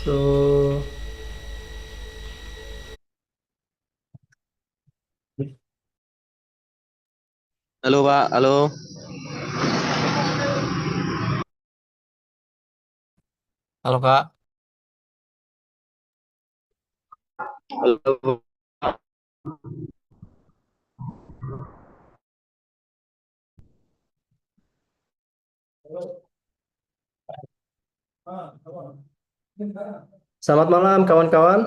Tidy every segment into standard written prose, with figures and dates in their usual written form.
So, Halo Pak, halo. halo Kak. Halo. Selamat malam kawan-kawan.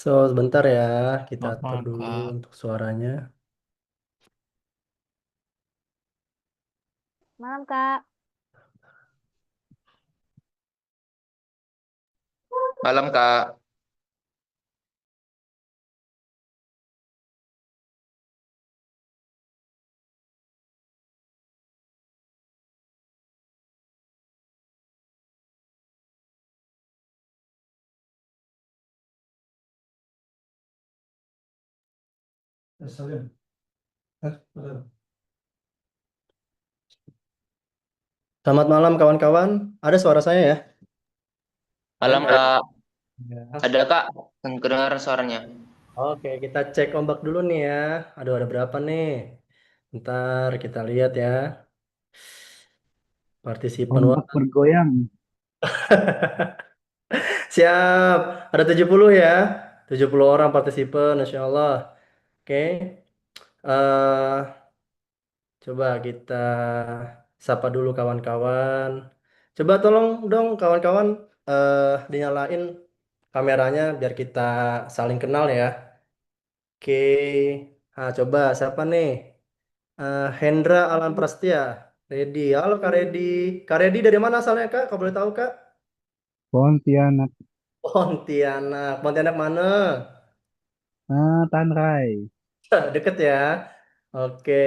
So, sebentar ya, kita Selamat atur malam, dulu Kak. untuk suaranya. Malam, Kak. Malam Kak. Selamat malam kawan-kawan. Ada suara saya ya? Malam Kak. Ya. Ada Kak, kedengar suaranya. Oke, kita cek ombak dulu nih ya. Aduh, ada berapa nih? Ntar kita lihat ya. Partisipan. Wah. Ombak bergoyang. Siap. Ada 70 ya. 70 orang partisipan, Insya Allah. Oke. eh Coba kita sapa dulu kawan-kawan. Coba tolong dong kawan-kawan dinyalain kameranya biar kita saling kenal ya. Oke. Nah, coba siapa nih? Hendra Alan Prastia. Redi. Halo Kak Redi. Kak Redi dari mana asalnya Kak? Kau boleh tahu Kak? Pontianak. Pontianak. Pontianak mana? Tanrai. Deket ya. Oke.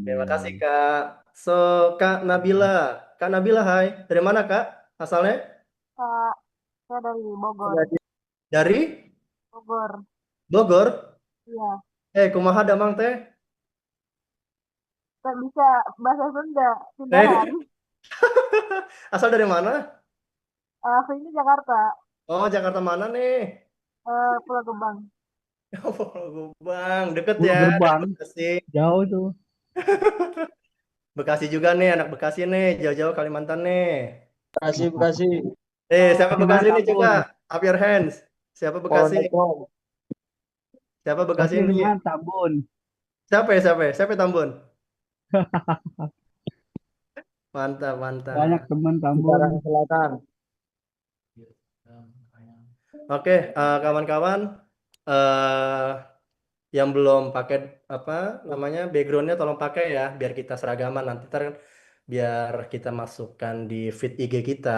Terima kasih Alhamdulillah. Kak. So, Kak Nabila. Kak Nabila, hai. Dari mana Kak? Asalnya? Kak, saya dari Bogor. Dari Bogor. Bogor. Iya. Kumaha damang teh? Kak bisa bahasa Sunda, Eh, pindahan. asal dari mana? Aku ini Jakarta, Oh, Jakarta mana nih? Pulau Gebang. Oh, Bang, deket Pulau ya dari Gerbang. Bekasi. Jauh tuh. Bekasi juga nih, anak Bekasi nih, jauh-jauh Kalimantan nih. Bekasi, Bekasi. Siapa Di mana Bekasi nih coba? Tambun? Up your hands. Siapa Bekasi? Assalamualaikum. Siapa Bekasi Bekasi di nih? mana Tambun? Siapa ya, siapa ya? Siapa ya, Tambun? Mantap, Banyak mantap. teman Tambun. Cikarang Selatan. Oke, kawan-kawan, eh yang belum pakai apa namanya backgroundnya tolong pakai ya, biar kita seragaman nanti ntar biar kita masukkan di feed IG kita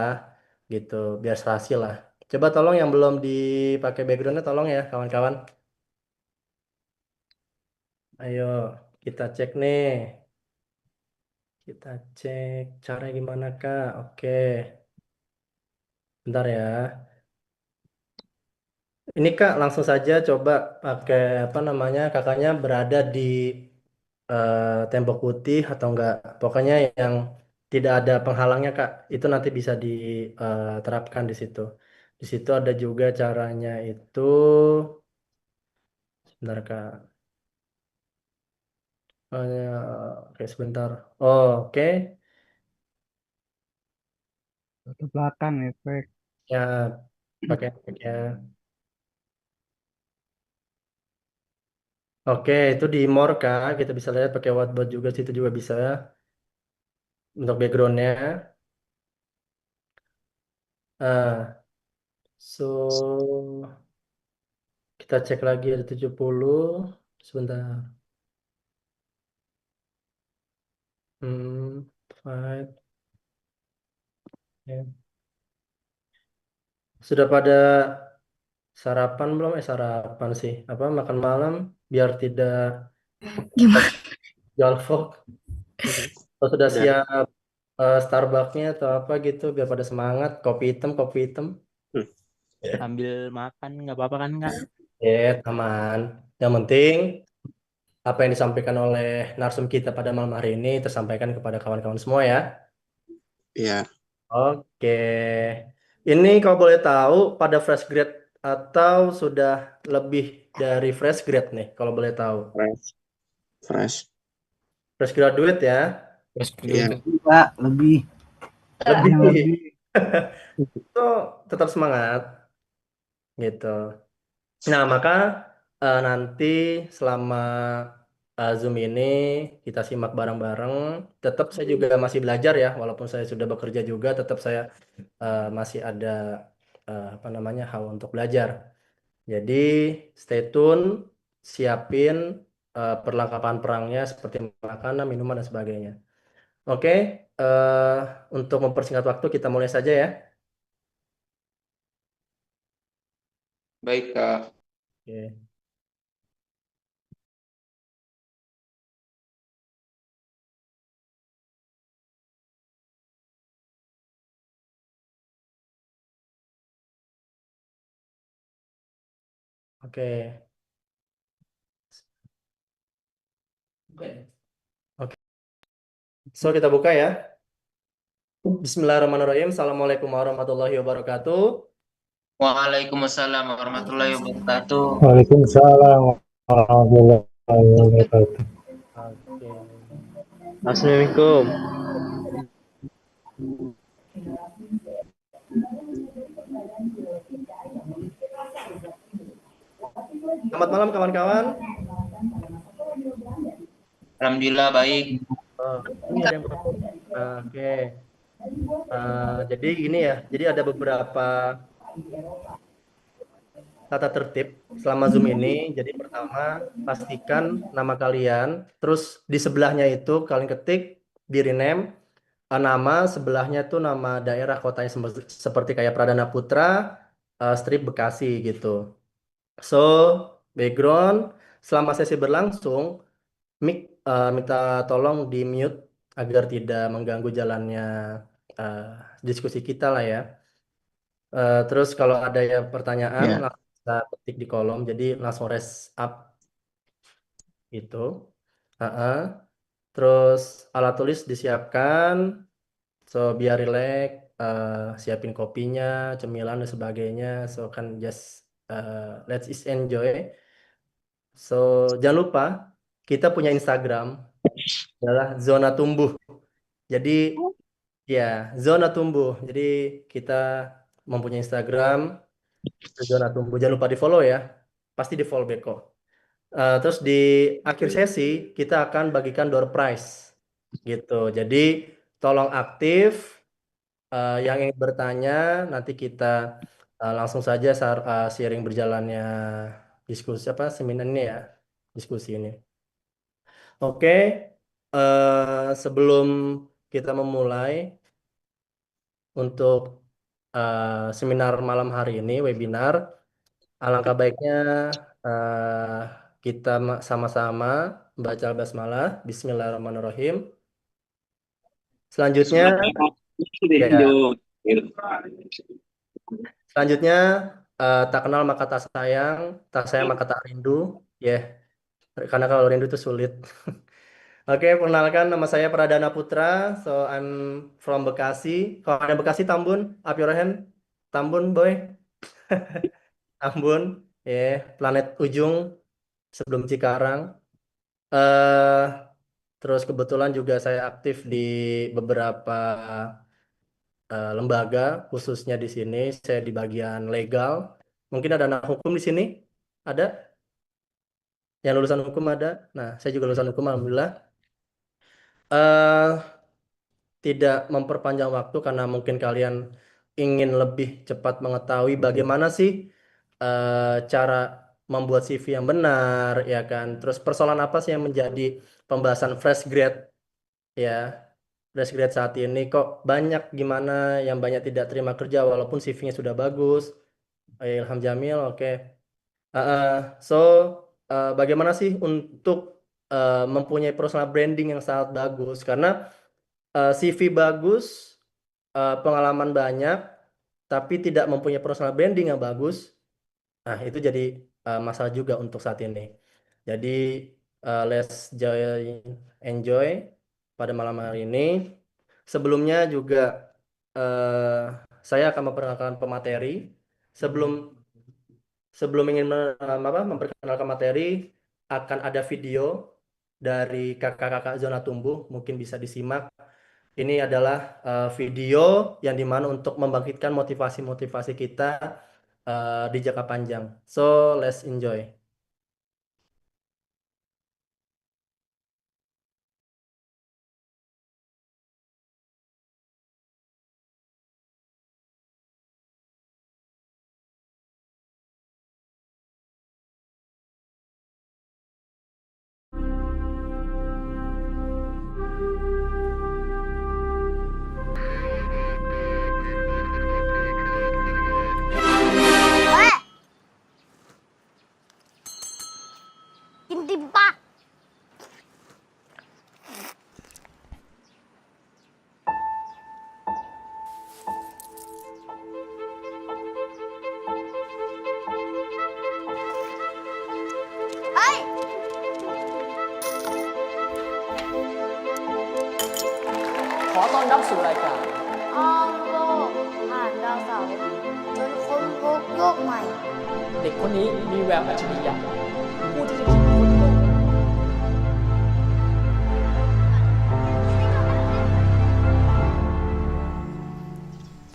gitu, biar serasi lah. Coba tolong yang belum dipakai backgroundnya tolong ya kawan-kawan. Ayo kita cek nih, kita cek cara gimana Kak. Oke, bentar ya. Ini Kak, langsung saja coba pakai apa namanya, kakaknya berada di tembok putih atau enggak, pokoknya yang tidak ada penghalangnya Kak, itu nanti bisa diterapkan di situ. Di situ ada juga caranya itu, sebentar Kak. Oke sebentar. Oh, oke, Ke belakang efek. ya pakai ya. Oke, itu di more Kak, kita bisa lihat pakai whiteboard juga, situ juga bisa untuk backgroundnya. So kita cek lagi ada 70. Sebentar. Five. Ya. Sudah pada sarapan belum? Sarapan sih. Apa makan malam biar tidak Gimana? jolfok. Kalau sudah Udah. siap Starbucksnya atau apa gitu biar pada semangat. Kopi hitam, kopi hitam. Hmm. Sambil makan nggak apa-apa kan, Kak? Aman. Yang penting apa yang disampaikan oleh narsum kita pada malam hari ini tersampaikan kepada kawan-kawan semua ya. Iya. Oke. Ini kalau boleh tahu pada fresh grade atau sudah lebih dari fresh grade nih, kalau boleh tahu. Fresh. Fresh. Fresh graduate ya, Terus Iya. gitu. Pak, lebih. lebih. Lebih. Itu tetap semangat gitu. Nah, maka nanti selama Zoom ini kita simak bareng-bareng. Tetap saya juga masih belajar ya, walaupun saya sudah bekerja juga, tetap saya masih ada apa namanya hal untuk belajar. Jadi stay tune, siapin perlengkapan perangnya seperti makanan, minuman dan sebagainya. Oke, eh, untuk mempersingkat waktu kita mulai saja ya. Baik, Kak. Oke. Oke. Oke. So kita buka ya. Bismillahirrahmanirrahim. Assalamualaikum warahmatullahi wabarakatuh. Waalaikumsalam warahmatullahi wabarakatuh. Waalaikumsalam warahmatullahi wabarakatuh. Oke. Assalamualaikum. Selamat malam kawan-kawan. Alhamdulillah baik. Ini ada yang Oke. Jadi gini ya. Jadi ada beberapa tata tertib selama Zoom ini. Jadi pertama, pastikan nama kalian. Terus di sebelahnya itu kalian ketik di rename nama, sebelahnya tuh nama daerah kotanya seperti kayak Pradana Putra, strip Bekasi gitu. So, background selama sesi berlangsung, minta tolong di mute agar tidak mengganggu jalannya eh, diskusi kita lah ya. Terus kalau ada yang pertanyaan Ya. langsung kita ketik di kolom, jadi langsung raise up gitu. Terus alat tulis disiapkan, so biar relax, siapin kopinya, cemilan dan sebagainya. So kan just let's is enjoy. So jangan lupa kita punya Instagram adalah Zona Tumbuh. Jadi ya Zona Tumbuh. Jadi kita mempunyai Instagram Zona Tumbuh. Jangan lupa di follow ya. Pasti di follow back kok. Terus di akhir sesi kita akan bagikan door prize gitu. Jadi tolong aktif. Yang ingin bertanya nanti kita langsung saja sharing berjalannya diskusi apa seminar ini ya, diskusi ini. Oke, sebelum kita memulai untuk seminar malam hari ini, webinar, alangkah baiknya eh, kita sama-sama baca basmalah, Bismillahirrahmanirrahim. Selanjutnya, ya, selanjutnya tak kenal maka tak sayang maka tak rindu, ya, karena kalau rindu itu sulit. Oke, perkenalkan nama saya Pradana Putra, so I'm from Bekasi. Kalau ada Bekasi, Tambun, up your hand. Tambun, boy. Tambun, ya, planet ujung sebelum Cikarang. eh Terus kebetulan juga saya aktif di beberapa lembaga, khususnya di sini saya di bagian legal. Mungkin ada anak hukum di sini? Ada? Yang lulusan hukum ada? Nah, saya juga lulusan hukum, alhamdulillah. eh Tidak memperpanjang waktu karena mungkin kalian ingin lebih cepat mengetahui bagaimana sih cara membuat CV yang benar, ya kan? Terus persoalan apa sih yang menjadi pembahasan fresh grade, ya? Fresh grade saat ini kok banyak gimana yang banyak tidak terima kerja walaupun CV-nya sudah bagus. Ilham Jamil, oke. So, bagaimana sih untuk mempunyai personal branding yang sangat bagus? Karena CV bagus, pengalaman banyak, tapi tidak mempunyai personal branding yang bagus. Nah, itu jadi masalah juga untuk saat ini. Jadi, let's enjoy pada malam hari ini. Sebelumnya juga saya akan memperkenalkan pemateri. Sebelum sebelum ingin memperkenalkan materi, akan ada video dari kakak-kakak zona tumbuh, mungkin bisa disimak. Ini adalah video yang dimana untuk membangkitkan motivasi-motivasi kita di jangka panjang. So, let's enjoy.กินติมปะเฮ้ย ขอต้อนรับสู่รายการ ออมโลกผ่านดาวเสาร์จนค้นพบโลกใหม่ เด็กคนนี้มีแววอัจฉริยะผู้ที่จะคิดค้นโลก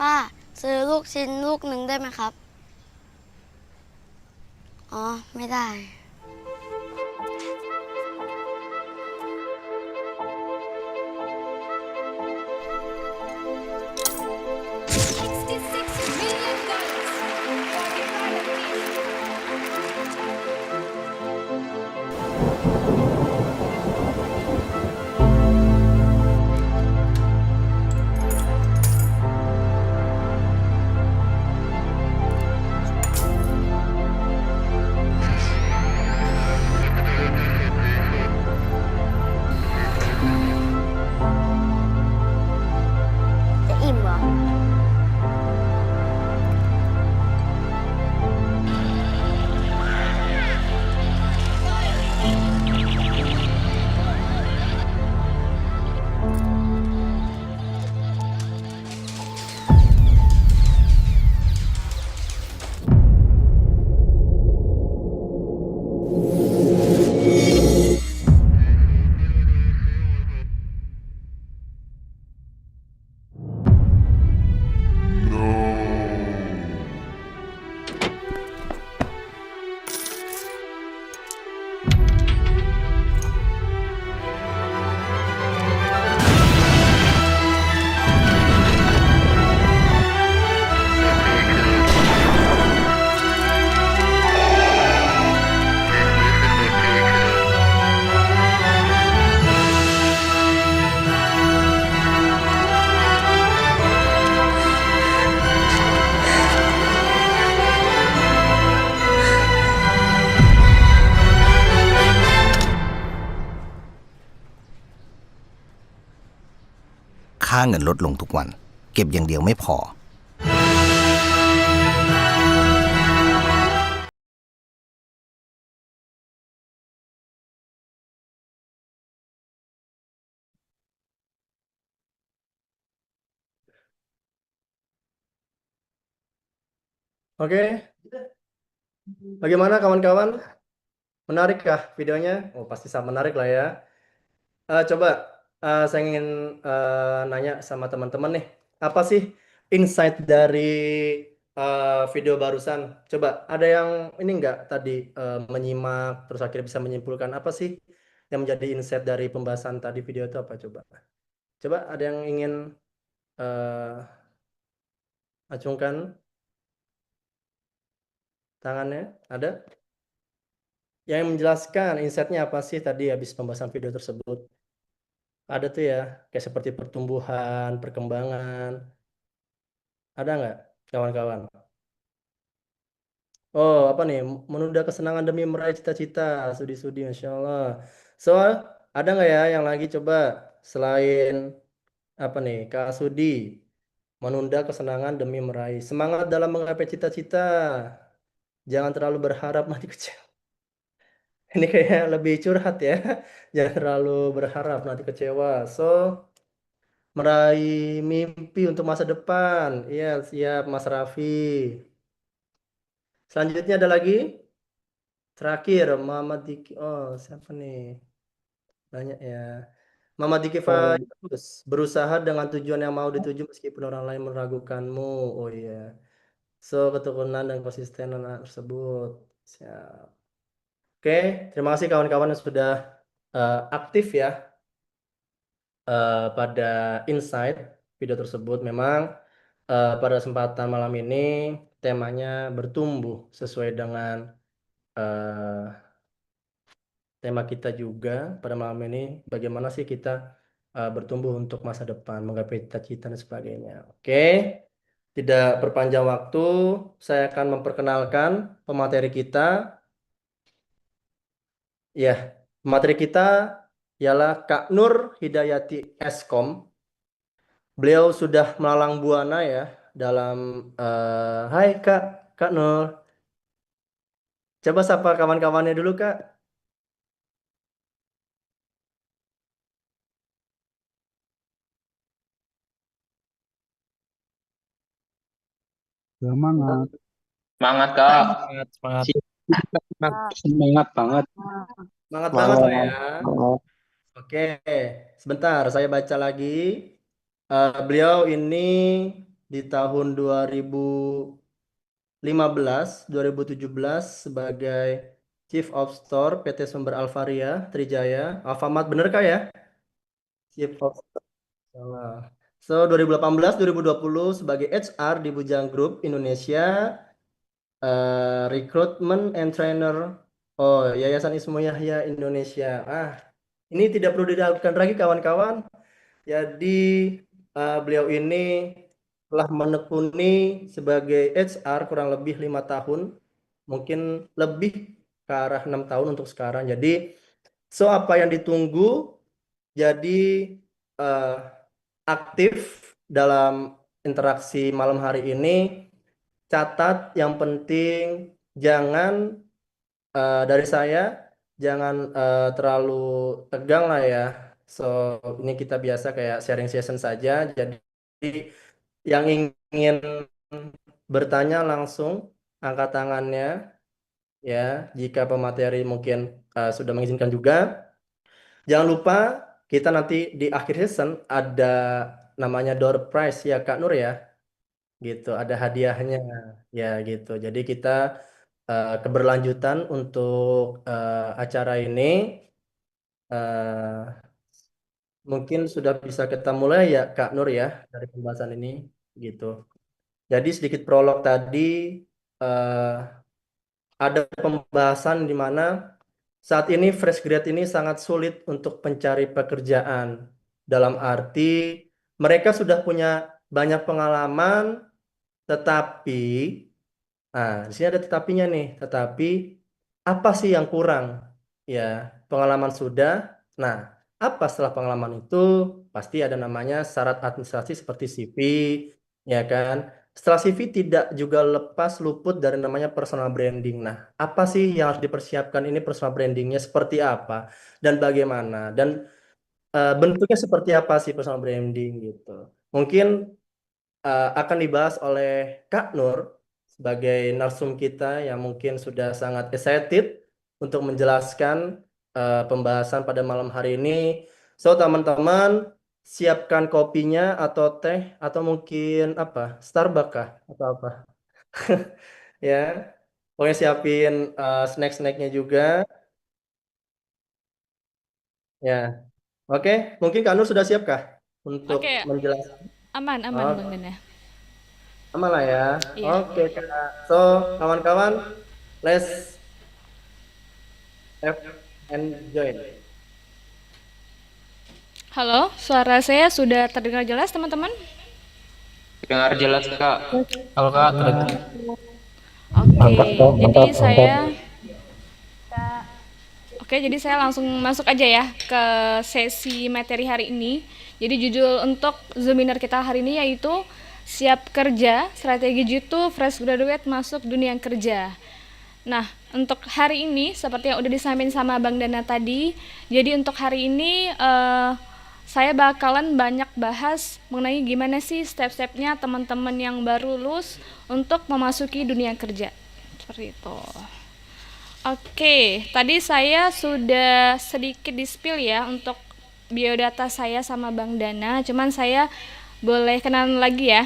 ป้าซื้อลูกชิ้นลูกหนึ่งได้ไหมครับ อ๋อ ไม่ได้ จะอิ่มเหรอ ค่าเงินลดลงทุกวัน เก็บอย่างเดียวไม่พอ Oke, bagaimana kawan-kawan? Menarik kah videonya? Oh, pasti sangat menarik lah ya. Coba saya ingin nanya sama teman-teman nih, apa sih insight dari video barusan? Coba ada yang ini nggak tadi menyimak terus akhirnya bisa menyimpulkan apa sih yang menjadi insight dari pembahasan tadi video itu apa? Coba ada yang ingin acungkan tangannya? Ada? Yang menjelaskan insight-nya apa sih tadi habis pembahasan video tersebut? Ada tuh ya, kayak seperti pertumbuhan, perkembangan. Ada nggak, kawan-kawan? Oh, apa nih? Menunda kesenangan demi meraih cita-cita, studi-studi, Masya Allah. So, ada nggak ya yang lagi coba selain apa nih, Kak Sudi, menunda kesenangan demi meraih semangat dalam menggapai cita-cita. Jangan terlalu berharap mati kecewa. Ini kayak lebih curhat ya. Jangan terlalu berharap nanti kecewa. So, meraih mimpi untuk masa depan. Iya, siap Mas Raffi. Selanjutnya ada lagi? Terakhir, Muhammad Diki. Oh, siapa nih? Banyak ya. Muhammad Diki Fayus. Berusaha dengan tujuan yang mau dituju meskipun orang lain meragukanmu. Oh iya. So, ketekunan dan konsistenan tersebut. Siap. Oke, terima kasih kawan-kawan yang sudah aktif ya pada insight video tersebut. Memang pada kesempatan malam ini temanya bertumbuh sesuai dengan eh, tema kita juga pada malam ini. Bagaimana sih kita bertumbuh untuk masa depan, menggapai cita-cita dan sebagainya. Oke, tidak berpanjang waktu, saya akan memperkenalkan pemateri kita. Ya, materi kita ialah Kak Nur Hidayati Eskom. Beliau sudah melalang buana ya dalam Hai Kak Nur. Coba sapa kawan-kawannya dulu Kak. Semangat. Semangat, Kak. Semangat. Semangat banget. Semangat banget lah ya. Oke, sebentar saya baca lagi. Beliau ini di tahun 2015-2017 sebagai Chief of Store PT Sumber Alvaria Trijaya. Alfamart bener Kak ya? Chief of Store. Salah. So 2018-2020 sebagai HR di Bujang Group Indonesia. Recruitment and Trainer. Oh, Yayasan Ismu Yahya Indonesia. Ini tidak perlu diragukan lagi kawan-kawan. Jadi beliau ini telah menekuni sebagai HR kurang lebih 5 tahun, mungkin lebih ke arah 6 tahun untuk sekarang. Jadi, apa yang ditunggu? Jadi aktif dalam interaksi malam hari ini. Catat yang penting jangan dari saya jangan terlalu tegang lah ya. So ini kita biasa kayak sharing session saja. Jadi yang ingin bertanya langsung angkat tangannya ya. Jika pemateri mungkin sudah mengizinkan juga. Jangan lupa kita nanti di akhir session ada namanya door prize ya Kak Nur ya. Gitu, ada hadiahnya ya gitu. Jadi kita keberlanjutan untuk acara ini mungkin sudah bisa kita mulai ya Kak Nur ya dari pembahasan ini gitu. Jadi sedikit prolog tadi ada pembahasan di mana saat ini fresh grad ini sangat sulit untuk mencari pekerjaan. Dalam arti mereka sudah punya banyak pengalaman, tetapi di sini ada tetapinya nih. Tetapi apa sih yang kurang? Ya, pengalaman sudah. Nah, apa setelah pengalaman itu? Pasti ada namanya syarat administrasi seperti CV, ya kan? Setelah CV tidak juga lepas luput dari namanya personal branding. Nah, apa sih yang harus dipersiapkan ini personal brandingnya seperti apa dan bagaimana? Dan bentuknya seperti apa sih personal branding gitu? Mungkin akan dibahas oleh Kak Nur sebagai narsum kita yang mungkin sudah sangat excited untuk menjelaskan pembahasan pada malam hari ini. So teman-teman siapkan kopinya atau teh atau mungkin apa Starbucks kah atau apa ya. Pokoknya siapin snack-snacknya juga ya. Oke, mungkin Kak Nur sudah siap kah untuk Oke, menjelaskan? aman Oh, Bang Dana. aman lah ya. Iya. Oke, Kak. So, kawan-kawan, let's have and join. Halo, suara saya sudah terdengar jelas teman-teman? Dengar jelas, Kak. Kalau Kak, terdengar. Oke, jadi mantap. saya jadi saya langsung masuk aja ya ke sesi materi hari ini. Jadi judul untuk seminar kita hari ini yaitu Siap Kerja, Strategi Jitu Fresh Graduate Masuk Dunia Kerja. Nah, untuk hari ini seperti yang udah disampaikan sama Bang Dana tadi, jadi untuk hari ini saya bakalan banyak bahas mengenai gimana sih step-stepnya teman-teman yang baru lulus untuk memasuki dunia kerja. Seperti itu. Oke, tadi saya sudah sedikit di-spill ya untuk biodata saya sama Bang Dana, cuman saya boleh kenalan lagi ya.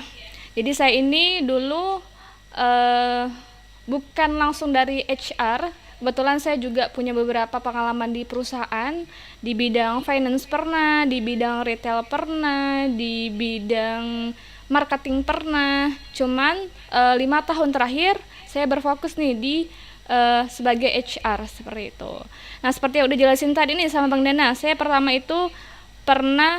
Jadi saya ini dulu bukan langsung dari HR. Kebetulan saya juga punya beberapa pengalaman di perusahaan, di bidang finance pernah, di bidang retail pernah, di bidang marketing pernah. Cuman 5 tahun terakhir saya berfokus nih di sebagai HR seperti itu. Nah, seperti yang udah jelasin tadi nih sama Bang Dana, saya pertama itu pernah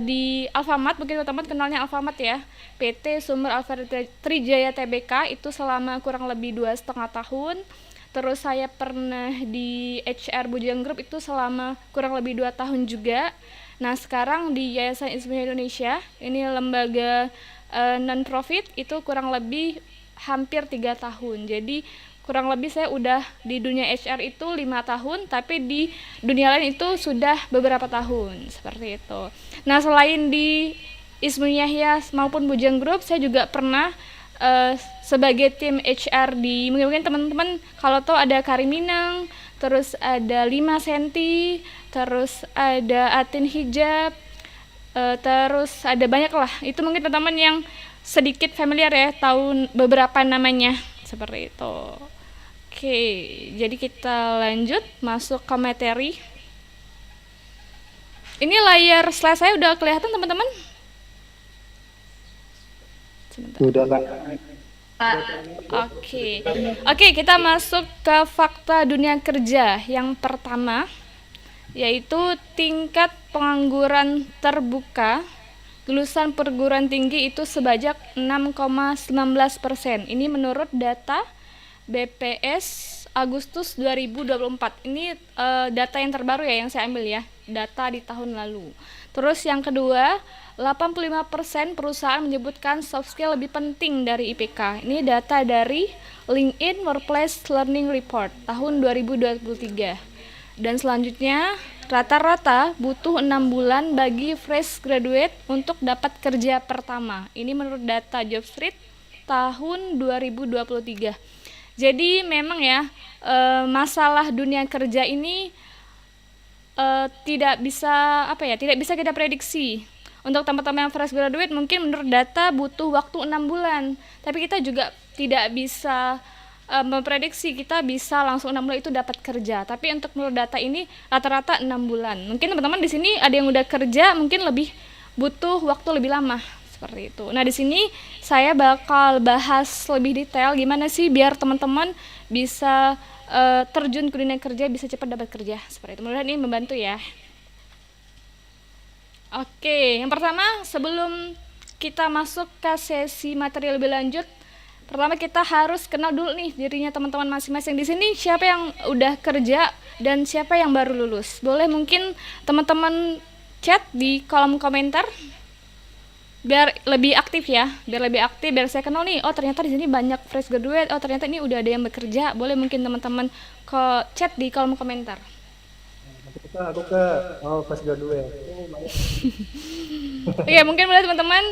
di Alfamart, mungkin teman-teman kenalnya Alfamart ya, PT Sumber Alfamart Trijaya Tbk, itu selama kurang lebih 2,5 tahun. Terus saya pernah di HR Bujang Group itu selama kurang lebih 2 tahun juga. Nah, sekarang di Yayasan Ismia Indonesia, ini lembaga non-profit, itu kurang lebih hampir 3 tahun. Jadi kurang lebih saya udah di dunia HR itu 5 tahun, tapi di dunia lain itu sudah beberapa tahun, seperti itu. Nah, selain di Ismia Yahya maupun Bujang Group, saya juga pernah sebagai tim HR di, mungkin teman-teman kalau tahu ada Kariminang, terus ada 5 Senti, terus ada Atin Hijab, terus ada banyak lah. Itu mungkin teman-teman yang sedikit familiar ya, tahu beberapa namanya, seperti itu. Oke, jadi kita lanjut masuk ke materi. Ini layar slide saya udah kelihatan teman-teman? Udah Kak. Oke, kita masuk ke fakta dunia kerja yang pertama, yaitu tingkat pengangguran terbuka lulusan perguruan tinggi itu sebanyak 6,19%. Ini menurut data BPS Agustus 2024. Ini data yang terbaru ya yang saya ambil ya, data di tahun lalu. Terus yang kedua, 85% perusahaan menyebutkan soft skill lebih penting dari IPK. Ini data dari LinkedIn Workplace Learning Report tahun 2023. Dan selanjutnya, rata-rata butuh 6 bulan bagi fresh graduate untuk dapat kerja pertama. Ini menurut data Jobstreet tahun 2023. Jadi memang ya, masalah dunia kerja ini tidak bisa kita prediksi. Untuk teman-teman yang fresh graduate mungkin menurut data butuh waktu 6 bulan. Tapi kita juga tidak bisa memprediksi kita bisa langsung 6 bulan itu dapat kerja. Tapi untuk menurut data ini rata-rata 6 bulan. Mungkin teman-teman di sini ada yang udah kerja, mungkin lebih butuh waktu lebih lama seperti itu. Nah, di sini saya bakal bahas lebih detail gimana sih biar teman-teman bisa terjun ke dunia kerja, bisa cepat dapat kerja seperti itu. Mudah-mudahan ini membantu ya. Oke, yang pertama sebelum kita masuk ke sesi materi lebih lanjut, pertama kita harus kenal dulu nih dirinya teman-teman masing-masing. Di sini siapa yang udah kerja dan siapa yang baru lulus. Boleh mungkin teman-teman chat di kolom komentar biar lebih aktif ya, biar saya kenal nih. Oh, ternyata di sini banyak fresh graduate. Oh, ternyata ini udah ada yang bekerja. Boleh mungkin teman-teman chat di kolom komentar. Aku ke fresh graduate. Oke, mungkin boleh teman-teman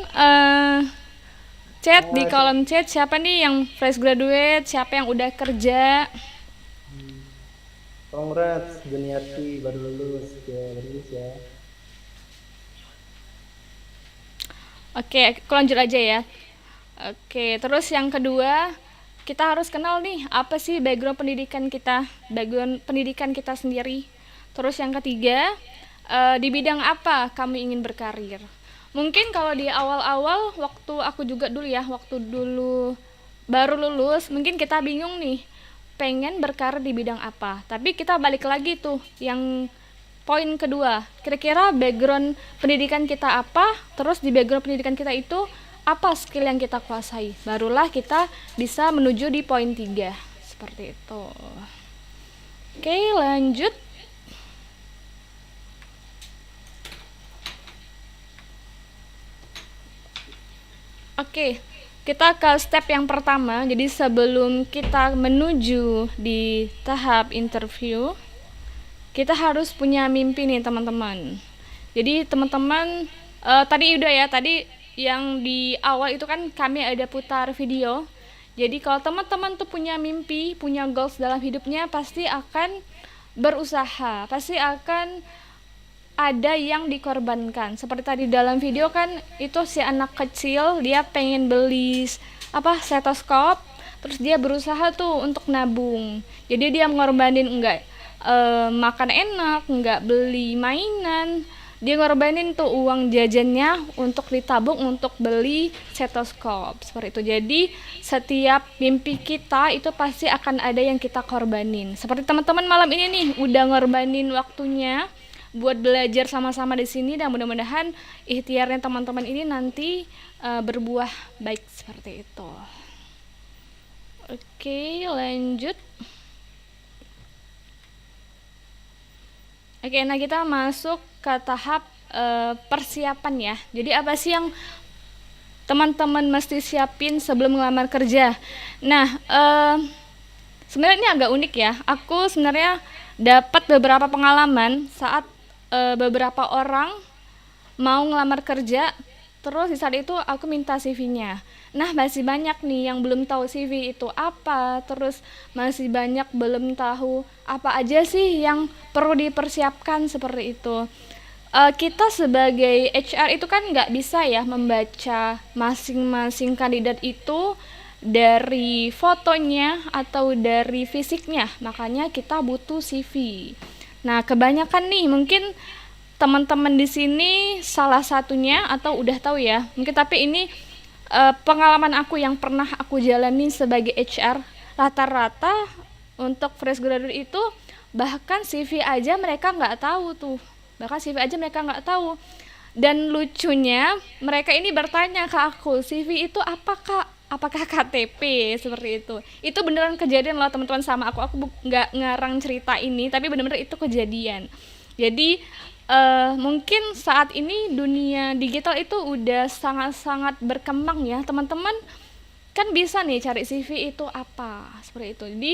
chat di kolom chat siapa nih yang fresh graduate, siapa yang udah kerja. Congrats, Juniati baru lulus ya. Oke, aku lanjut aja ya. Oke, terus yang kedua, kita harus kenal nih apa sih background pendidikan kita sendiri. Terus yang ketiga, di bidang apa kamu ingin berkarir. Mungkin kalau di awal-awal waktu aku juga dulu ya, waktu dulu baru lulus, mungkin kita bingung nih pengen berkarir di bidang apa. Tapi kita balik lagi tuh yang poin kedua, kira-kira background pendidikan kita apa, terus di background pendidikan kita itu apa skill yang kita kuasai. Barulah kita bisa menuju di poin 3 seperti itu. Oke, lanjut. Oke, kita ke step yang pertama. Jadi sebelum kita menuju di tahap interview, kita harus punya mimpi nih teman-teman. Jadi teman-teman tadi udah ya, tadi yang di awal itu kan kami ada putar video. Jadi kalau teman-teman tuh punya mimpi, punya goals dalam hidupnya, pasti akan berusaha, pasti akan ada yang dikorbankan. Seperti tadi dalam video kan, itu si anak kecil dia pengen beli stetoskop, terus dia berusaha tuh untuk nabung. Jadi dia ngorbanin enggak makan enak, enggak beli mainan, dia ngorbanin tuh uang jajannya untuk ditabung untuk beli stetoskop seperti itu. Jadi setiap mimpi kita itu pasti akan ada yang kita korbanin. Seperti teman-teman malam ini nih udah ngorbanin waktunya buat belajar sama-sama di sini, dan mudah-mudahan ikhtiarnya teman-teman ini nanti berbuah baik seperti itu. Oke, lanjut. Oke, nah kita masuk ke tahap persiapan ya. Jadi apa sih yang teman-teman mesti siapin sebelum melamar kerja? Nah, sebenarnya ini agak unik ya. Aku sebenarnya dapat beberapa pengalaman saat beberapa orang mau ngelamar kerja, terus di saat itu aku minta CV-nya. Nah, masih banyak nih yang belum tahu CV itu apa, terus masih banyak belum tahu apa aja sih yang perlu dipersiapkan seperti itu. Kita sebagai HR itu kan nggak bisa ya membaca masing-masing kandidat itu dari fotonya atau dari fisiknya, makanya kita butuh CV. Nah, kebanyakan nih mungkin teman-teman di sini salah satunya atau udah tahu ya, mungkin, tapi ini pengalaman aku yang pernah aku jalani sebagai HR. Rata-rata untuk fresh graduate itu bahkan CV aja mereka nggak tahu. Dan lucunya mereka ini bertanya ke aku, CV itu apakah KTP seperti itu. Itu beneran kejadian loh teman-teman sama aku nggak ngarang cerita ini, tapi bener-bener itu kejadian. Jadi mungkin saat ini dunia digital itu udah sangat-sangat berkembang ya teman-teman, kan bisa nih cari CV itu apa seperti itu. Jadi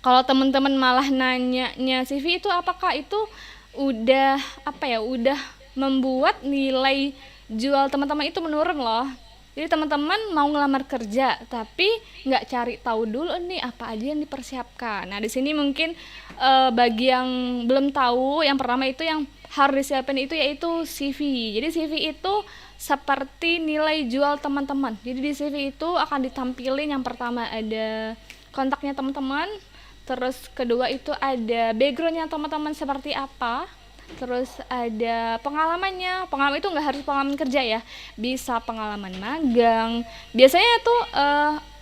kalau teman-teman malah nanyanya CV itu apakah, itu udah udah membuat nilai jual teman-teman itu menurun loh. Jadi teman-teman mau ngelamar kerja tapi nggak cari tahu dulu nih apa aja yang dipersiapkan. Nah, di sini mungkin bagi yang belum tahu, yang pertama itu yang harus disiapin itu yaitu CV. Jadi CV itu seperti nilai jual teman-teman. Jadi di CV itu akan ditampilin yang pertama ada kontaknya teman-teman, terus kedua itu ada backgroundnya teman-teman seperti apa, terus ada pengalamannya. Pengalaman itu nggak harus pengalaman kerja ya, bisa pengalaman magang. Biasanya tuh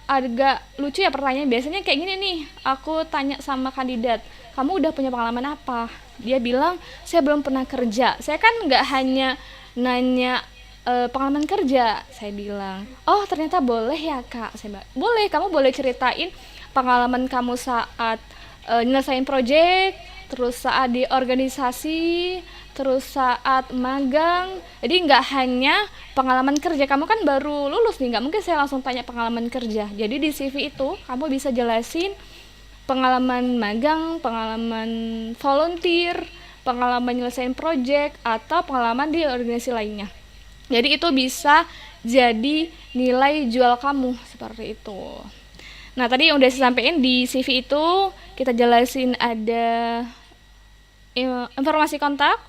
agak lucu ya pertanyaan, biasanya kayak gini nih, aku tanya sama kandidat, kamu udah punya pengalaman apa? Dia bilang, saya belum pernah kerja. Saya kan nggak hanya nanya pengalaman kerja, saya bilang, oh ternyata boleh ya kak. Saya bilang, boleh, kamu boleh ceritain pengalaman kamu saat nyelesain project, terus saat di organisasi, terus saat magang. Jadi nggak hanya pengalaman kerja, kamu kan baru lulus nih, nggak mungkin saya langsung tanya pengalaman kerja. Jadi di CV itu kamu bisa jelasin pengalaman magang, pengalaman volunteer, pengalaman nyelesain project, atau pengalaman di organisasi lainnya. Jadi itu bisa jadi nilai jual kamu seperti itu. Nah, tadi yang udah saya sampaikan di CV itu kita jelasin ada informasi kontak,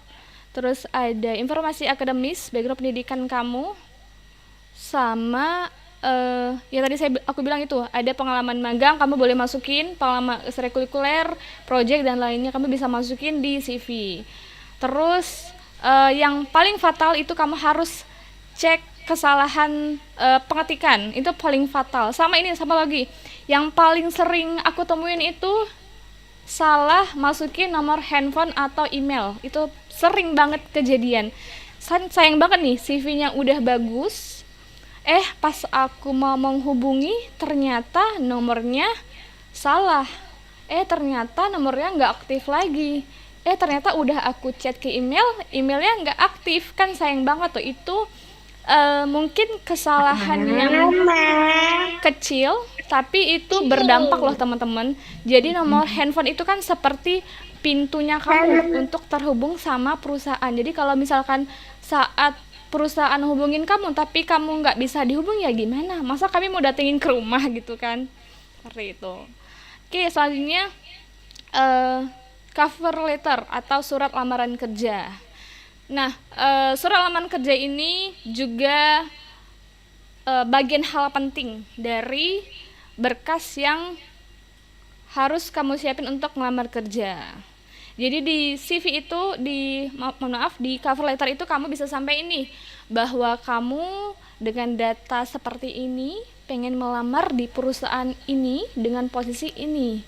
terus ada informasi akademis, background pendidikan kamu, sama ya tadi aku bilang itu ada pengalaman magang, kamu boleh masukin pengalaman ekstrakurikuler, project dan lainnya, kamu bisa masukin di CV. Terus yang paling fatal itu kamu harus cek kesalahan pengetikan, itu paling fatal. Sama lagi yang paling sering aku temuin itu salah masukin nomor handphone atau email. Itu sering banget kejadian. Sayang banget nih CV-nya udah bagus, pas aku mau menghubungi ternyata nomornya salah, ternyata nomornya nggak aktif lagi, ternyata udah aku chat ke emailnya nggak aktif. Kan sayang banget tuh. Itu mungkin kesalahan yang kecil tapi itu berdampak loh teman-teman. Jadi nomor handphone itu kan seperti pintunya kamu untuk terhubung sama perusahaan. Jadi kalau misalkan saat perusahaan hubungin kamu tapi kamu nggak bisa dihubung, ya gimana? Masa kami mau datengin ke rumah gitu kan? Seperti itu. Oke, selanjutnya cover letter atau surat lamaran kerja. Nah, surat lamaran kerja ini juga bagian hal penting dari berkas yang harus kamu siapin untuk melamar kerja. Jadi di CV itu, di cover letter itu kamu bisa sampai ini, bahwa kamu dengan data seperti ini pengen melamar di perusahaan ini dengan posisi ini.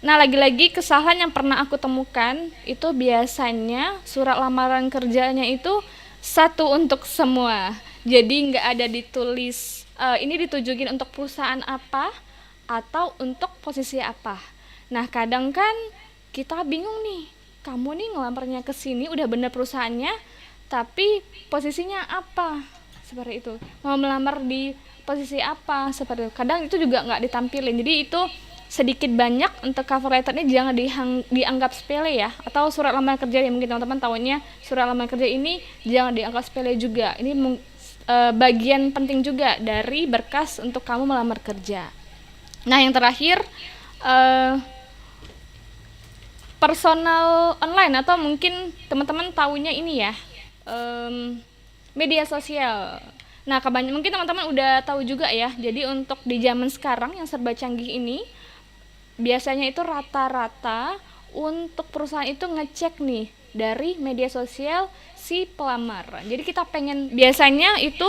Nah, lagi-lagi kesalahan yang pernah aku temukan itu biasanya surat lamaran kerjanya itu satu untuk semua. Jadi nggak ada ditulis ini ditujukin untuk perusahaan apa atau untuk posisi apa. Nah, kadang kan kita bingung nih, kamu nih ngelamarnya ke sini udah bener perusahaannya, tapi posisinya apa? Seperti itu. Mau melamar di posisi apa? Seperti itu. Kadang itu juga nggak ditampilin. Jadi itu sedikit banyak untuk cover letter ini jangan dianggap sepele ya, atau surat lamaran kerja yang mungkin teman-teman tahunya surat lamaran kerja ini jangan dianggap sepele juga. Ini bagian penting juga dari berkas untuk kamu melamar kerja. Nah, yang terakhir personal online, atau mungkin teman-teman tahunya ini ya, media sosial. Nah, mungkin teman-teman udah tahu juga ya. Jadi untuk di zaman sekarang yang serba canggih ini, biasanya itu rata-rata untuk perusahaan itu ngecek nih dari media sosial si pelamar. Jadi biasanya itu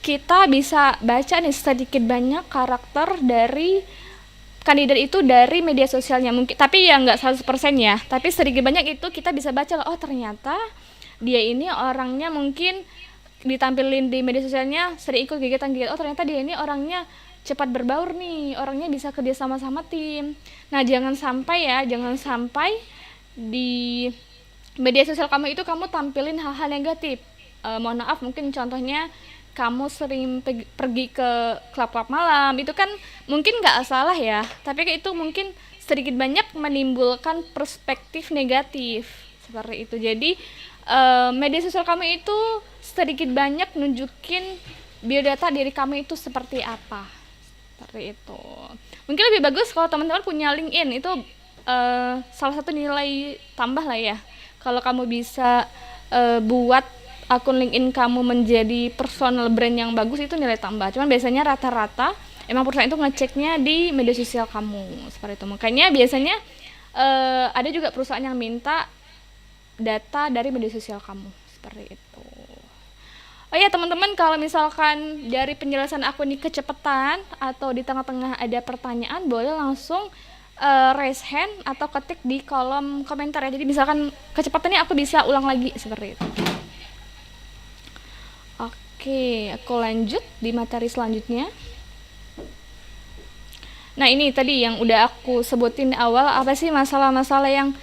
kita bisa baca nih sedikit banyak karakter dari kandidat itu dari media sosialnya, mungkin, tapi ya nggak 100% ya, tapi sedikit banyak itu kita bisa baca, oh ternyata dia ini orangnya mungkin ditampilin di media sosialnya sering ikut kegiatan-kegiatan, oh ternyata dia ini orangnya cepat berbaur nih, orangnya bisa kerja sama-sama tim. Nah, jangan sampai di media sosial kamu itu kamu tampilin hal-hal negatif. Mohon maaf, mungkin contohnya kamu sering pergi ke klub-klub malam, itu kan mungkin nggak salah ya, tapi itu mungkin sedikit banyak menimbulkan perspektif negatif seperti itu. Jadi media sosial kamu itu sedikit banyak nunjukin biodata diri kamu itu seperti apa, seperti itu. Mungkin lebih bagus kalau teman-teman punya LinkedIn, itu salah satu nilai tambah lah ya. Kalau kamu bisa buat akun LinkedIn kamu menjadi personal brand yang bagus, itu nilai tambah. Cuman biasanya rata-rata emang perusahaan itu ngeceknya di media sosial kamu seperti itu. Makanya biasanya ada juga perusahaan yang minta data dari media sosial kamu seperti itu. Oh ya teman-teman, kalau misalkan dari penjelasan aku ini kecepatan atau di tengah-tengah ada pertanyaan, boleh langsung raise hand atau ketik di kolom komentar ya. Jadi misalkan kecepatannya aku bisa ulang lagi seperti itu. Oke, aku lanjut di materi selanjutnya. Nah, ini tadi yang udah aku sebutin di awal, apa sih masalah-masalah yang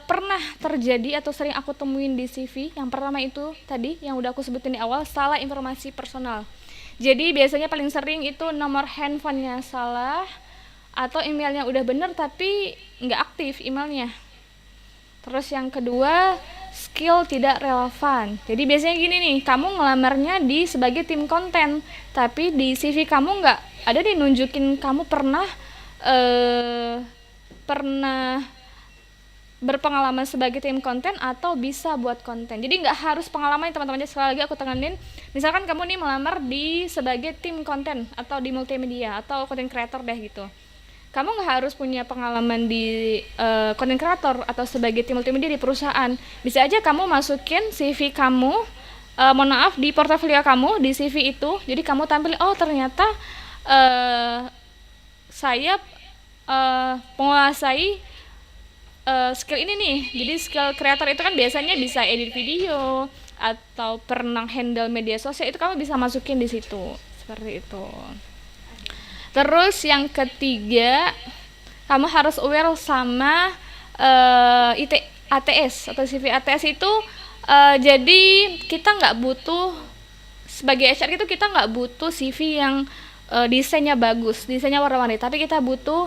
pernah terjadi atau sering aku temuin di CV. Yang pertama itu tadi yang udah aku sebutin di awal, salah informasi personal. Jadi biasanya paling sering itu nomor handphonenya salah, atau emailnya udah bener tapi nggak aktif emailnya. Terus yang kedua, skill tidak relevan. Jadi biasanya gini nih, kamu ngelamarnya sebagai tim konten, tapi di CV kamu nggak ada nih nunjukin kamu pernah berpengalaman sebagai tim konten atau bisa buat konten. Jadi nggak harus pengalaman, teman-teman. Sekali lagi aku teganin, misalkan kamu nih melamar sebagai tim konten atau di multimedia atau content creator deh gitu. Kamu nggak harus punya pengalaman di content creator atau sebagai tim multimedia di perusahaan. Bisa aja kamu masukin CV kamu, di portofolio kamu di CV itu. Jadi kamu tampil, oh ternyata saya menguasai skill ini nih. Jadi skill creator itu kan biasanya bisa edit video atau pernah handle media sosial, itu kamu bisa masukin di situ seperti itu. Terus yang ketiga, kamu harus aware sama ATS atau CV ATS itu. Jadi kita nggak butuh, sebagai HR itu kita nggak butuh CV yang desainnya bagus, desainnya warna-warni, tapi kita butuh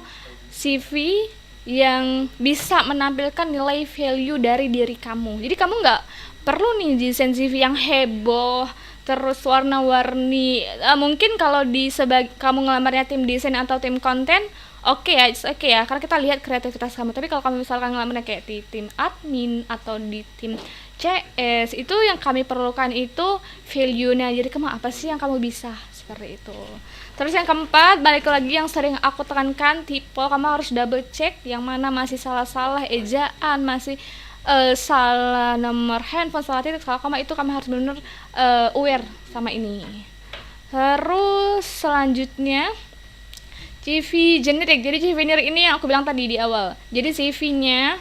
CV yang bisa menampilkan nilai value dari diri kamu. Jadi kamu nggak perlu nih desain CV yang heboh, terus warna-warni. Mungkin kalau kamu ngelamarnya tim desain atau tim konten, oke ya, karena kita lihat kreativitas kamu. Tapi kalau kamu misalkan ngelamarnya kayak di tim admin atau di tim CS, itu yang kami perlukan itu value-nya. Jadi kamu apa sih yang kamu bisa, seperti itu. Terus yang keempat, balik lagi yang sering aku tekankan, tipe kamu harus double check yang mana masih salah-salah ejaan, masih salah nomor handphone, salah titik, salah koma, itu kamu harus benar-benar aware sama ini. Terus selanjutnya CV generik. Jadi CV generik ini yang aku bilang tadi di awal. Jadi CV-nya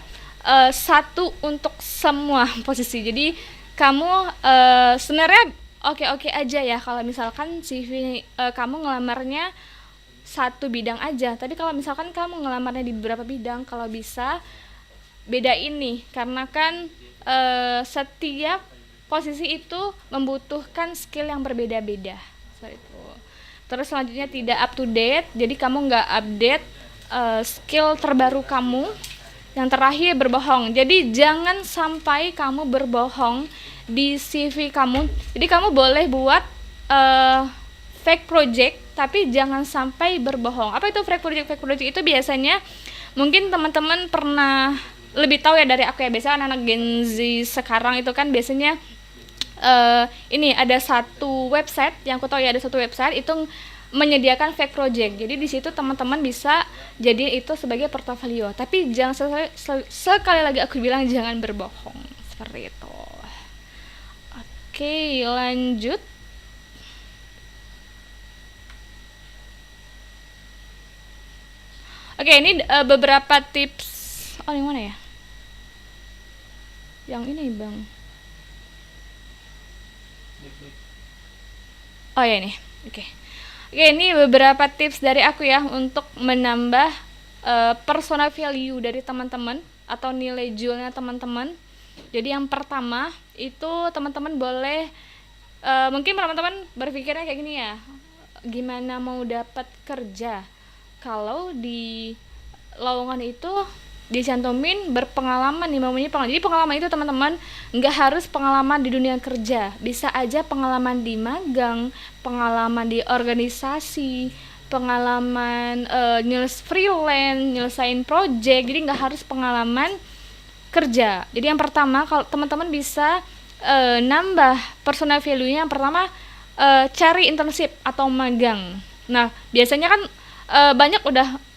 satu untuk semua posisi. Jadi kamu sebenarnya oke aja ya kalau misalkan CV kamu ngelamarnya satu bidang aja. Tapi kalau misalkan kamu ngelamarnya di beberapa bidang, kalau bisa beda ini, karena kan setiap posisi itu membutuhkan skill yang berbeda-beda. Seperti itu. Terus selanjutnya tidak up to date. Jadi kamu nggak update skill terbaru kamu. Yang terakhir, berbohong. Jadi jangan sampai kamu berbohong di CV kamu. Jadi kamu boleh buat fake project, tapi jangan sampai berbohong. Apa itu fake project? Fake project itu biasanya mungkin teman-teman pernah lebih tahu ya dari aku ya. Biasanya anak-anak Gen Z sekarang itu kan biasanya ini ada satu website yang aku tahu ya, ada satu website itu menyediakan fake project. Jadi di situ teman-teman bisa jadi itu sebagai portofolio. Tapi jangan sekali lagi aku bilang jangan berbohong. Seperti itu. Oke, lanjut. Oke, ini beberapa tips. Oh, yang mana ya? Yang ini, Bang. Oh ya, ini. Oke, ini beberapa tips dari aku ya untuk menambah personal value dari teman-teman atau nilai jualnya teman-teman. Jadi yang pertama itu teman-teman boleh mungkin teman-teman berpikirnya kayak gini ya, gimana mau dapat kerja kalau di lowongan itu dicantumin berpengalaman 5 menit pengalaman. Jadi pengalaman itu teman-teman nggak harus pengalaman di dunia kerja, bisa aja pengalaman di magang, pengalaman di organisasi, pengalaman freelance, nyelesain project. Jadi nggak harus pengalaman kerja. Jadi yang pertama, kalau teman-teman bisa nambah personal value-nya, yang pertama cari internship atau magang. Nah, biasanya kan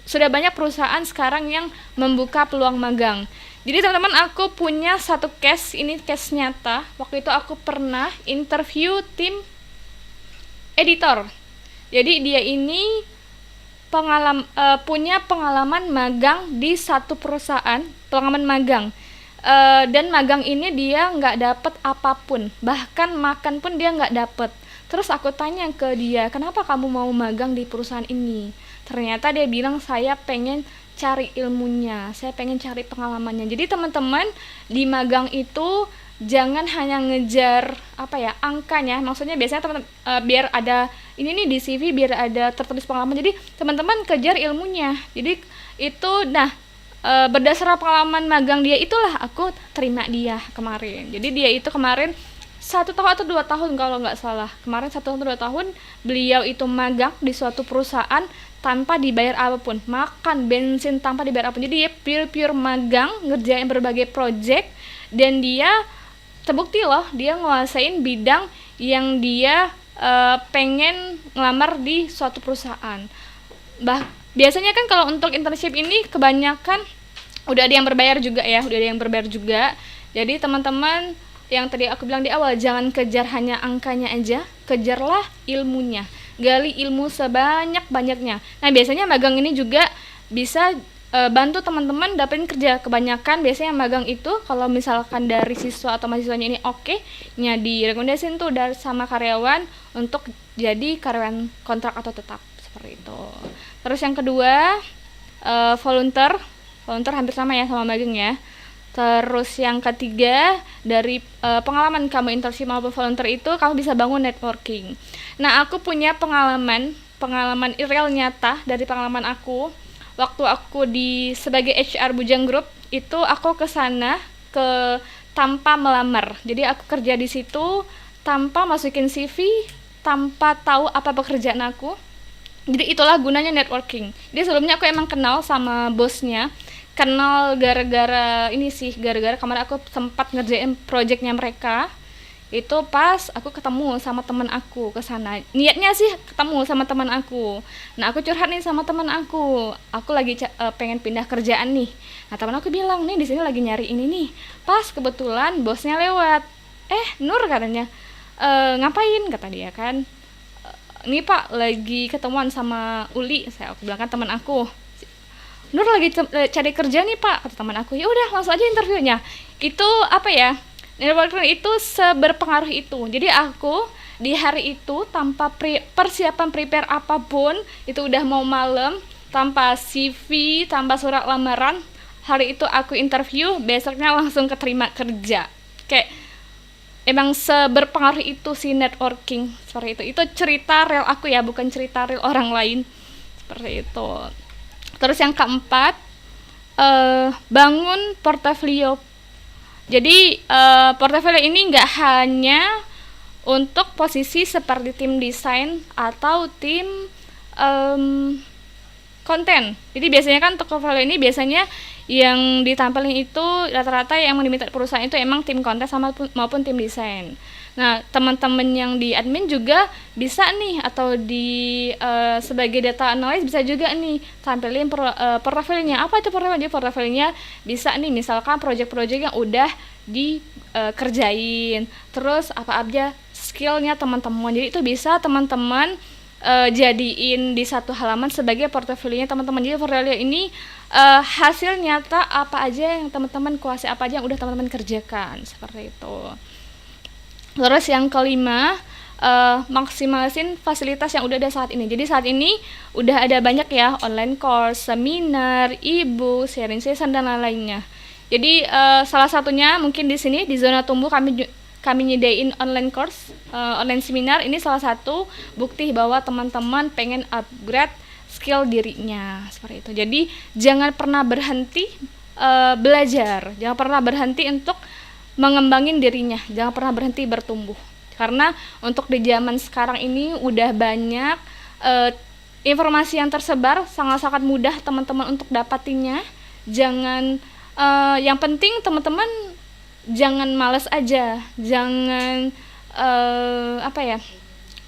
sudah banyak perusahaan sekarang yang membuka peluang magang. Jadi teman-teman, aku punya satu case, ini case nyata. Waktu itu aku pernah interview tim editor. Jadi dia ini punya pengalaman magang di satu perusahaan, pengalaman magang. Dan magang ini dia nggak dapet apapun, bahkan makan pun dia nggak dapet. Terus aku tanya ke dia, kenapa kamu mau magang di perusahaan ini? Ternyata dia bilang, saya pengen cari ilmunya, saya pengen cari pengalamannya. Jadi teman-teman, di magang itu jangan hanya ngejar angkanya. Maksudnya biasanya teman-teman biar ada ini nih di CV, biar ada tertulis pengalaman. Jadi teman-teman kejar ilmunya. Jadi itu berdasar pengalaman magang dia, itulah aku terima dia kemarin. Jadi dia itu kemarin 1 tahun atau 2 tahun kalau nggak salah. Kemarin 1 atau 2 tahun beliau itu magang di suatu perusahaan tanpa dibayar apapun, makan bensin tanpa dibayar apapun. Jadi dia pure magang, ngerjain berbagai project, dan dia terbukti loh, dia nguasain bidang yang dia pengen ngelamar di suatu perusahaan. Biasanya kan kalau untuk internship ini kebanyakan udah ada yang berbayar juga ya, Jadi teman-teman, yang tadi aku bilang di awal, jangan kejar hanya angkanya aja, kejarlah ilmunya, gali ilmu sebanyak-banyaknya. Nah, biasanya magang ini juga bisa bantu teman-teman dapetin kerja. Kebanyakan biasanya magang itu kalau misalkan dari siswa atau mahasiswanya ini nya direkomendasiin tuh dari sama karyawan untuk jadi karyawan kontrak atau tetap, seperti itu. Terus yang kedua, volunteer hampir sama ya sama magang ya. Terus yang ketiga, dari pengalaman kamu internship maupun volunteer itu kamu bisa bangun networking. Nah, aku punya pengalaman pengalaman real nyata dari pengalaman aku. Waktu aku sebagai HR Bujang Group itu aku ke sana tanpa melamar. Jadi aku kerja di situ tanpa masukin CV, tanpa tahu apa pekerjaan aku. Jadi itulah gunanya networking. Jadi sebelumnya aku emang kenal sama bosnya. Kenal gara-gara kemarin aku sempat ngerjain projectnya mereka. Itu pas aku ketemu sama teman aku ke sana. Niatnya sih ketemu sama teman aku. Nah, aku curhat nih sama teman aku. Aku lagi pengen pindah kerjaan nih. Nah, teman aku bilang, "Nih di sini lagi nyari ini nih." Pas kebetulan bosnya lewat. Nur katanya. Ngapain kata dia kan? Ini Pak lagi ketemuan sama Uli. Aku bilang kan teman aku. Nur lagi cari kerja nih Pak, kata teman aku. Ya udah langsung aja interviewnya. Itu apa ya? Networking itu seberpengaruh itu. Jadi aku di hari itu tanpa persiapan prepare apapun, itu udah mau malam, tanpa CV, tanpa surat lamaran, hari itu aku interview, besoknya langsung keterima kerja. Kayak emang seberpengaruh itu si networking seperti itu. Itu cerita real aku ya, bukan cerita real orang lain. Seperti itu. Terus yang keempat, bangun portofolio. Jadi portofolio ini nggak hanya untuk posisi seperti tim desain atau tim konten. Jadi biasanya kan untuk portofolio ini biasanya yang ditampilin itu rata-rata yang diminta perusahaan itu emang tim konten maupun tim desain. Nah, teman-teman yang di admin juga bisa nih, atau sebagai data analis bisa juga nih tampilin portofolionya. Apa itu portofolio? Portofolionya bisa nih misalkan project-project yang udah dikerjain, terus apa aja skillnya teman-teman. Jadi itu bisa teman-teman jadiin di satu halaman sebagai portofolionya teman-teman. Jadi portofolio ini hasil nyata apa aja yang teman-teman kuasai, apa aja yang udah teman-teman kerjakan, seperti itu. Terus yang kelima, maksimalisin fasilitas yang udah ada saat ini. Jadi saat ini udah ada banyak ya online course, seminar, e-book, sharing session dan lain-lainnya. Jadi salah satunya mungkin di sini di Zona Tumbuh kami nyediain online course, online seminar. Ini salah satu bukti bahwa teman-teman pengen upgrade skill dirinya, seperti itu. Jadi jangan pernah berhenti belajar, jangan pernah berhenti untuk mengembangin dirinya, jangan pernah berhenti bertumbuh. Karena untuk di zaman sekarang ini udah banyak informasi yang tersebar, sangat-sangat mudah teman-teman untuk dapatinnya. Jangan yang penting teman-teman jangan malas aja, jangan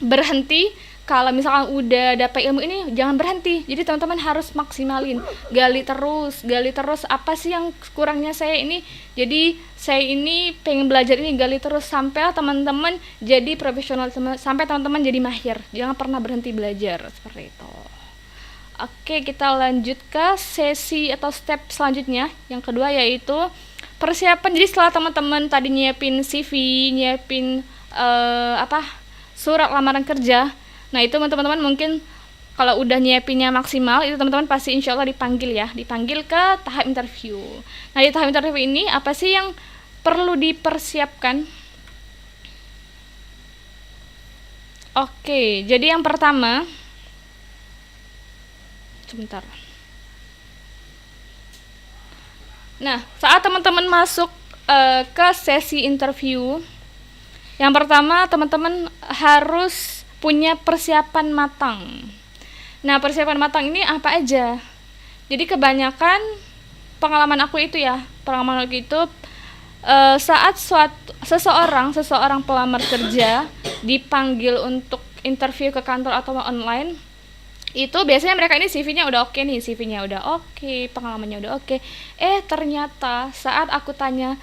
berhenti. Kalau misalkan udah dapat ilmu ini, jangan berhenti. Jadi teman-teman harus maksimalin, gali terus apa sih yang kurangnya saya ini. Jadi saya ini pengen belajar ini, gali terus sampai teman-teman jadi profesional, sampai teman-teman jadi mahir. Jangan pernah berhenti belajar, seperti itu. Oke, kita lanjut ke sesi atau step selanjutnya. Yang kedua yaitu persiapan. Jadi setelah teman-teman tadi nyiapin CV, nyiapin surat lamaran kerja. Nah, itu teman-teman mungkin kalau udah nyiapinnya maksimal, itu teman-teman pasti insya Allah dipanggil ke tahap interview. Nah, di tahap interview ini apa sih yang perlu dipersiapkan? Oke, jadi yang pertama, sebentar. Nah, saat teman-teman masuk ke sesi interview, yang pertama teman-teman harus punya persiapan matang. Nah, persiapan matang ini apa aja? Jadi kebanyakan pengalaman aku itu saat seseorang pelamar kerja dipanggil untuk interview ke kantor atau online, itu biasanya mereka ini CV-nya udah oke nih, pengalamannya udah oke. Ternyata saat aku tanya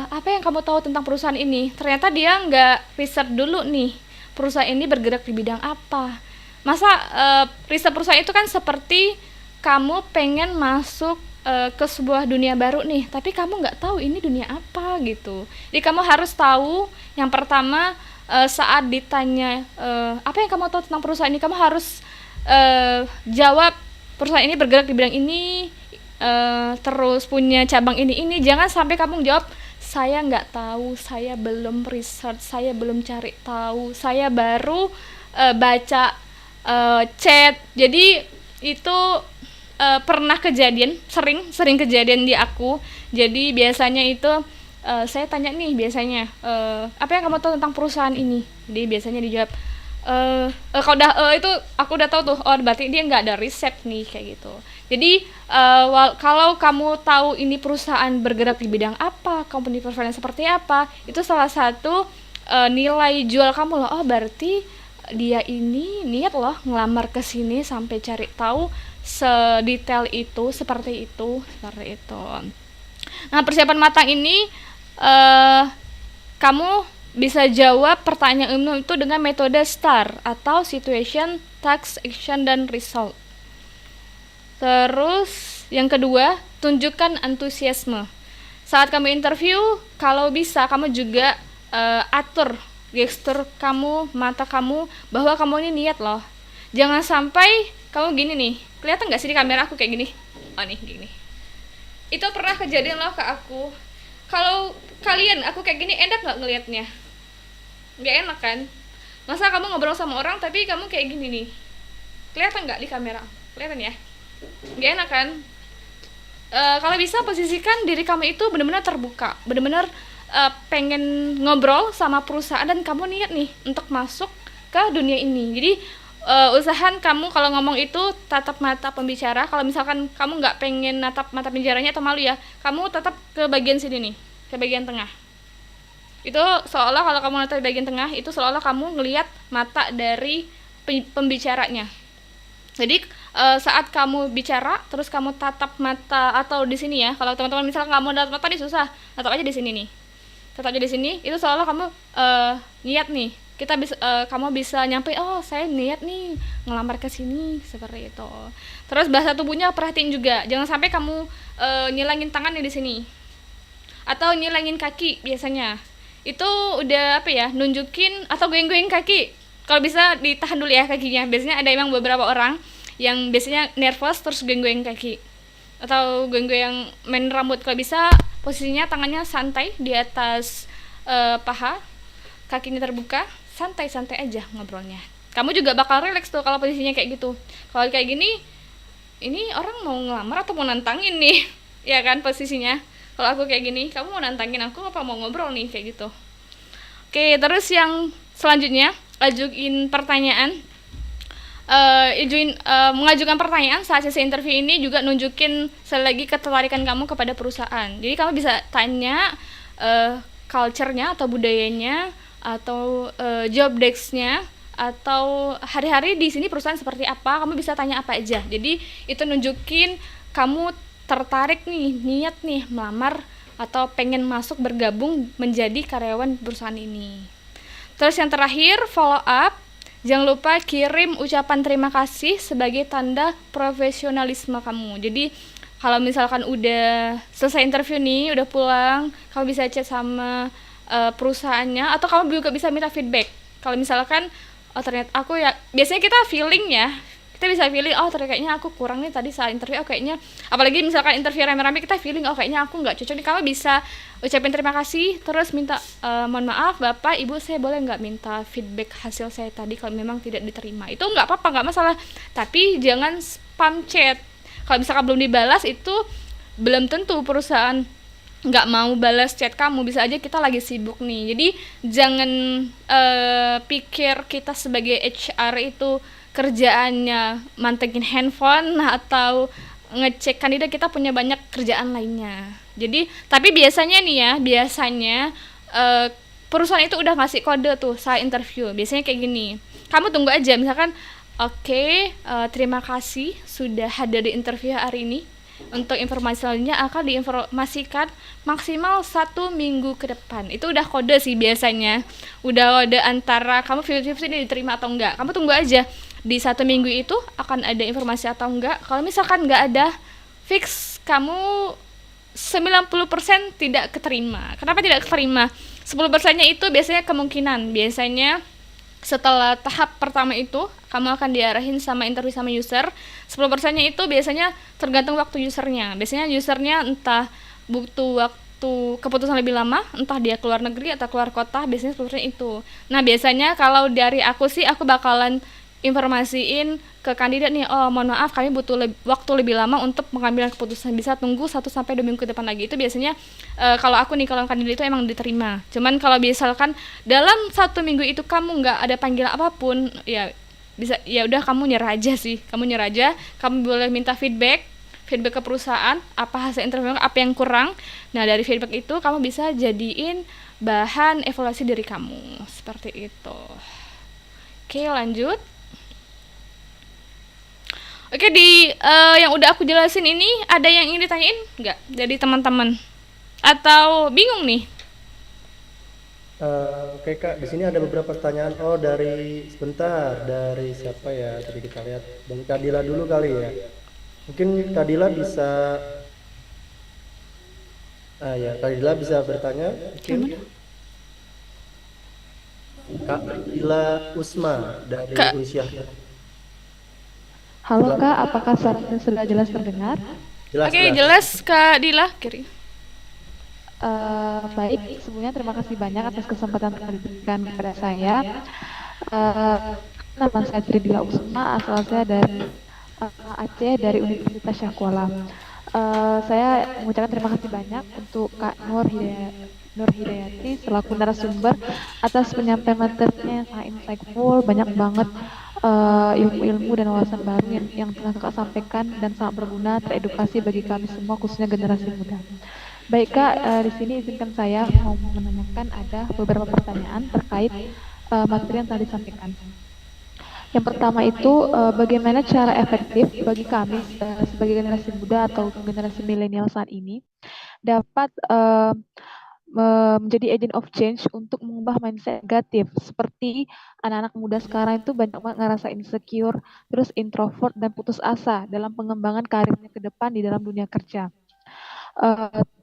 apa yang kamu tahu tentang perusahaan ini, ternyata dia nggak riset dulu nih perusahaan ini bergerak di bidang apa. Masa riset perusahaan itu kan seperti kamu pengen masuk ke sebuah dunia baru nih, tapi kamu nggak tahu ini dunia apa gitu. Jadi kamu harus tahu, yang pertama saat ditanya apa yang kamu tahu tentang perusahaan ini, kamu harus jawab perusahaan ini bergerak di bidang ini, terus punya cabang ini. Jangan sampai kamu jawab saya nggak tahu, saya belum research, saya belum cari tahu, saya baru baca chat. Jadi itu pernah kejadian, sering kejadian di aku. Jadi biasanya itu saya tanya nih biasanya, apa yang kamu tahu tentang perusahaan ini? Jadi biasanya dijawab, kalau udah itu aku udah tahu tuh, oh berarti dia nggak ada riset nih kayak gitu. Jadi kalau kamu tahu ini perusahaan bergerak di bidang apa, company profile seperti apa, itu salah satu nilai jual kamu loh. Oh berarti dia ini niat loh ngelamar ke sini sampai cari tahu sedetail itu, seperti itu. Nah, persiapan matang ini kamu bisa jawab pertanyaan umum itu dengan metode STAR atau Situation, Task, Action, dan Result. Terus yang kedua, tunjukkan antusiasme. Saat kamu interview, kalau bisa kamu juga atur gestur kamu, mata kamu, bahwa kamu ini niat loh. Jangan sampai kamu gini nih, kelihatan nggak sih di kamera aku kayak gini? Oh nih, gini. Itu pernah kejadian loh ke aku. Kalau kalian, aku kayak gini, enak nggak ngelihatnya? Nggak enak kan? Masa kamu ngobrol sama orang tapi kamu kayak gini nih? Kelihatan nggak di kamera? Kelihatan ya? Nggak enak kan? Kalau bisa posisikan diri kamu itu benar-benar terbuka, benar-benar pengen ngobrol sama perusahaan dan kamu niat nih untuk masuk ke dunia ini. Jadi usahakan kamu kalau ngomong itu tatap mata pembicara. Kalau misalkan kamu nggak pengen natap mata pembicaranya atau malu ya, kamu tatap ke bagian sini nih, ke bagian tengah. Itu seolah kalau kamu natap di bagian tengah, itu seolah kamu ngelihat mata dari pembicaranya. Jadi saat kamu bicara, terus kamu tatap mata atau di sini ya. Kalau teman-teman misalkan nggak mau tatap mata, ini susah, tatap aja di sini nih. Tatap aja di sini. Itu seolah kamu niat nih. Kamu bisa nyampe, oh saya niat nih ngelamar ke sini, seperti itu. Terus bahasa tubuhnya perhatiin juga, jangan sampai kamu nyilangin tangannya di sini atau nyilangin kaki. Biasanya itu udah apa ya, nunjukin atau goyang-goyang kaki. Kalau bisa ditahan dulu ya kakinya. Biasanya ada emang beberapa orang yang biasanya nervous terus goyang-goyang kaki atau goyang-goyang main rambut. Kalau bisa posisinya tangannya santai di atas paha, kakinya terbuka, santai-santai aja ngobrolnya. Kamu juga bakal relax tuh kalau posisinya kayak gitu. Kalau kayak gini, ini orang mau ngelamar atau mau nantangin nih? Ya kan posisinya. Kalau aku kayak gini, kamu mau nantangin aku apa mau ngobrol nih kayak gitu. Oke, terus yang selanjutnya, ajuin pertanyaan. Mengajukan pertanyaan saat sesi interview ini juga nunjukin sekali lagi ketertarikan kamu kepada perusahaan. Jadi kamu bisa tanya culture-nya atau budayanya, atau job desk-nya, atau hari-hari di sini perusahaan seperti apa. Kamu bisa tanya apa aja. Jadi itu nunjukin kamu tertarik nih, niat nih melamar atau pengen masuk bergabung menjadi karyawan perusahaan ini. Terus yang terakhir, follow up. Jangan lupa kirim ucapan terima kasih sebagai tanda profesionalisme kamu. Jadi kalau misalkan udah selesai interview nih, udah pulang, kamu bisa chat sama perusahaannya, atau kamu juga bisa minta feedback. Kalau misalkan ternyata aku ya, biasanya kita feeling ya, kita bisa feeling, oh ternyata kayaknya aku kurang nih tadi saat interview, oh kayaknya, apalagi misalkan interview rame-rame, kita feeling, oh kayaknya aku nggak cocok nih. Kamu bisa ucapin terima kasih, terus minta mohon maaf Bapak Ibu, saya boleh nggak minta feedback hasil saya tadi kalau memang tidak diterima. Itu nggak apa-apa, nggak masalah, tapi jangan spam chat. Kalau misalkan belum dibalas, itu belum tentu perusahaan nggak mau balas chat kamu, bisa aja kita lagi sibuk nih. Jadi jangan pikir kita sebagai HR itu kerjaannya mantengin handphone atau ngecek kandidat, kita punya banyak kerjaan lainnya. Jadi tapi biasanya nih ya, perusahaan itu udah ngasih kode tuh saat interview. Biasanya kayak gini, kamu tunggu aja, misalkan oke, terima kasih sudah hadir di interview hari ini. Untuk informasi selanjutnya akan diinformasikan maksimal 1 minggu ke depan. Itu udah kode sih biasanya. Udah kode antara kamu 50-50 ini diterima atau enggak. Kamu tunggu aja. Di 1 minggu itu akan ada informasi atau enggak. Kalau misalkan enggak ada, fix kamu 90% tidak keterima. Kenapa tidak keterima? 10%-nya itu biasanya kemungkinan. Biasanya setelah tahap pertama itu, kamu akan diarahin sama interview sama user. 10%-nya itu biasanya tergantung waktu usernya. Biasanya usernya entah butuh waktu keputusan lebih lama, entah dia keluar negeri atau keluar kota, biasanya 10% itu. Nah biasanya kalau dari aku sih, aku bakalan informasiin ke kandidat nih, oh mohon maaf kami butuh waktu lebih lama untuk pengambilan keputusan, bisa tunggu 1 sampai 2 minggu ke depan lagi. Itu biasanya kalau aku nih, kalau kandidat itu emang diterima. Cuman kalau misalkan dalam 1 minggu itu kamu nggak ada panggilan apapun, ya bisa, ya udah kamu nyerah aja sih, kamu boleh minta feedback ke perusahaan, apa hasil interview, apa yang kurang. Nah dari feedback itu kamu bisa jadiin bahan evaluasi diri kamu, seperti itu. Oke, lanjut. Oke, yang udah aku jelasin ini ada yang ingin ditanyain nggak dari teman-teman? Atau bingung nih? Oke Kak, di sini ada beberapa pertanyaan. Oh, dari siapa ya? Tadi kita lihat dari Kadila dulu kali ya. Mungkin Kadila bisa, Kadila bisa bertanya. Mungkin Kak Kadila Usma dari Unisya. Halo Kak, apakah suaranya sudah jelas terdengar? Jelas, Oke, jelas Kak Dila. Kiri. Baik, sebelumnya terima kasih banyak atas kesempatan yang diberikan kepada saya. Nama saya Tridila Usma, asal saya dari Aceh, dari Universitas Syahkuala. Saya mengucapkan terima kasih banyak untuk Kak Nur Hidayati selaku narasumber atas penyampaian materinya yang sangat insightful, banyak banget ilmu-ilmu dan wawasan baru yang telah Kakak sampaikan dan sangat berguna teredukasi bagi kami semua, khususnya generasi muda. Baik Kak, di sini izinkan saya mau menanyakan ada beberapa pertanyaan terkait materi yang telah disampaikan. Yang pertama itu, bagaimana cara efektif bagi kami sebagai generasi muda atau generasi milenial saat ini dapat menjadi agent of change untuk mengubah mindset negatif, seperti anak-anak muda sekarang itu banyak banget ngerasa insecure, terus introvert dan putus asa dalam pengembangan karirnya ke depan di dalam dunia kerja.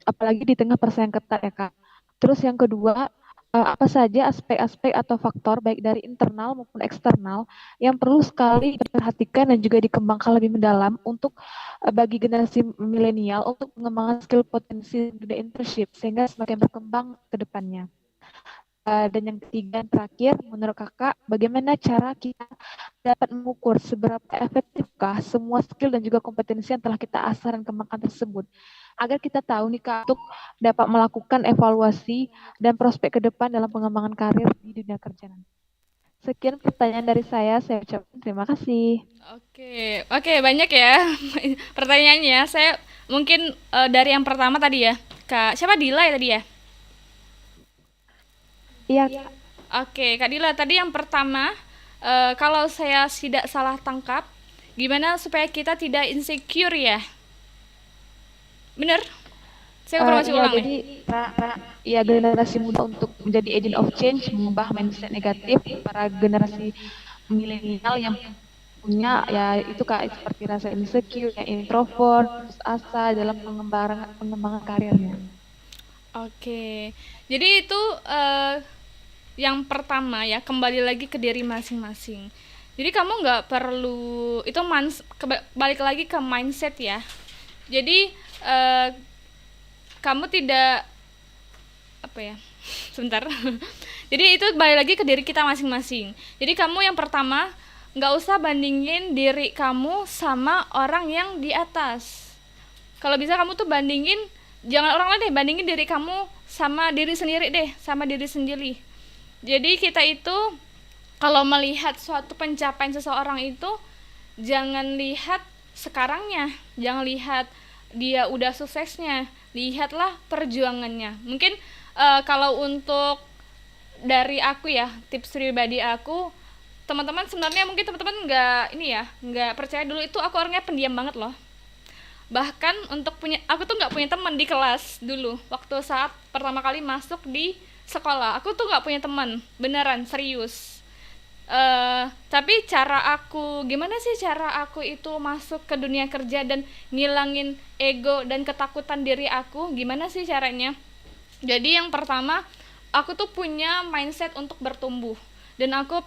Apalagi di tengah persaingan ketat ya Kak. Terus yang kedua, apa saja aspek-aspek atau faktor baik dari internal maupun eksternal yang perlu sekali diperhatikan dan juga dikembangkan lebih mendalam untuk bagi generasi milenial untuk mengembangkan skill potensi dunia internship sehingga semakin berkembang ke depannya. Dan yang ketiga dan terakhir, menurut Kakak, bagaimana cara kita dapat mengukur seberapa efektifkah semua skill dan juga kompetensi yang telah kita asah dan kembangkan tersebut, agar kita tahu nih Kak, untuk dapat melakukan evaluasi dan prospek ke depan dalam pengembangan karir di dunia kerja nanti. Sekian pertanyaan dari saya ucapkan terima kasih. Oke, banyak ya pertanyaannya. Saya mungkin dari yang pertama tadi ya, Kak, siapa Dila ya tadi ya? Iya. Oke, Kak Dila, tadi yang pertama, kalau saya tidak salah tangkap, gimana supaya kita tidak insecure ya? Bener? Saya informasi ulang nih. Jadi, generasi muda untuk menjadi agent of change, mengubah mindset negatif para generasi milenial yang punya ya itu Kak, seperti rasa insecure, yang introvert, putus asa dalam pengembangan karirnya. Oke, jadi itu yang pertama ya, kembali lagi ke diri masing-masing. Jadi kamu nggak perlu itu balik lagi ke mindset ya. Jadi kamu tidak sebentar. Jadi itu balik lagi ke diri kita masing-masing. Jadi kamu yang pertama nggak usah bandingin diri kamu sama orang yang di atas. Kalau bisa kamu tuh jangan orang lain deh, bandingin diri kamu sama diri sendiri deh, sama diri sendiri. Jadi kita itu kalau melihat suatu pencapaian seseorang itu jangan lihat sekarangnya, jangan lihat dia udah suksesnya, lihatlah perjuangannya. Mungkin kalau untuk dari aku ya, tips pribadi aku, teman-teman sebenarnya mungkin teman-teman nggak percaya dulu itu aku orangnya pendiam banget loh. Bahkan aku tuh nggak punya teman di kelas dulu waktu saat pertama kali masuk di sekolah. Aku tuh nggak punya teman, beneran serius. Tapi gimana sih cara aku itu masuk ke dunia kerja dan ngilangin ego dan ketakutan diri aku, gimana sih caranya? Jadi yang pertama, aku tuh punya mindset untuk bertumbuh. Dan aku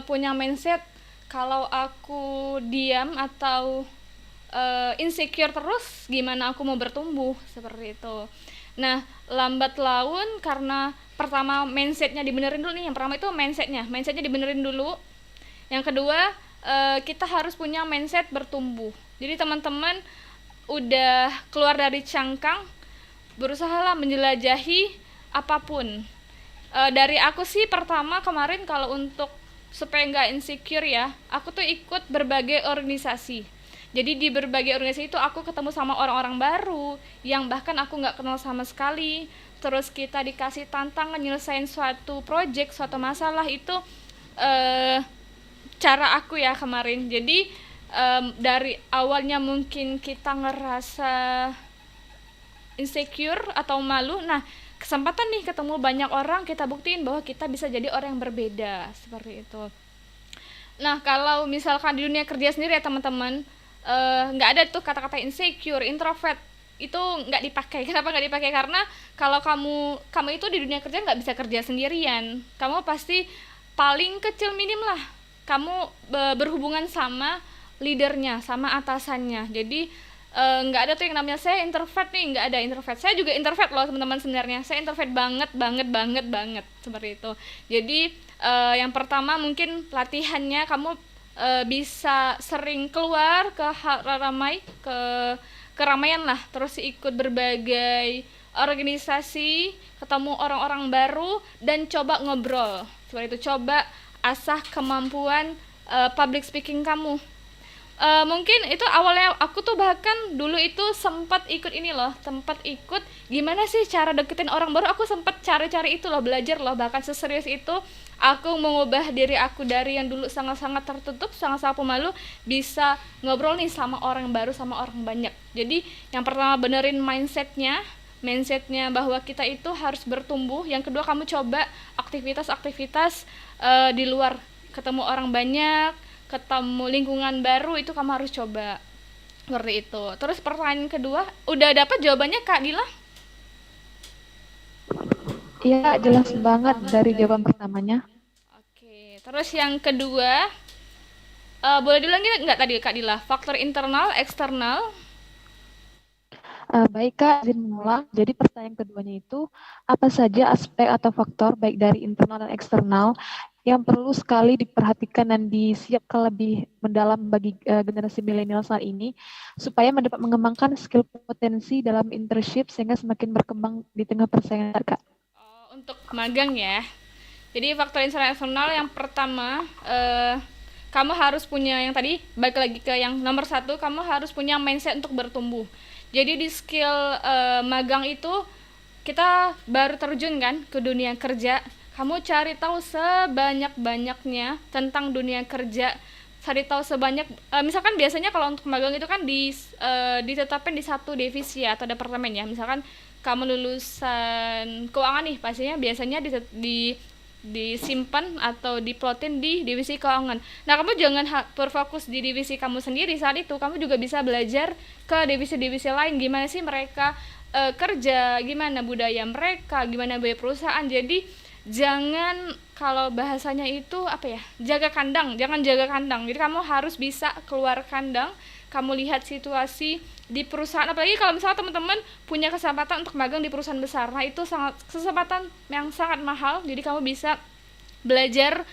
punya mindset kalau aku diam atau insecure terus, gimana aku mau bertumbuh, seperti itu. Nah, lambat laun karena pertama mindsetnya dibenerin dulu nih. Yang pertama itu mindsetnya dibenerin dulu. Yang kedua, kita harus punya mindset bertumbuh. Jadi teman-teman udah keluar dari cangkang, berusahalah menjelajahi apapun. Dari aku sih pertama kemarin kalau untuk supaya nggak insecure ya, aku tuh ikut berbagai organisasi. Jadi di berbagai organisasi itu aku ketemu sama orang-orang baru yang bahkan aku nggak kenal sama sekali. Terus kita dikasih tantangan nyelesain suatu project, suatu masalah itu cara aku ya kemarin. Jadi dari awalnya mungkin kita ngerasa insecure atau malu, nah kesempatan nih ketemu banyak orang, kita buktiin bahwa kita bisa jadi orang yang berbeda seperti itu. Nah kalau misalkan di dunia kerja sendiri ya teman-teman, nggak ada tuh kata-kata insecure, introvert, itu nggak dipakai. Kenapa nggak dipakai? Karena kalau kamu itu di dunia kerja nggak bisa kerja sendirian. Kamu pasti paling kecil minim lah kamu berhubungan sama leadernya, sama atasannya. Jadi nggak ada tuh yang namanya saya introvert nih, nggak ada introvert. Saya juga introvert loh teman-teman sebenarnya. Saya introvert banget seperti itu. Jadi yang pertama mungkin latihannya kamu bisa sering keluar ke ramai, ke keramaian lah, terus ikut berbagai organisasi, ketemu orang-orang baru dan coba ngobrol. Seperti itu, coba asah kemampuan public speaking kamu. Mungkin itu awalnya aku tuh bahkan dulu itu sempat ikut gimana sih cara deketin orang baru. Aku sempat cari-cari itu loh, belajar loh, bahkan seserius itu aku mengubah diri aku dari yang dulu sangat-sangat tertutup, sangat-sangat pemalu, bisa ngobrol nih sama orang baru, sama orang banyak. Jadi yang pertama benerin mindsetnya bahwa kita itu harus bertumbuh. Yang kedua kamu coba aktivitas-aktivitas di luar, ketemu orang banyak, ketemu lingkungan baru, itu kamu harus coba seperti itu. Terus pertanyaan kedua, udah dapat jawabannya Kak Dila? Iya, jelas banget dari jawaban pertamanya. Oke, terus yang kedua, boleh diulangi nggak tadi Kak Dila? Faktor internal, eksternal. Baik Kak, izin mengulang. Jadi pertanyaan keduanya itu, apa saja aspek atau faktor baik dari internal dan eksternal yang perlu sekali diperhatikan dan disiapkan lebih mendalam bagi generasi milenial saat ini supaya dapat mengembangkan skill potensi dalam internship sehingga semakin berkembang di tengah persaingan, Kak? Untuk magang ya. Jadi faktor internal eksternal yang pertama, kamu harus punya yang tadi, balik lagi ke yang nomor 1, kamu harus punya mindset untuk bertumbuh. Jadi di skill magang itu kita baru terjun kan ke dunia kerja. Kamu cari tahu sebanyak-banyaknya tentang dunia kerja. Cari tahu sebanyak, misalkan biasanya kalau untuk magang itu kan ditetapkan di satu divisi atau departemen ya. Misalkan kamu lulusan keuangan nih, pastinya biasanya disimpan atau diplotin di divisi keuangan. Nah, kamu jangan berfokus di divisi kamu sendiri saat itu. Kamu juga bisa belajar ke divisi-divisi lain, gimana sih mereka kerja, gimana budaya mereka, gimana budaya perusahaan. Jadi jangan, kalau bahasanya itu jaga kandang, jangan jaga kandang. Jadi kamu harus bisa keluar kandang, kamu lihat situasi di perusahaan, apalagi kalau misalnya teman-teman punya kesempatan untuk magang di perusahaan besar. Nah, itu kesempatan yang sangat mahal. Jadi kamu bisa belajar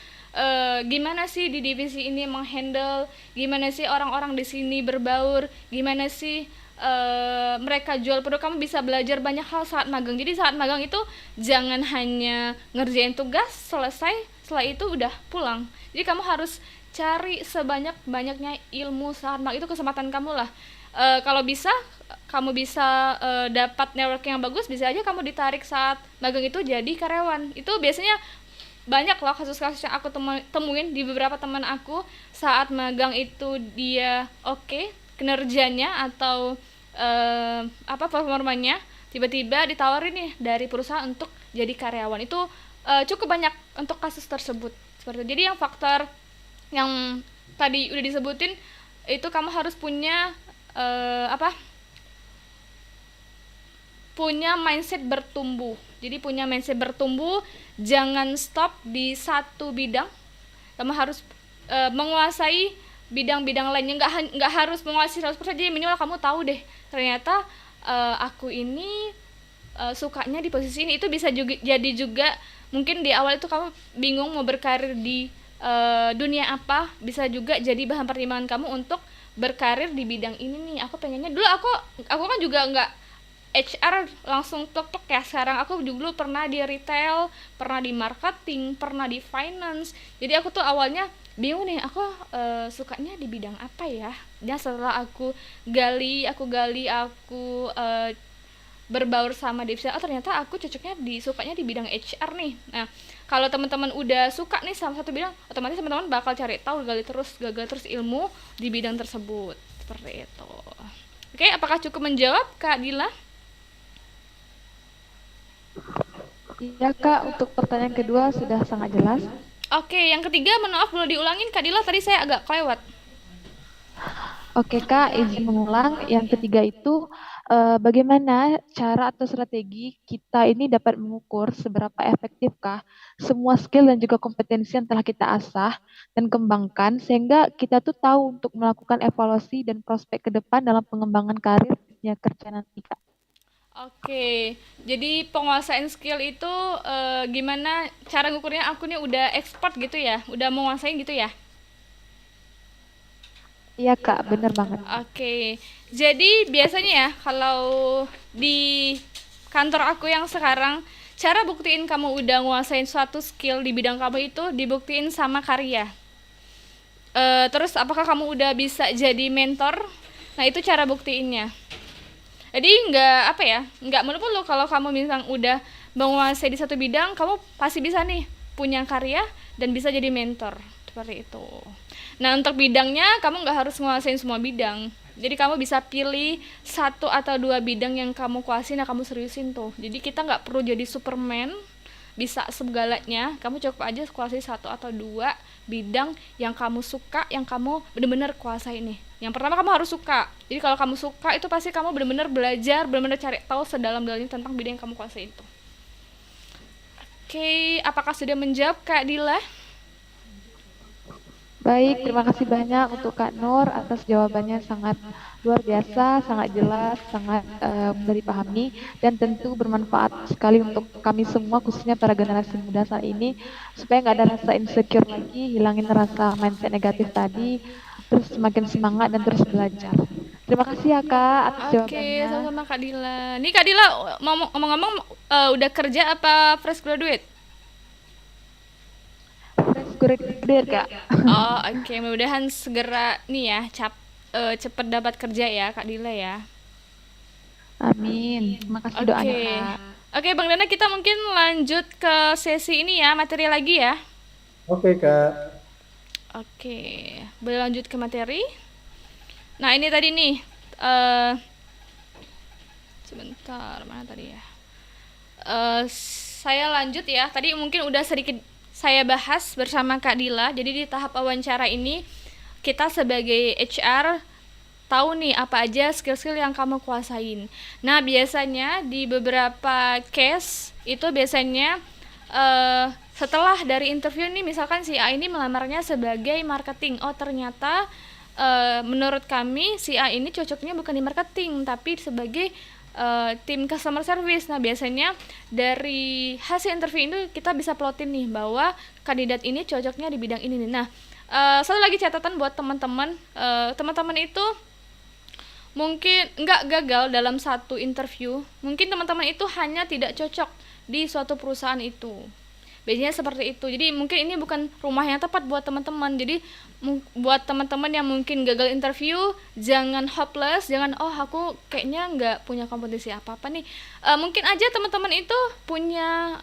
gimana sih di divisi ini menghandle, gimana sih orang-orang di sini berbaur, gimana sih mereka jual produk. Kamu bisa belajar banyak hal saat magang. Jadi saat magang itu jangan hanya ngerjain tugas selesai, setelah itu udah pulang. Jadi kamu harus cari sebanyak-banyaknya ilmu saat magang. Itu kesempatan kamu lah. Kalau bisa kamu bisa dapat networking yang bagus, bisa aja kamu ditarik saat magang itu jadi karyawan. Itu biasanya banyak loh kasus-kasus yang aku temuin di beberapa teman aku saat magang itu dia oke kinerjanya atau performanya, tiba-tiba ditawarin nih dari perusahaan untuk jadi karyawan. Itu cukup banyak untuk kasus tersebut seperti itu. Jadi yang faktor yang tadi udah disebutin itu kamu harus punya punya mindset bertumbuh. Jadi punya mindset bertumbuh, jangan stop di satu bidang. Kamu harus menguasai bidang-bidang lainnya, nggak harus menguasai 100%. Jadi minimal kamu tahu deh, ternyata aku ini sukanya di posisi ini. Itu bisa juga jadi mungkin di awal itu kamu bingung mau berkarir di dunia apa, bisa juga jadi bahan pertimbangan kamu untuk berkarir di bidang ini nih. Aku pengennya dulu aku kan juga nggak HR langsung tok ya. Sekarang aku dulu pernah di retail, pernah di marketing, pernah di finance. Jadi aku tuh awalnya bingung nih, aku sukanya di bidang apa ya. Dan setelah aku gali, aku berbaur sama divisi, ternyata aku cocoknya sukanya di bidang HR nih. Nah, kalau teman-teman udah suka nih sama satu bidang, otomatis teman-teman bakal cari tahu, gagal terus ilmu di bidang tersebut. Seperti itu. Oke, apakah cukup menjawab, Kak Dila? Iya Kak, untuk pertanyaan kedua sudah sangat jelas. Oke, yang ketiga, mohon maaf boleh diulangin Kak Dila, tadi saya agak kelewat. Oke Kak, izin mengulang. Yang ketiga itu bagaimana cara atau strategi kita ini dapat mengukur seberapa efektifkah semua skill dan juga kompetensi yang telah kita asah dan kembangkan sehingga kita tuh tahu untuk melakukan evaluasi dan prospek ke depan dalam pengembangan karir dunia kerja nanti Kak. Oke, jadi penguasaan skill itu gimana cara ngukurnya? Aku nih udah expert gitu ya, udah menguasain gitu ya. Iya Kak, bener banget. Oke, jadi biasanya ya kalau di kantor aku yang sekarang, cara buktiin kamu udah nguasain suatu skill di bidang kamu itu dibuktiin sama karya. Terus apakah kamu udah bisa jadi mentor? Nah itu cara buktiinnya. Jadi nggak melulu kalau kamu misalnya udah menguasai di satu bidang, kamu pasti bisa nih punya karya dan bisa jadi mentor seperti itu. Nah untuk bidangnya kamu nggak harus menguasain semua bidang. Jadi kamu bisa pilih 1 atau 2 bidang yang kamu kuasain, nah kamu seriusin tuh. Jadi kita nggak perlu jadi Superman, bisa segalanya. Kamu cukup aja kuasai 1 atau 2 bidang yang kamu suka, yang kamu benar-benar kuasai nih. Yang pertama kamu harus suka. Jadi kalau kamu suka itu pasti kamu benar-benar belajar, benar-benar cari tahu sedalam-dalamnya tentang bidang yang kamu kuasai itu. Oke, apakah sudah menjawab Kak Dila? Baik, terima kasih banyak untuk Kak Nur atas jawabannya sangat luar biasa, sangat jelas, sangat mudah dipahami dan tentu bermanfaat sekali untuk kami semua khususnya para generasi muda saat ini supaya nggak ada rasa insecure lagi, hilangin rasa mindset negatif tadi, terus semakin semangat dan terus belajar. Terima kasih ya Kak atas Oke, jawabannya. sama-sama Kak Dila. Nih Kak Dila ngomong-ngomong udah kerja apa fresh graduate? Fresh graduate Kak. Oh, oke. Mudah-mudahan segera nih ya, cepet dapat kerja ya, Kak Dila ya. Amin. Terima kasih Oke. doanya Kak. Oke, Bang Dana, kita mungkin lanjut ke sesi ini ya, materi lagi ya. Oke, Kak. Oke, boleh lanjut ke materi. Nah, ini tadi nih, eh sebentar, mana tadi ya? Saya lanjut ya. Tadi mungkin udah sedikit saya bahas bersama Kak Dila. Jadi di tahap wawancara ini kita sebagai HR tahu nih apa aja skill-skill yang kamu kuasain. Nah biasanya di beberapa case itu biasanya setelah dari interview nih, misalkan si A ini melamarnya sebagai marketing. Oh ternyata menurut kami si A ini cocoknya bukan di marketing tapi sebagai tim customer service. Nah biasanya dari hasil interview itu kita bisa plotin nih bahwa kandidat ini cocoknya di bidang ini nih. Nah satu lagi catatan buat teman-teman, teman-teman itu mungkin nggak gagal dalam satu interview, mungkin teman-teman itu hanya tidak cocok di suatu perusahaan itu. Biasanya seperti itu. Jadi mungkin ini bukan rumah yang tepat buat teman-teman. Jadi buat teman-teman yang mungkin gagal interview, jangan hopeless, jangan aku kayaknya nggak punya kompetensi apa-apa nih. Mungkin aja teman-teman itu punya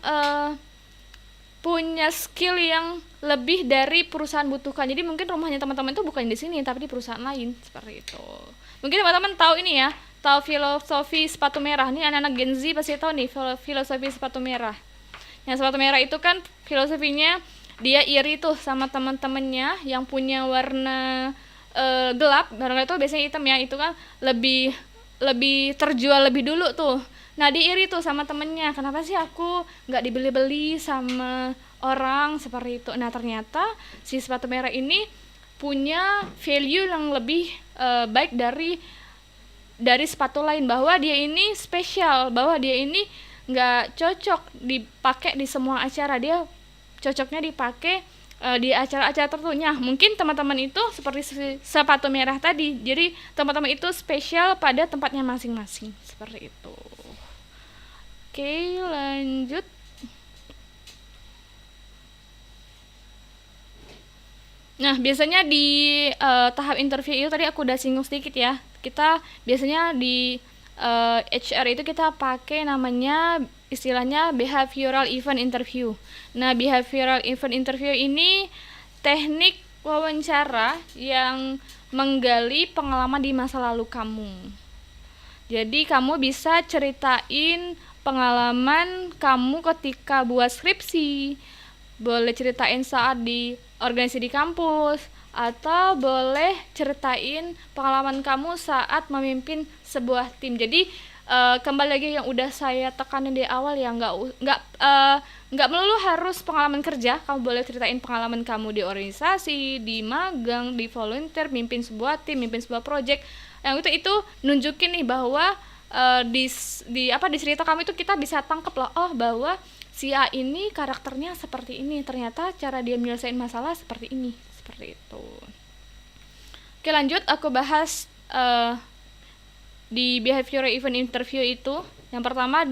skill yang lebih dari perusahaan butuhkan. Jadi mungkin rumahnya teman-teman itu bukan di sini tapi di perusahaan lain, seperti itu. Mungkin teman-teman tahu ini ya, tahu filosofi sepatu merah. Nih anak-anak Gen Z pasti tahu nih filosofi sepatu merah. Yang sepatu merah itu kan filosofinya dia iri tuh sama teman-temannya yang punya warna gelap. Warna itu biasanya hitam ya, itu kan lebih terjual lebih dulu tuh. Nah dia iri tuh sama temennya, kenapa sih aku nggak dibeli-beli sama orang seperti itu. Nah ternyata si sepatu merah ini punya value yang lebih baik dari sepatu lain, bahwa dia ini spesial, bahwa dia ini nggak cocok dipakai di semua acara, dia cocoknya dipakai di acara-acara tertentunya. Mungkin teman-teman itu seperti sepatu merah tadi. Jadi teman-teman itu spesial pada tempatnya masing-masing. Seperti itu. Oke, lanjut. Nah, biasanya di tahap interview itu tadi aku udah singgung sedikit ya. Kita biasanya di HR itu kita pakai namanya istilahnya behavioral event interview. Nah, behavioral event interview ini teknik wawancara yang menggali pengalaman di masa lalu kamu. Jadi kamu bisa ceritain pengalaman kamu ketika buat skripsi, boleh ceritain saat di organisasi di kampus, atau boleh ceritain pengalaman kamu saat memimpin sebuah tim. Jadi kembali lagi yang udah saya tekanin di awal ya, nggak melulu harus pengalaman kerja. Kamu boleh ceritain pengalaman kamu di organisasi, di magang, di volunteer, mimpin sebuah tim, mimpin sebuah project. Yang itu nunjukin nih bahwa di cerita kamu itu kita bisa tangkep loh, oh bahwa si A ini karakternya seperti ini, ternyata cara dia menyelesaikan masalah seperti ini, seperti itu. Oke, lanjut aku bahas di behavioral event interview itu. Yang pertama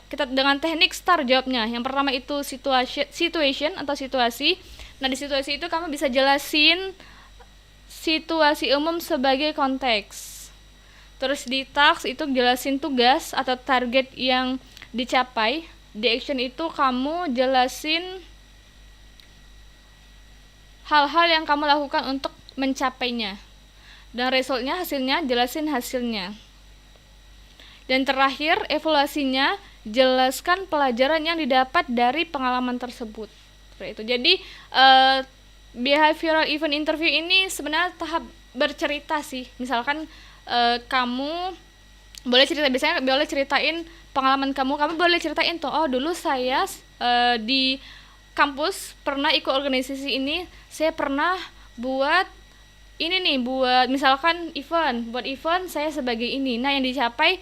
kita dengan teknik STAR jawabnya. Yang pertama itu situation atau situasi. Nah, di situasi itu kamu bisa jelasin situasi umum sebagai konteks. Terus di task itu jelasin tugas atau target yang dicapai. Di action itu kamu jelasin hal-hal yang kamu lakukan untuk mencapainya. Dan resultnya, hasilnya, jelasin hasilnya. Dan terakhir, evaluasinya, jelaskan pelajaran yang didapat dari pengalaman tersebut. Seperti itu. Jadi, behavioral event interview ini sebenarnya tahap bercerita sih. Misalkan kamu boleh biasanya boleh ceritain pengalaman kamu boleh ceritain tuh, oh dulu saya di kampus pernah ikut organisasi ini, saya pernah buat ini nih, buat misalkan buat event saya sebagai ini. Nah, yang dicapai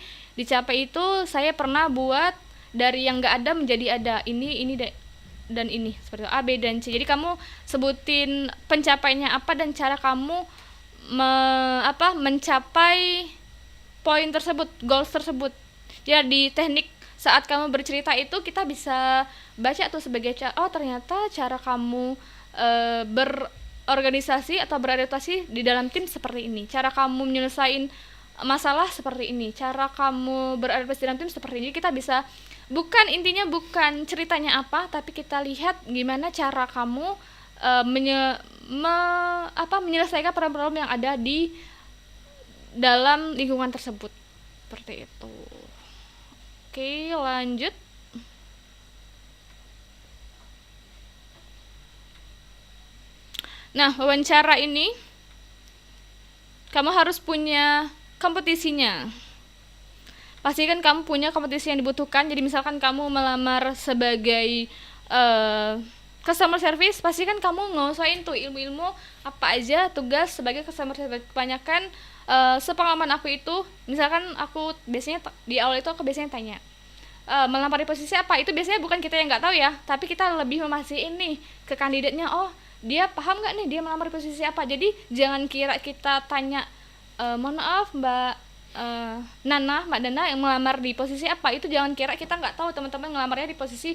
itu saya pernah buat dari yang nggak ada menjadi ada, ini dan ini, seperti itu, A, B, dan C. Jadi kamu sebutin pencapaiannya apa dan cara kamu mencapai poin tersebut, goals tersebut. Jadi teknik saat kamu bercerita itu kita bisa baca tuh sebagai oh ternyata cara kamu berorganisasi atau beradaptasi di dalam tim seperti ini, cara kamu menyelesaikan masalah seperti ini, cara kamu beradaptasi dalam tim seperti ini. Kita bisa intinya bukan ceritanya apa, tapi kita lihat gimana cara kamu menyelesaikan problem-problem yang ada di dalam lingkungan tersebut, seperti itu. Oke, lanjut. Nah, wawancara ini kamu harus punya kompetisinya. Pastikan kamu punya kompetisi yang dibutuhkan. Jadi misalkan kamu melamar sebagai customer service, pastikan kamu nguasain tuh ilmu-ilmu apa aja tugas sebagai customer service. Kebanyakan sepengalaman aku itu, misalkan aku biasanya di awal itu aku biasanya tanya melamar di posisi apa, itu biasanya bukan kita yang nggak tahu ya, tapi kita lebih memastiin nih ke kandidatnya, oh dia paham nggak nih dia melamar di posisi apa. Jadi jangan kira kita tanya mohon maaf Mbak Mbak Dana yang melamar di posisi apa, itu jangan kira kita nggak tahu teman-teman ngelamarnya di posisi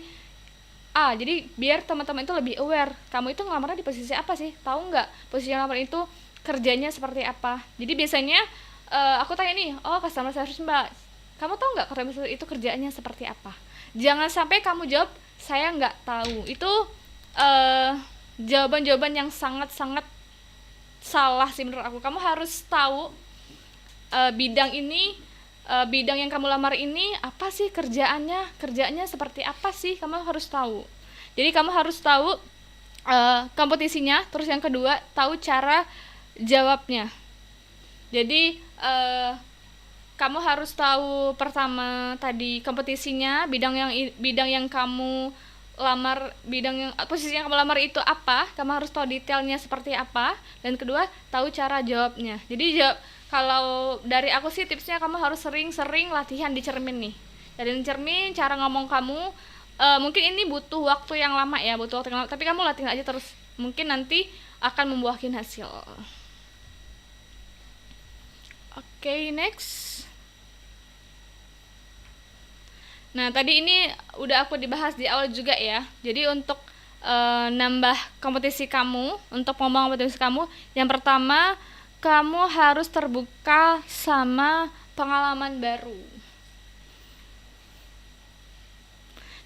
A. Jadi biar teman-teman itu lebih aware, kamu itu ngelamarnya di posisi apa sih, tahu nggak posisi ngelamar itu kerjanya seperti apa. Jadi biasanya aku tanya nih, oh customer service Mbak, kamu tahu nggak customer service itu kerjanya seperti apa. Jangan sampai kamu jawab saya nggak tahu. Itu jawaban-jawaban yang sangat-sangat salah sih menurut aku. Kamu harus tahu bidang yang kamu lamar ini apa sih kerjaannya seperti apa sih, kamu harus tahu. Jadi kamu harus tahu kompetisinya. Terus yang kedua, tahu cara jawabnya. Jadi kamu harus tahu pertama tadi kompetisinya, bidang yang kamu lamar, posisi yang kamu lamar itu apa, kamu harus tahu detailnya seperti apa. Dan kedua, tahu cara jawabnya. Jadi kalau dari aku sih tipsnya kamu harus sering-sering latihan di cermin nih. Dari cermin, cara ngomong kamu, mungkin ini butuh waktu yang lama ya, tapi kamu latihan aja terus, mungkin nanti akan membuahkan hasil. Oke, next. Nah, tadi ini udah aku dibahas di awal juga ya. Jadi untuk nambah kompetisi kamu, untuk pengembangan kompetisi kamu, yang pertama kamu harus terbuka sama pengalaman baru.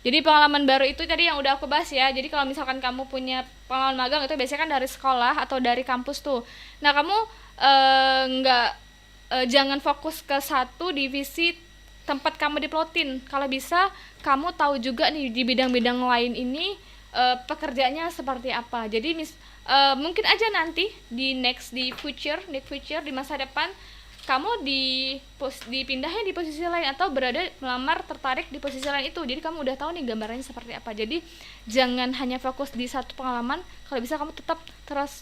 Jadi pengalaman baru itu tadi yang udah aku bahas ya. Jadi kalau misalkan kamu punya pengalaman magang itu biasanya kan dari sekolah atau dari kampus tuh. Nah, kamu jangan fokus ke satu divisi tempat kamu diplotin. Kalau bisa kamu tahu juga nih di bidang-bidang lain ini pekerjaannya seperti apa. Jadi mungkin aja nanti di future di masa depan kamu dipindahnya di posisi lain atau melamar tertarik di posisi lain itu. Jadi kamu udah tahu nih gambarannya seperti apa. Jadi jangan hanya fokus di satu pengalaman. Kalau bisa kamu tetap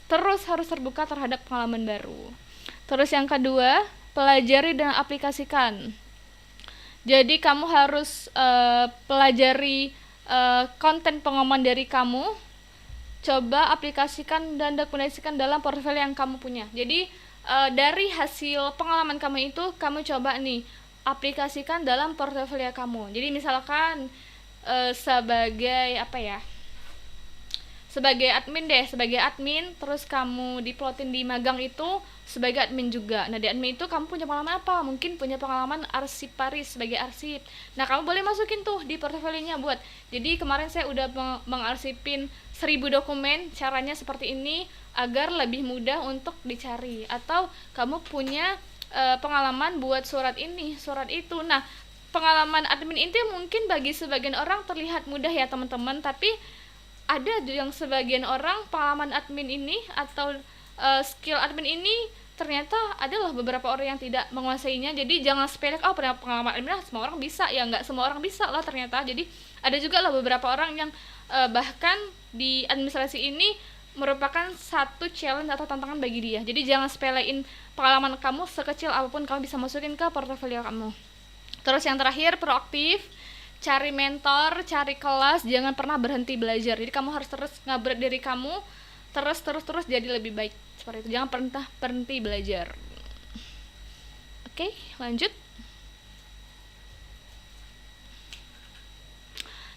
terus harus terbuka terhadap pengalaman baru. Terus yang kedua, pelajari dan aplikasikan. Jadi kamu harus pelajari konten pengumuman dari kamu, coba aplikasikan dan dokumentasikan dalam portfolio yang kamu punya. Jadi dari hasil pengalaman kamu itu, kamu coba nih aplikasikan dalam portfolio kamu. Jadi misalkan sebagai admin, terus kamu diplotin di magang itu sebagai admin juga. Nah, di admin itu kamu punya pengalaman apa? Mungkin punya pengalaman arsiparis sebagai arsip. Nah, kamu boleh masukin tuh di portofolionya buat. Jadi kemarin saya udah mengarsipin 1000 dokumen, caranya seperti ini agar lebih mudah untuk dicari. Atau kamu punya pengalaman buat surat ini, surat itu. Nah, pengalaman admin itu mungkin bagi sebagian orang terlihat mudah ya teman-teman, tapi ada yang sebagian orang pengalaman admin ini atau skill admin ini ternyata adalah beberapa orang yang tidak menguasainya. Jadi jangan sepele, pengalaman admin semua orang bisa, ya nggak semua orang bisa lah ternyata. Jadi ada juga lah beberapa orang yang bahkan di administrasi ini merupakan satu challenge atau tantangan bagi dia. Jadi jangan sepelein pengalaman kamu, sekecil apapun kamu bisa masukin ke portofolio kamu. Terus yang terakhir, proaktif, cari mentor, cari kelas, jangan pernah berhenti belajar. Jadi kamu harus terus ngupgrade diri kamu, terus jadi lebih baik. Seperti itu, jangan pernah berhenti belajar. Oke, lanjut.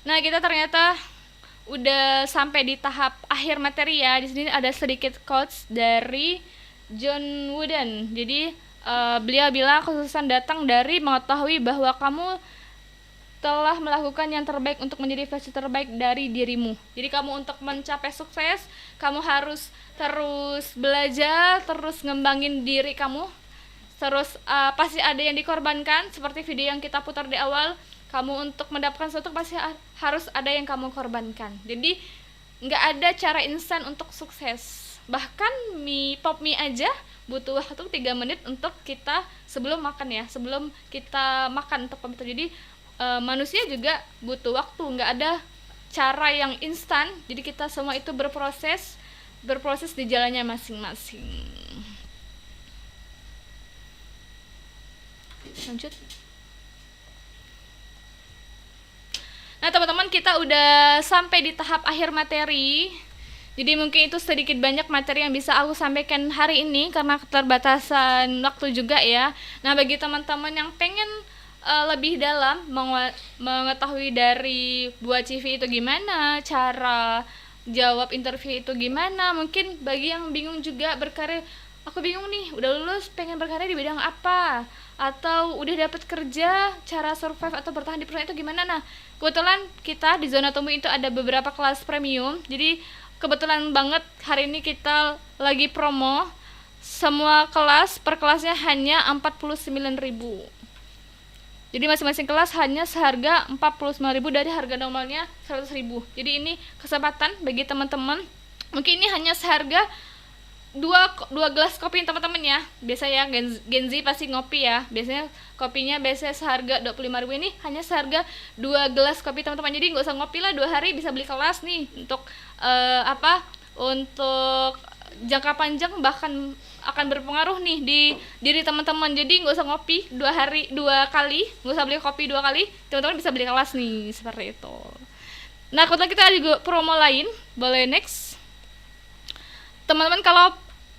Nah, kita ternyata udah sampai di tahap akhir materi ya. Di sini ada sedikit quotes dari John Wooden. Jadi beliau bilang kesuksesan datang dari mengetahui bahwa kamu telah melakukan yang terbaik untuk menjadi versi terbaik dari dirimu. Jadi kamu untuk mencapai sukses, kamu harus terus belajar, terus ngembangin diri kamu. Terus pasti ada yang dikorbankan, seperti video yang kita putar di awal. Kamu untuk mendapatkan sesuatu pasti harus ada yang kamu korbankan. Jadi nggak ada cara instan untuk sukses. Bahkan pop mie aja butuh waktu 3 menit untuk kita sebelum makan ya, sebelum kita makan untuk komputer. Jadi manusia juga butuh waktu, nggak ada cara yang instan. Jadi kita semua itu berproses di jalannya masing-masing. Lanjut. Nah teman-teman, kita udah sampai di tahap akhir materi. Jadi mungkin itu sedikit banyak materi yang bisa aku sampaikan hari ini karena keterbatasan waktu juga ya. Nah bagi teman-teman yang pengen lebih dalam mengetahui dari buat CV itu gimana, cara jawab interview itu gimana, mungkin bagi yang bingung juga berkarir, aku bingung nih, udah lulus pengen berkarir di bidang apa, atau udah dapat kerja, cara survive atau bertahan di perusahaan itu gimana. Nah kebetulan kita di Zona Tumbuh itu ada beberapa kelas premium. Jadi kebetulan banget hari ini kita lagi promo, semua kelas per kelasnya hanya 49.000. Jadi masing-masing kelas hanya seharga 49.000 dari harga normalnya 100.000. Jadi ini kesempatan bagi teman-teman. Mungkin ini hanya seharga 2 gelas kopi teman-teman ya. Biasanya Gen Z pasti ngopi ya. Biasanya kopinya seharga 25.000, ini hanya seharga 2 gelas kopi teman-teman. Jadi nggak usah ngopi lah 2 hari, bisa beli kelas nih untuk untuk jangka panjang, bahkan akan berpengaruh nih di diri teman-teman. Jadi nggak usah ngopi 2 kali, nggak usah beli kopi 2 kali, teman-teman bisa beli kelas nih, seperti itu. Nah, kebetulan kita ada juga promo lain. Boleh next. Teman-teman kalau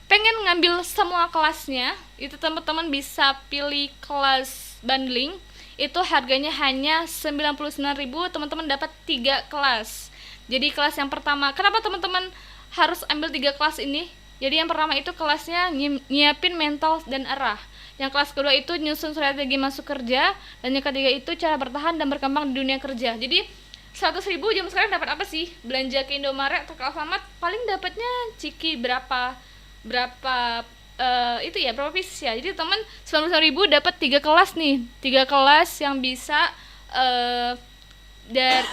pengen ngambil semua kelasnya, itu teman-teman bisa pilih kelas bundling. Itu harganya hanya 99.000, teman-teman dapat 3 kelas. Jadi kelas yang pertama, kenapa teman-teman harus ambil 3 kelas ini? Jadi yang pertama itu kelasnya nyiapin mental dan arah. Yang kelas kedua itu nyusun strategi masuk kerja, dan yang ketiga itu cara bertahan dan berkembang di dunia kerja. Jadi 100.000 jam sekarang dapat apa sih? Belanja ke Indomaret atau ke Alfamart paling dapatnya ciki berapa itu ya, berapa pieces ya. Jadi teman 99.000 dapat 3 kelas nih, 3 kelas yang bisa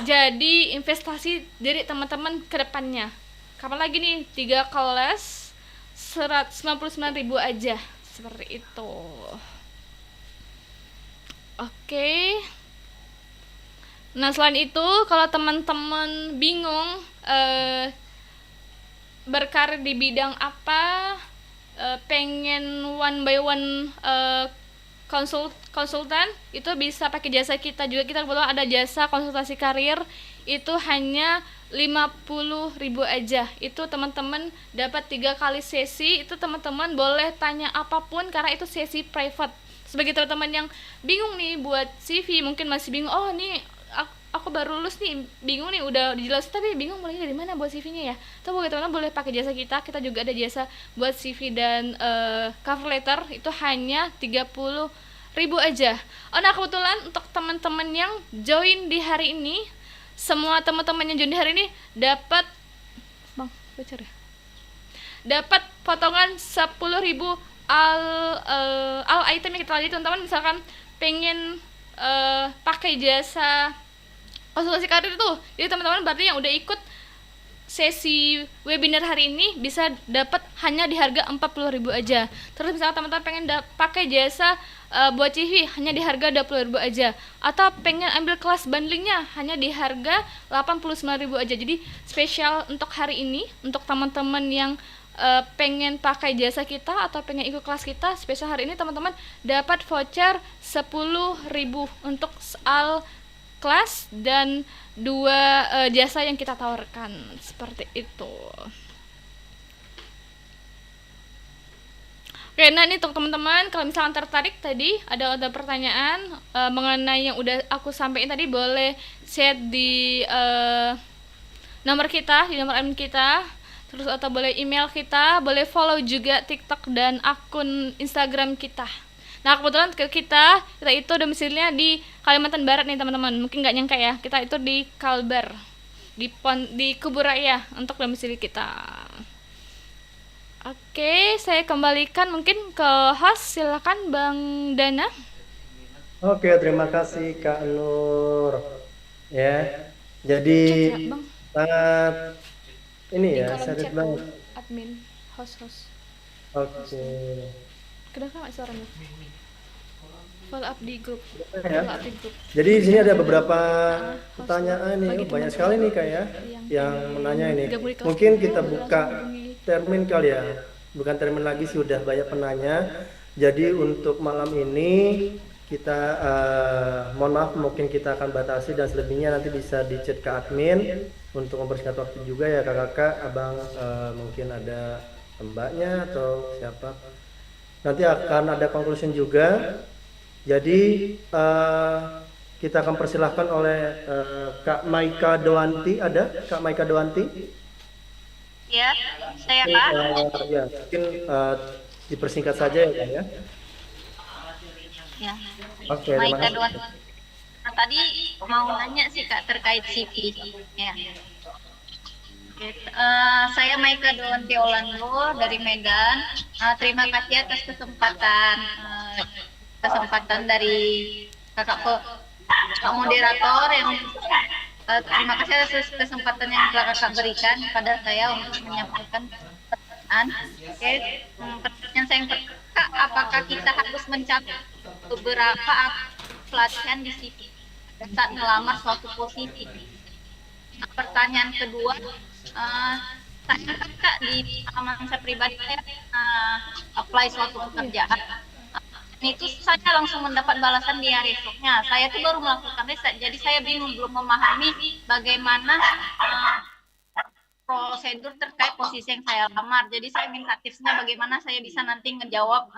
jadi investasi dari teman-teman ke depannya. Kapan lagi nih 3 kelas 199.000 aja, seperti itu. Oke. Nah, selain itu kalau teman-teman bingung berkarir di bidang apa, pengen one by one konsultan, itu bisa pakai jasa kita juga. Kita kebetulan ada jasa konsultasi karir, itu hanya 50.000 aja. Itu teman-teman dapat 3 kali sesi. Itu teman-teman boleh tanya apapun karena itu sesi private. Sebagai teman-teman yang bingung nih buat CV, mungkin masih bingung, oh nih aku baru lulus nih, bingung nih, udah dijelasin tapi bingung mulainya dari mana buat CV-nya ya. Atau teman-teman boleh pakai jasa kita. Kita juga ada jasa buat CV dan cover letter, itu hanya 30.000 aja. Oh, nah kebetulan untuk teman-teman yang join di hari ini, semua teman-teman yang join di hari ini dapat dapat potongan 10.000 all item yang kita lihat. Teman-teman misalkan pengen pakai jasa konsultasi karir tuh, jadi teman-teman berarti yang udah ikut sesi webinar hari ini bisa dapat hanya di harga 40.000 aja. Terus misalnya teman-teman pengen pakai jasa buat CV hanya di harga 20.000 aja, atau pengen ambil kelas bundlingnya hanya di harga 89.000 aja. Jadi spesial untuk hari ini, untuk teman-teman yang pengen pakai jasa kita atau pengen ikut kelas kita, spesial hari ini teman-teman dapat voucher 10.000 untuk soal kelas dan 2 jasa yang kita tawarkan, seperti itu. Oke, nah ini untuk teman-teman kalau misalkan tertarik, tadi ada pertanyaan mengenai yang udah aku sampaikan tadi, boleh chat di nomor kita, di nomor admin kita, terus atau boleh email kita, boleh follow juga TikTok dan akun Instagram kita. Nah, kebetulan kita itu domisilinya di Kalimantan Barat nih teman-teman. Mungkin nggak nyangka ya, kita itu di Kalbar, di Kuburaya untuk domisili kita. Oke, saya kembalikan mungkin ke host, silakan Bang Dana. Oke, terima kasih Kak Nur. Ya, jadi Chat ya, Bang. sangat ini Di ya, kolom sangat chat banget. admin, host. Oke. Kedengaran nggak suaranya? Follow up di grup. Ya. Follow up di grup. Jadi di sini ada beberapa Host pertanyaan nih, bagi banyak teman-teman sekali nih Kak ya, yang menanya ini. Mungkin kita buka termin kali ya, bukan termin lagi sih, udah banyak penanya. Jadi untuk malam ini kita mohon maaf, mungkin kita akan batasi dan selebihnya nanti bisa di chat ke admin untuk mempersingkat waktu juga ya kakak-kakak, abang, mungkin ada mbaknya atau siapa. Nanti akan ada conclusion juga. Jadi kita akan persilahkan oleh Kak Maika Doanti. Ada Kak Maika Doanti? Ya, saya Kak. Ya, mungkin dipersingkat saja ya Kak ya. Ya. Oke, terima Maika kasih. Doan. Nah, tadi mau nanya sih Kak terkait CV. Ya. Oke, saya Maika Doanti Olando dari Medan. Terima kasih atas kesempatan dari kakak moderator yang terima kasih atas kesempatan yang telah kakak berikan kepada saya untuk menyampaikan pertanyaan. Oke, pertanyaan saya yang pertama, apakah kita harus mencapai beberapa pelatihan di CV saat melamar suatu posisi? Pertanyaan kedua, saya kakak di pengalaman saya pribadi, saya apply suatu pekerjaan itu saya langsung mendapat balasan di hari esoknya. Saya tuh baru melakukan riset, jadi saya bingung, belum memahami bagaimana prosedur terkait posisi yang saya lamar. Jadi saya minta tipsnya bagaimana saya bisa nanti ngejawab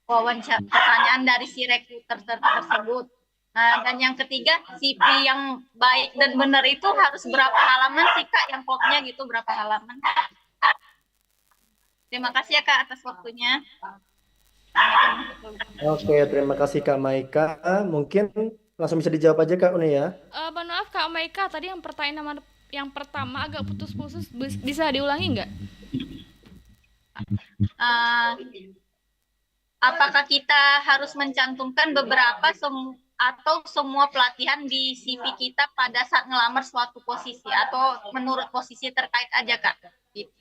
wawancara pertanyaan dari si rekruter tersebut. Nah, dan yang ketiga, CV yang baik dan benar itu harus berapa halaman sih Kak, yang plotnya gitu berapa halaman? Terima kasih ya Kak atas waktunya. Oke, terima kasih Kak Maika. Mungkin langsung bisa dijawab aja Kak Uni ya. Mohon maaf Kak Maika, tadi yang pertanyaan yang pertama agak putus-putus, bisa diulangi nggak? Apakah kita harus mencantumkan beberapa atau semua pelatihan di CV kita pada saat ngelamar suatu posisi, atau menurut posisi terkait aja Kak? Gitu.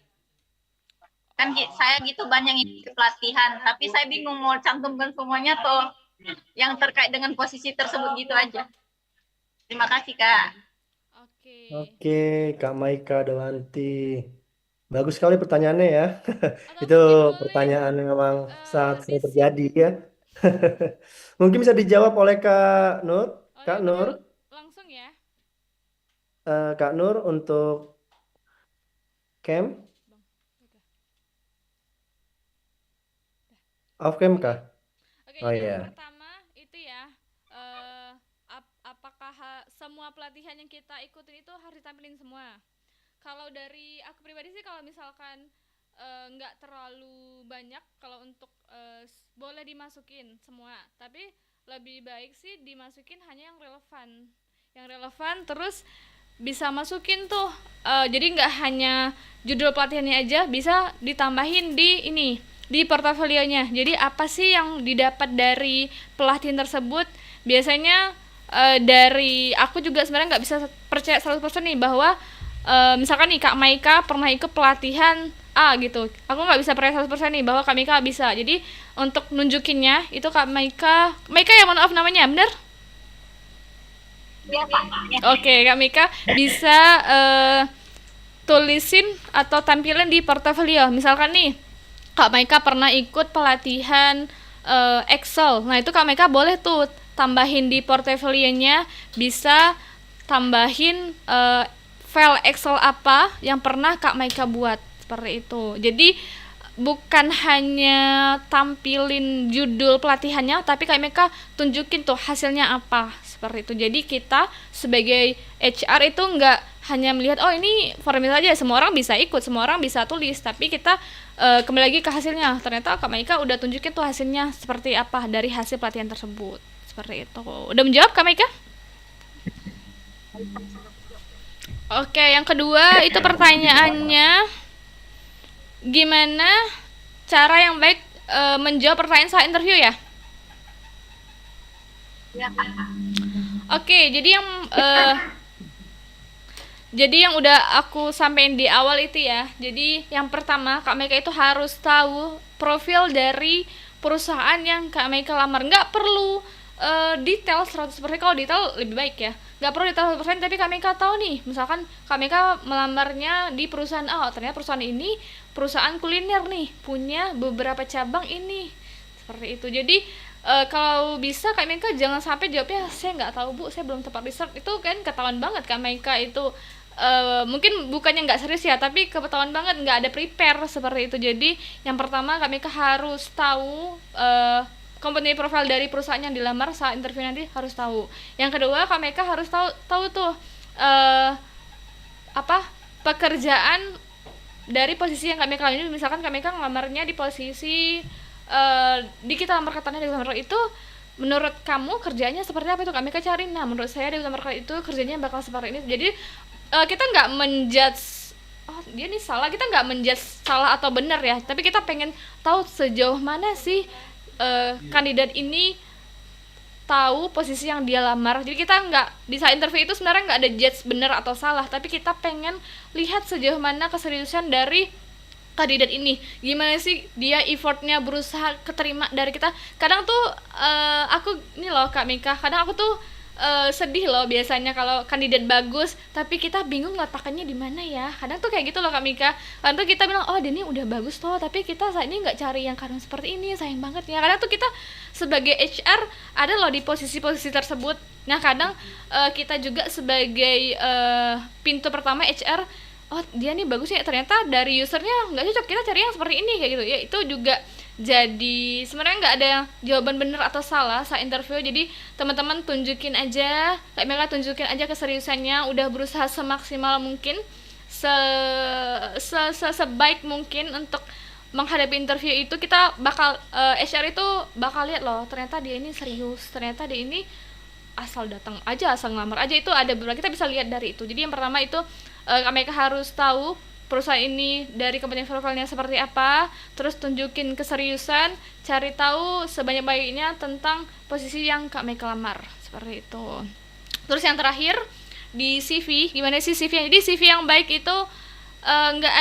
Kan saya gitu banyak ikut pelatihan, tapi saya bingung mau cantumkan semuanya atau yang terkait dengan posisi tersebut gitu aja. Terima kasih Kak. Oke, Kak Maika Dewanti. Bagus sekali pertanyaannya ya. Itu pertanyaan yang memang sangat sering terjadi ya. Mungkin bisa dijawab oleh Kak Nur. Kak Nur. Langsung ya. Kak Nur untuk Cam. Off cam kah? Oh iya. Yang pertama itu ya, apakah semua pelatihan yang kita ikutin itu harus ditampilin semua? Kalau dari aku pribadi sih, kalau misalkan nggak terlalu banyak, kalau untuk boleh dimasukin semua, tapi lebih baik sih dimasukin hanya yang relevan terus bisa masukin tuh, jadi nggak hanya judul pelatihannya aja, bisa ditambahin di portofolionya. Jadi apa sih yang didapat dari pelatihan tersebut? Biasanya dari aku juga sebenarnya nggak bisa percaya 100% nih bahwa misalkan nih Kak Maika pernah ikut pelatihan A gitu, aku nggak bisa percaya 100% nih bahwa Kak Maika bisa. Jadi untuk nunjukinnya itu Kak Maika ya, mohon maaf namanya, bener? Ya, Pak. Oke, Kak Maika bisa tulisin atau tampilin di portofolio. Misalkan nih Kak Maika pernah ikut pelatihan Excel. Nah, itu Kak Maika boleh tuh tambahin di portofolionya, bisa tambahin file Excel apa yang pernah Kak Maika buat, seperti itu. Jadi bukan hanya tampilin judul pelatihannya, tapi Kak Maika tunjukin tuh hasilnya apa, seperti itu. Jadi kita sebagai HR itu nggak hanya melihat oh ini formulir aja, semua orang bisa ikut, semua orang bisa tulis, tapi kita kembali lagi ke hasilnya. Ternyata Kak Maika udah tunjukin tuh hasilnya seperti apa dari hasil pelatihan tersebut, seperti itu. Udah menjawab Kak Maika? Oke, yang kedua itu pertanyaannya, gimana cara yang baik menjawab pertanyaan saat interview ya? Oke, jadi yang udah aku sampein di awal itu ya. Jadi yang pertama, Kak Maika itu harus tahu profil dari perusahaan yang Kak Maika lamar. Nggak perlu detail 100%, kalau detail lebih baik ya. Nggak perlu detail 100%, tapi Kak Maika tahu nih, misalkan Kak Maika melamarnya di perusahaan A, ternyata perusahaan ini perusahaan kuliner nih, punya beberapa cabang ini, seperti itu. Jadi kalau bisa Kak Maika jangan sampai jawabnya saya nggak tahu Bu, saya belum tempat research. Itu kan ketahuan banget Kak Maika itu mungkin bukannya nggak serius ya, tapi ketahuan banget nggak ada prepare, seperti itu. Jadi yang pertama Kak Maika harus tahu company profile dari perusahaan yang dilamar saat interview nanti, harus tahu. Yang kedua Kak Maika harus tahu tuh pekerjaan dari posisi yang Kak Maika ini. Misalkan Kak Maika ngelamarnya di posisi di kita lamar katanya di lamar itu, menurut kamu kerjanya seperti apa itu Kak Maika cari. Nah, menurut saya di lamar itu kerjanya bakal seperti ini. Jadi kita nggak menjudge dia nih salah, kita nggak menjudge salah atau benar ya, tapi kita pengen tahu sejauh mana sih kandidat ini tahu posisi yang dia lamar. Jadi kita nggak di saat interview itu sebenarnya nggak ada judge benar atau salah, tapi kita pengen lihat sejauh mana keseriusan dari kandidat ini, gimana sih dia effortnya berusaha keterima dari kita. Kadang tuh aku ini loh Kak Mika, kadang aku tuh sedih loh biasanya kalau kandidat bagus tapi kita bingung letakkannya di mana ya. Kadang tuh kayak gitu loh Kak Mika. Kadang tuh kita bilang oh dia ini udah bagus tuh tapi kita saat ini nggak cari yang karena seperti ini, sayang banget ya. Kadang tuh kita sebagai HR ada loh di posisi-posisi tersebut. Nah kadang kita juga sebagai pintu pertama HR, oh dia nih bagus ya, ternyata dari usernya nggak cocok, kita cari yang seperti ini kayak gitu ya. Itu juga jadi sebenarnya nggak ada jawaban benar atau salah saat interview. Jadi teman-teman tunjukin aja, kayak mereka tunjukin aja keseriusannya, udah berusaha semaksimal mungkin, sebaik mungkin untuk menghadapi interview itu. Kita bakal HR itu bakal lihat loh, ternyata dia ini serius, ternyata dia ini asal datang aja, asal ngelamar aja. Itu ada beberapa, kita bisa lihat dari itu. Jadi yang pertama itu mereka harus tahu perusahaan ini dari company profile-nya seperti apa, terus tunjukin keseriusan, cari tahu sebanyak-banyaknya tentang posisi yang Kak Meka lamar, seperti itu. Terus yang terakhir di CV, gimana sih CV-nya? Jadi CV yang baik itu nggak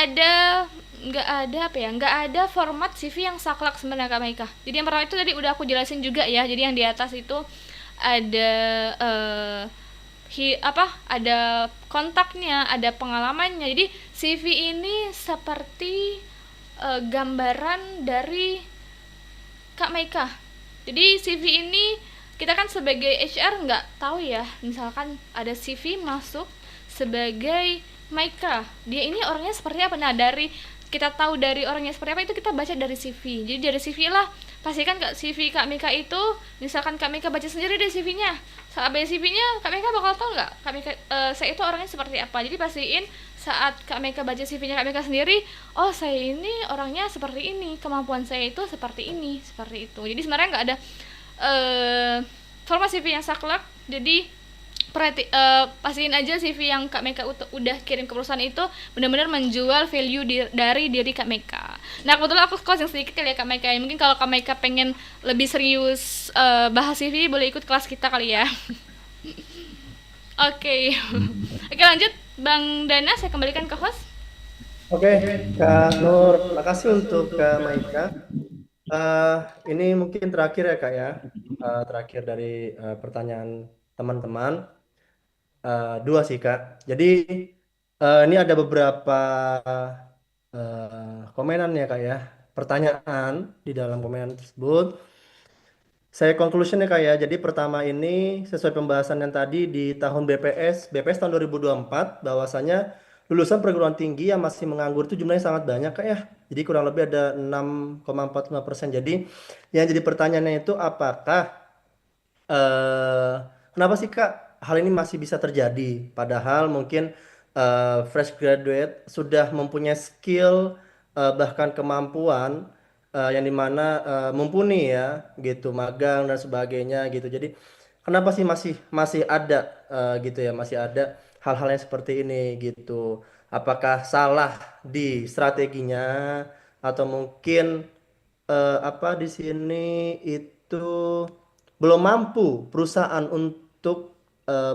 ada format CV yang saklek sebenarnya Kak Meka. Jadi yang pertama itu tadi udah aku jelasin juga ya. Jadi yang di atas itu ada ada kontaknya, ada pengalamannya. Jadi CV ini seperti gambaran dari Kak Meka. Jadi CV ini kita kan sebagai HR nggak tahu ya, misalkan ada CV masuk sebagai Meka, dia ini orangnya seperti apa. Nah dari kita tahu dari orangnya seperti apa itu kita baca dari CV. Jadi dari CV lah pastikan CV Kak Mika itu, misalkan Kak Mika baca sendiri dari CV-nya, saat baca CV-nya Kak Mika bakal tahu nggak Kak Mika saya itu orangnya seperti apa. Jadi pastiin saat Kak Mika baca CV-nya Kak Mika sendiri, oh saya ini orangnya seperti ini, kemampuan saya itu seperti ini, seperti itu. Jadi sebenarnya nggak ada format CV yang saklek. Jadi pastiin aja CV yang Kak Meka udah kirim ke perusahaan itu benar-benar menjual value dari diri Kak Meka. Nah kebetulan aku closing sedikit kali ya Kak Meka. Mungkin kalau Kak Meka pengen lebih serius bahas CV, boleh ikut kelas kita kali ya. Oke. Oke lanjut Bang Dana, saya kembalikan ke host. Oke, Kak Nur, makasih untuk Kak Maika. Ini mungkin terakhir ya Kak ya, terakhir dari pertanyaan teman-teman. Dua sih Kak. Jadi ini ada beberapa komenan ya Kak ya, pertanyaan di dalam komenan tersebut. Saya conclusion ya Kak ya. Jadi pertama ini sesuai pembahasan yang tadi di tahun BPS tahun 2024, bahwasanya lulusan perguruan tinggi yang masih menganggur itu jumlahnya sangat banyak Kak ya. Jadi kurang lebih ada 6,45%. Jadi yang jadi pertanyaannya itu apakah kenapa sih Kak hal ini masih bisa terjadi? Padahal mungkin fresh graduate sudah mempunyai skill bahkan kemampuan yang dimana mumpuni ya gitu, magang dan sebagainya gitu. Jadi kenapa sih masih masih ada gitu ya, masih ada hal-hal yang seperti ini gitu? Apakah salah di strateginya atau mungkin apa di sini itu belum mampu perusahaan untuk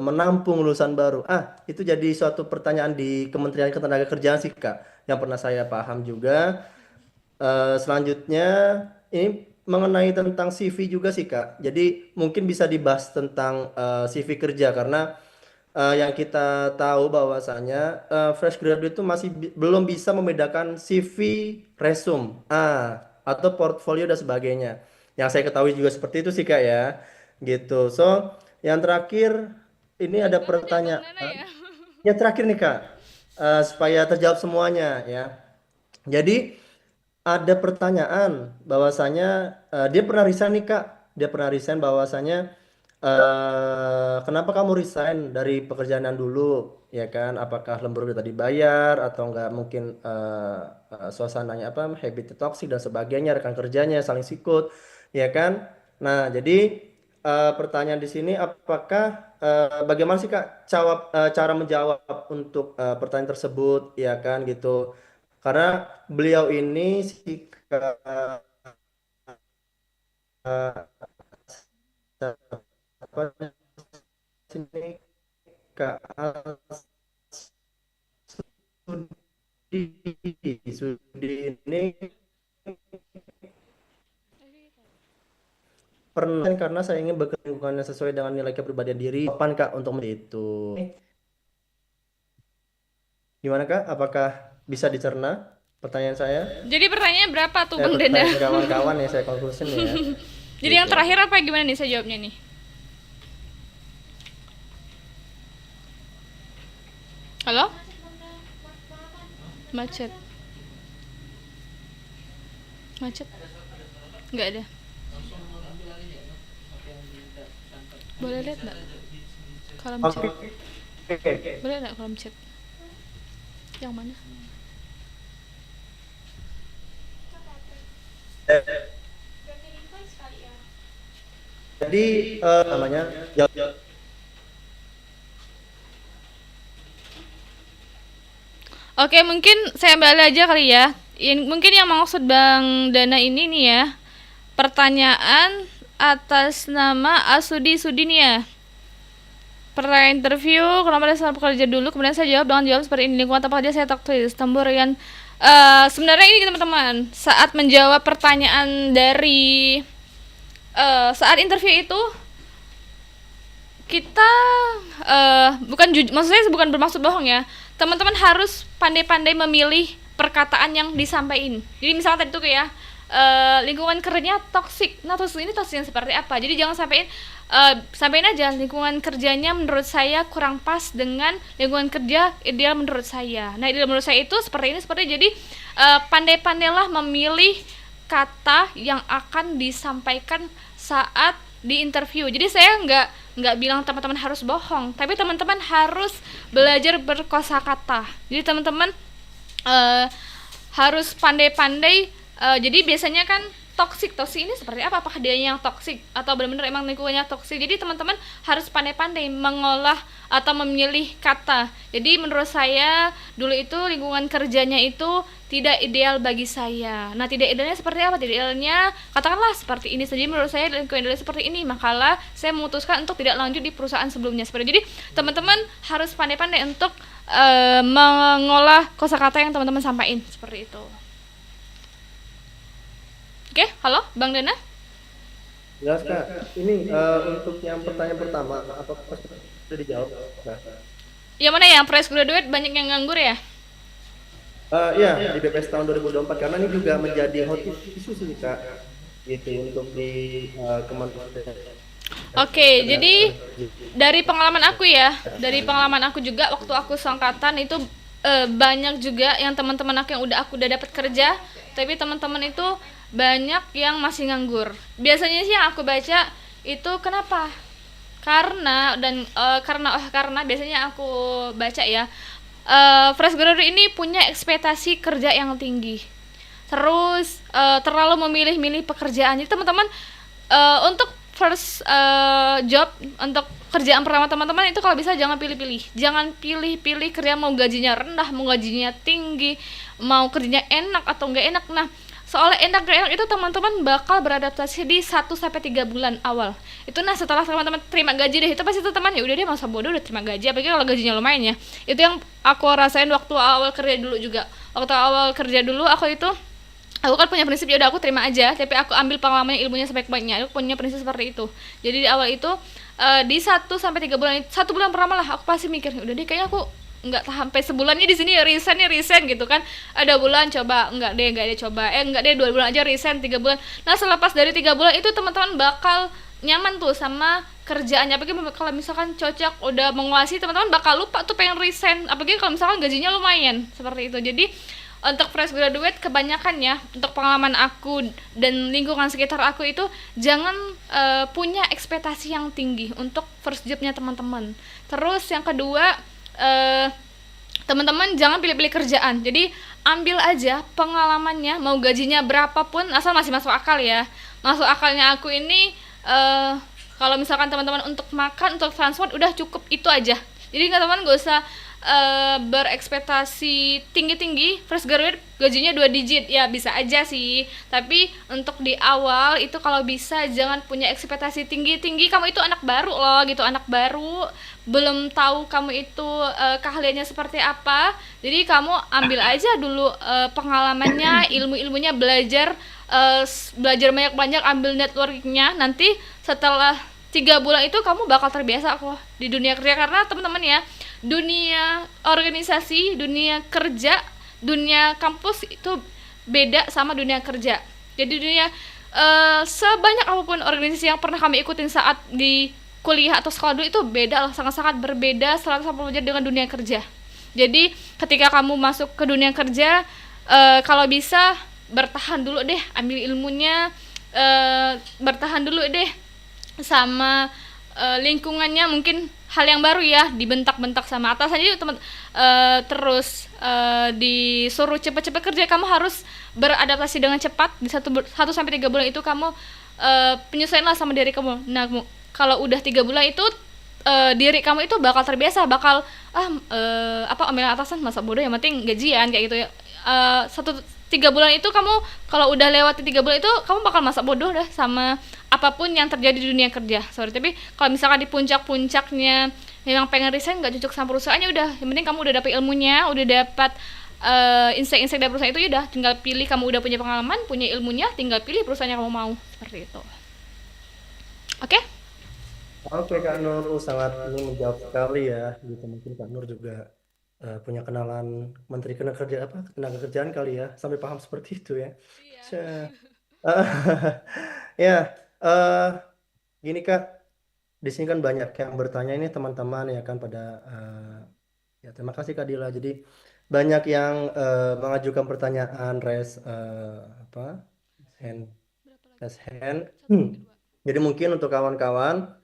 menampung lulusan baru. Itu jadi suatu pertanyaan di Kementerian Ketenagakerjaan sih Kak, yang pernah saya paham juga. Selanjutnya ini mengenai tentang CV juga sih Kak. Jadi mungkin bisa dibahas tentang CV kerja, karena yang kita tahu bahwasanya fresh graduate itu masih belum bisa membedakan CV, resume, atau portfolio dan sebagainya. Yang saya ketahui juga seperti itu sih Kak ya. Gitu. So, yang terakhir ini ada Banget ya Bang pertanyaan. Dana ya. Yang terakhir nih Kak, supaya terjawab semuanya ya. Jadi ada pertanyaan bahwasanya dia pernah resign nih Kak. Dia pernah resign bahwasanya kenapa kamu resign dari pekerjaan yang dulu ya kan? Apakah lembur udah tadi bayar atau enggak, mungkin suasananya apa, habit toxic dan sebagainya, rekan kerjanya saling sikut ya kan? Nah, jadi pertanyaan di sini apakah bagaimana sih Kak cara menjawab untuk pertanyaan tersebut ya kan gitu. Karena beliau ini si apa sini Kak Sudi ini pernah karena saya ingin bekerja di lingkungan yang sesuai dengan nilai kepribadian diri. Kapan Kak untuk itu? Gimana Kak? Apakah bisa dicerna pertanyaan saya? Jadi pertanyaannya berapa tuh Bang Denda? Pertanyaan kawan-kawan ya saya konklusin ya. Jadi yang terakhir apa gimana nih saya jawabnya nih? Halo? Macet. Macet? Nggak ada. Boleh lihat nggak? Kolom chat. Boleh nggak kolom chat? Yang mana? Jadi namanya Oke, mungkin saya ambil aja kali ya. Mungkin yang maksud Bang Dana ini nih ya, pertanyaan atas nama Asudi Sudinia. Pertanyaan interview, kenapa saya bekerja dulu, kemudian saya jawab dengan jawab seperti ini, lingkungan apa aja saya taktis, Tamburian. Sebenarnya ini teman-teman, saat menjawab pertanyaan dari saat interview itu kita maksudnya bukan bermaksud bohong ya, teman-teman harus pandai-pandai memilih perkataan yang disampaikan. Jadi misalnya tadi tuh kayak lingkungan kerjanya toksik. Nah, toksik ini toksiknya seperti apa? Jadi jangan sampaikan aja lingkungan kerjanya menurut saya kurang pas dengan lingkungan kerja ideal menurut saya. Nah, ideal menurut saya itu seperti ini, jadi pandai-pandailah memilih kata yang akan disampaikan saat di interview. Jadi saya nggak bilang teman-teman harus bohong, tapi teman-teman harus belajar berkosakata. Jadi teman-teman harus pandai-pandai. Jadi biasanya kan toksik ini seperti apa? Apakah dia yang toksik atau benar-benar emang lingkungannya toksik? Jadi teman-teman harus pandai-pandai mengolah atau memilih kata. Jadi menurut saya dulu itu lingkungan kerjanya itu tidak ideal bagi saya. Nah, tidak idealnya seperti apa? Tidak idealnya katakanlah seperti ini saja. Menurut saya lingkungan idealnya seperti ini, makalah saya memutuskan untuk tidak lanjut di perusahaan sebelumnya. Jadi teman-teman harus pandai-pandai untuk mengolah kosakata yang teman-teman sampaikan seperti itu. Oke, halo Bang Dana. jelas Kak. Ini untuk yang pertanyaan pertama, apakah sudah dijawab? Nah. Yang mana ya, fresh graduate banyak yang nganggur ya? Iya, di BPS tahun 2024 karena ini juga menjadi hot isu sih Kak. Gitu untuk di Kementerian. Oke, jadi dari pengalaman aku juga waktu aku seangkatan itu banyak juga yang teman-teman aku yang udah dapat kerja, tapi teman-teman itu banyak yang masih nganggur. Biasanya sih yang aku baca itu kenapa? Karena biasanya aku baca ya, fresh graduate ini punya ekspektasi kerja yang tinggi. Terus terlalu memilih-milih pekerjaan. Jadi teman-teman untuk first job, untuk kerjaan pertama teman-teman itu kalau bisa jangan pilih-pilih. Jangan pilih-pilih kerja mau gajinya rendah, mau gajinya tinggi, mau kerjanya enak atau enggak enak. Nah, soalnya enak itu teman-teman bakal beradaptasi di 1-3 bulan awal. Itu nah setelah teman-teman terima gaji deh, itu pasti teman ya udah deh masa bodoh udah terima gaji, apalagi kalau gajinya lumayan ya. Itu yang aku rasain waktu awal kerja dulu juga. Waktu awal kerja dulu aku kan punya prinsip ya udah aku terima aja, tapi aku ambil pengalamannya, ilmunya sebaik-baiknya. Aku punya prinsip seperti itu. Jadi di awal itu di 1-3 bulan, 1 bulan pertama lah aku pasti mikir udah deh kayaknya aku nggak sampai sebulannya di sini resign gitu kan. Ada bulan coba enggak deh coba enggak deh 2 bulan aja resign, 3 bulan. Nah, selepas dari 3 bulan itu teman-teman bakal nyaman tuh sama kerjaannya. Apalagi kalau misalkan cocok udah menguasai, teman-teman bakal lupa tuh pengen resign. Apalagi kalau misalkan gajinya lumayan seperti itu. Jadi untuk fresh graduate kebanyakan ya, untuk pengalaman aku dan lingkungan sekitar aku itu jangan punya ekspektasi yang tinggi untuk first jobnya teman-teman. Terus yang kedua, teman-teman jangan pilih-pilih kerjaan. Jadi ambil aja pengalamannya, mau gajinya berapapun asal masih masuk akal ya. Masuk akalnya aku ini kalau misalkan teman-teman untuk makan, untuk transport udah cukup itu aja. Jadi teman-teman gak usah berekspektasi tinggi-tinggi. Fresh graduate gajinya 2 digit ya, bisa aja sih, tapi untuk di awal itu kalau bisa jangan punya ekspektasi tinggi-tinggi. Kamu itu anak baru loh gitu, anak baru, belum tahu kamu itu keahliannya seperti apa. Jadi kamu ambil aja dulu pengalamannya, ilmu-ilmunya, belajar banyak-banyak, ambil networkingnya. Nanti setelah 3 bulan itu kamu bakal terbiasa kok di dunia kerja. Karena teman-teman ya, dunia organisasi, dunia kerja, dunia kampus itu beda sama dunia kerja. Jadi dunia sebanyak apapun organisasi yang pernah kami ikutin saat di kuliah atau sekolah dulu itu beda, sangat-sangat berbeda 180 derajat dengan dunia kerja. Jadi ketika kamu masuk ke dunia kerja, kalau bisa bertahan dulu deh, ambil ilmunya, bertahan dulu deh sama lingkungannya. Mungkin hal yang baru ya, dibentak-bentak sama atasannya teman, terus disuruh cepat-cepat kerja. Kamu harus beradaptasi dengan cepat. Di 1-3 bulan itu kamu penyesuaianlah sama diri kamu. Nah, kalau udah 3 bulan itu diri kamu itu bakal terbiasa, bakal omelan atasan masa bodoh, yang penting gajian kayak gitu ya. 3 bulan itu kamu kalau udah lewati 3 bulan itu kamu bakal masa bodoh dah sama apapun yang terjadi di dunia kerja. Tapi kalau misalkan di puncak-puncaknya memang pengen resign, nggak cocok sama perusahaannya, udah yang penting kamu udah dapet ilmunya, udah dapat insight-insight dari perusahaan itu, udah tinggal pilih. Kamu udah punya pengalaman, punya ilmunya, tinggal pilih perusahaan yang kamu mau, seperti itu. Oke? Oke Kak Nur, sangat ini menjawab sekali ya. Gitu mungkin Kak Nur juga punya kenalan Menteri Ketenagakerjaan kali ya, sampai paham seperti itu ya. Iya. Ya, gini Kak, di sini kan banyak yang bertanya ini teman-teman ya kan pada ya terima kasih Kak Dila. Jadi banyak yang mengajukan pertanyaan raise hand. Jadi mungkin untuk kawan-kawan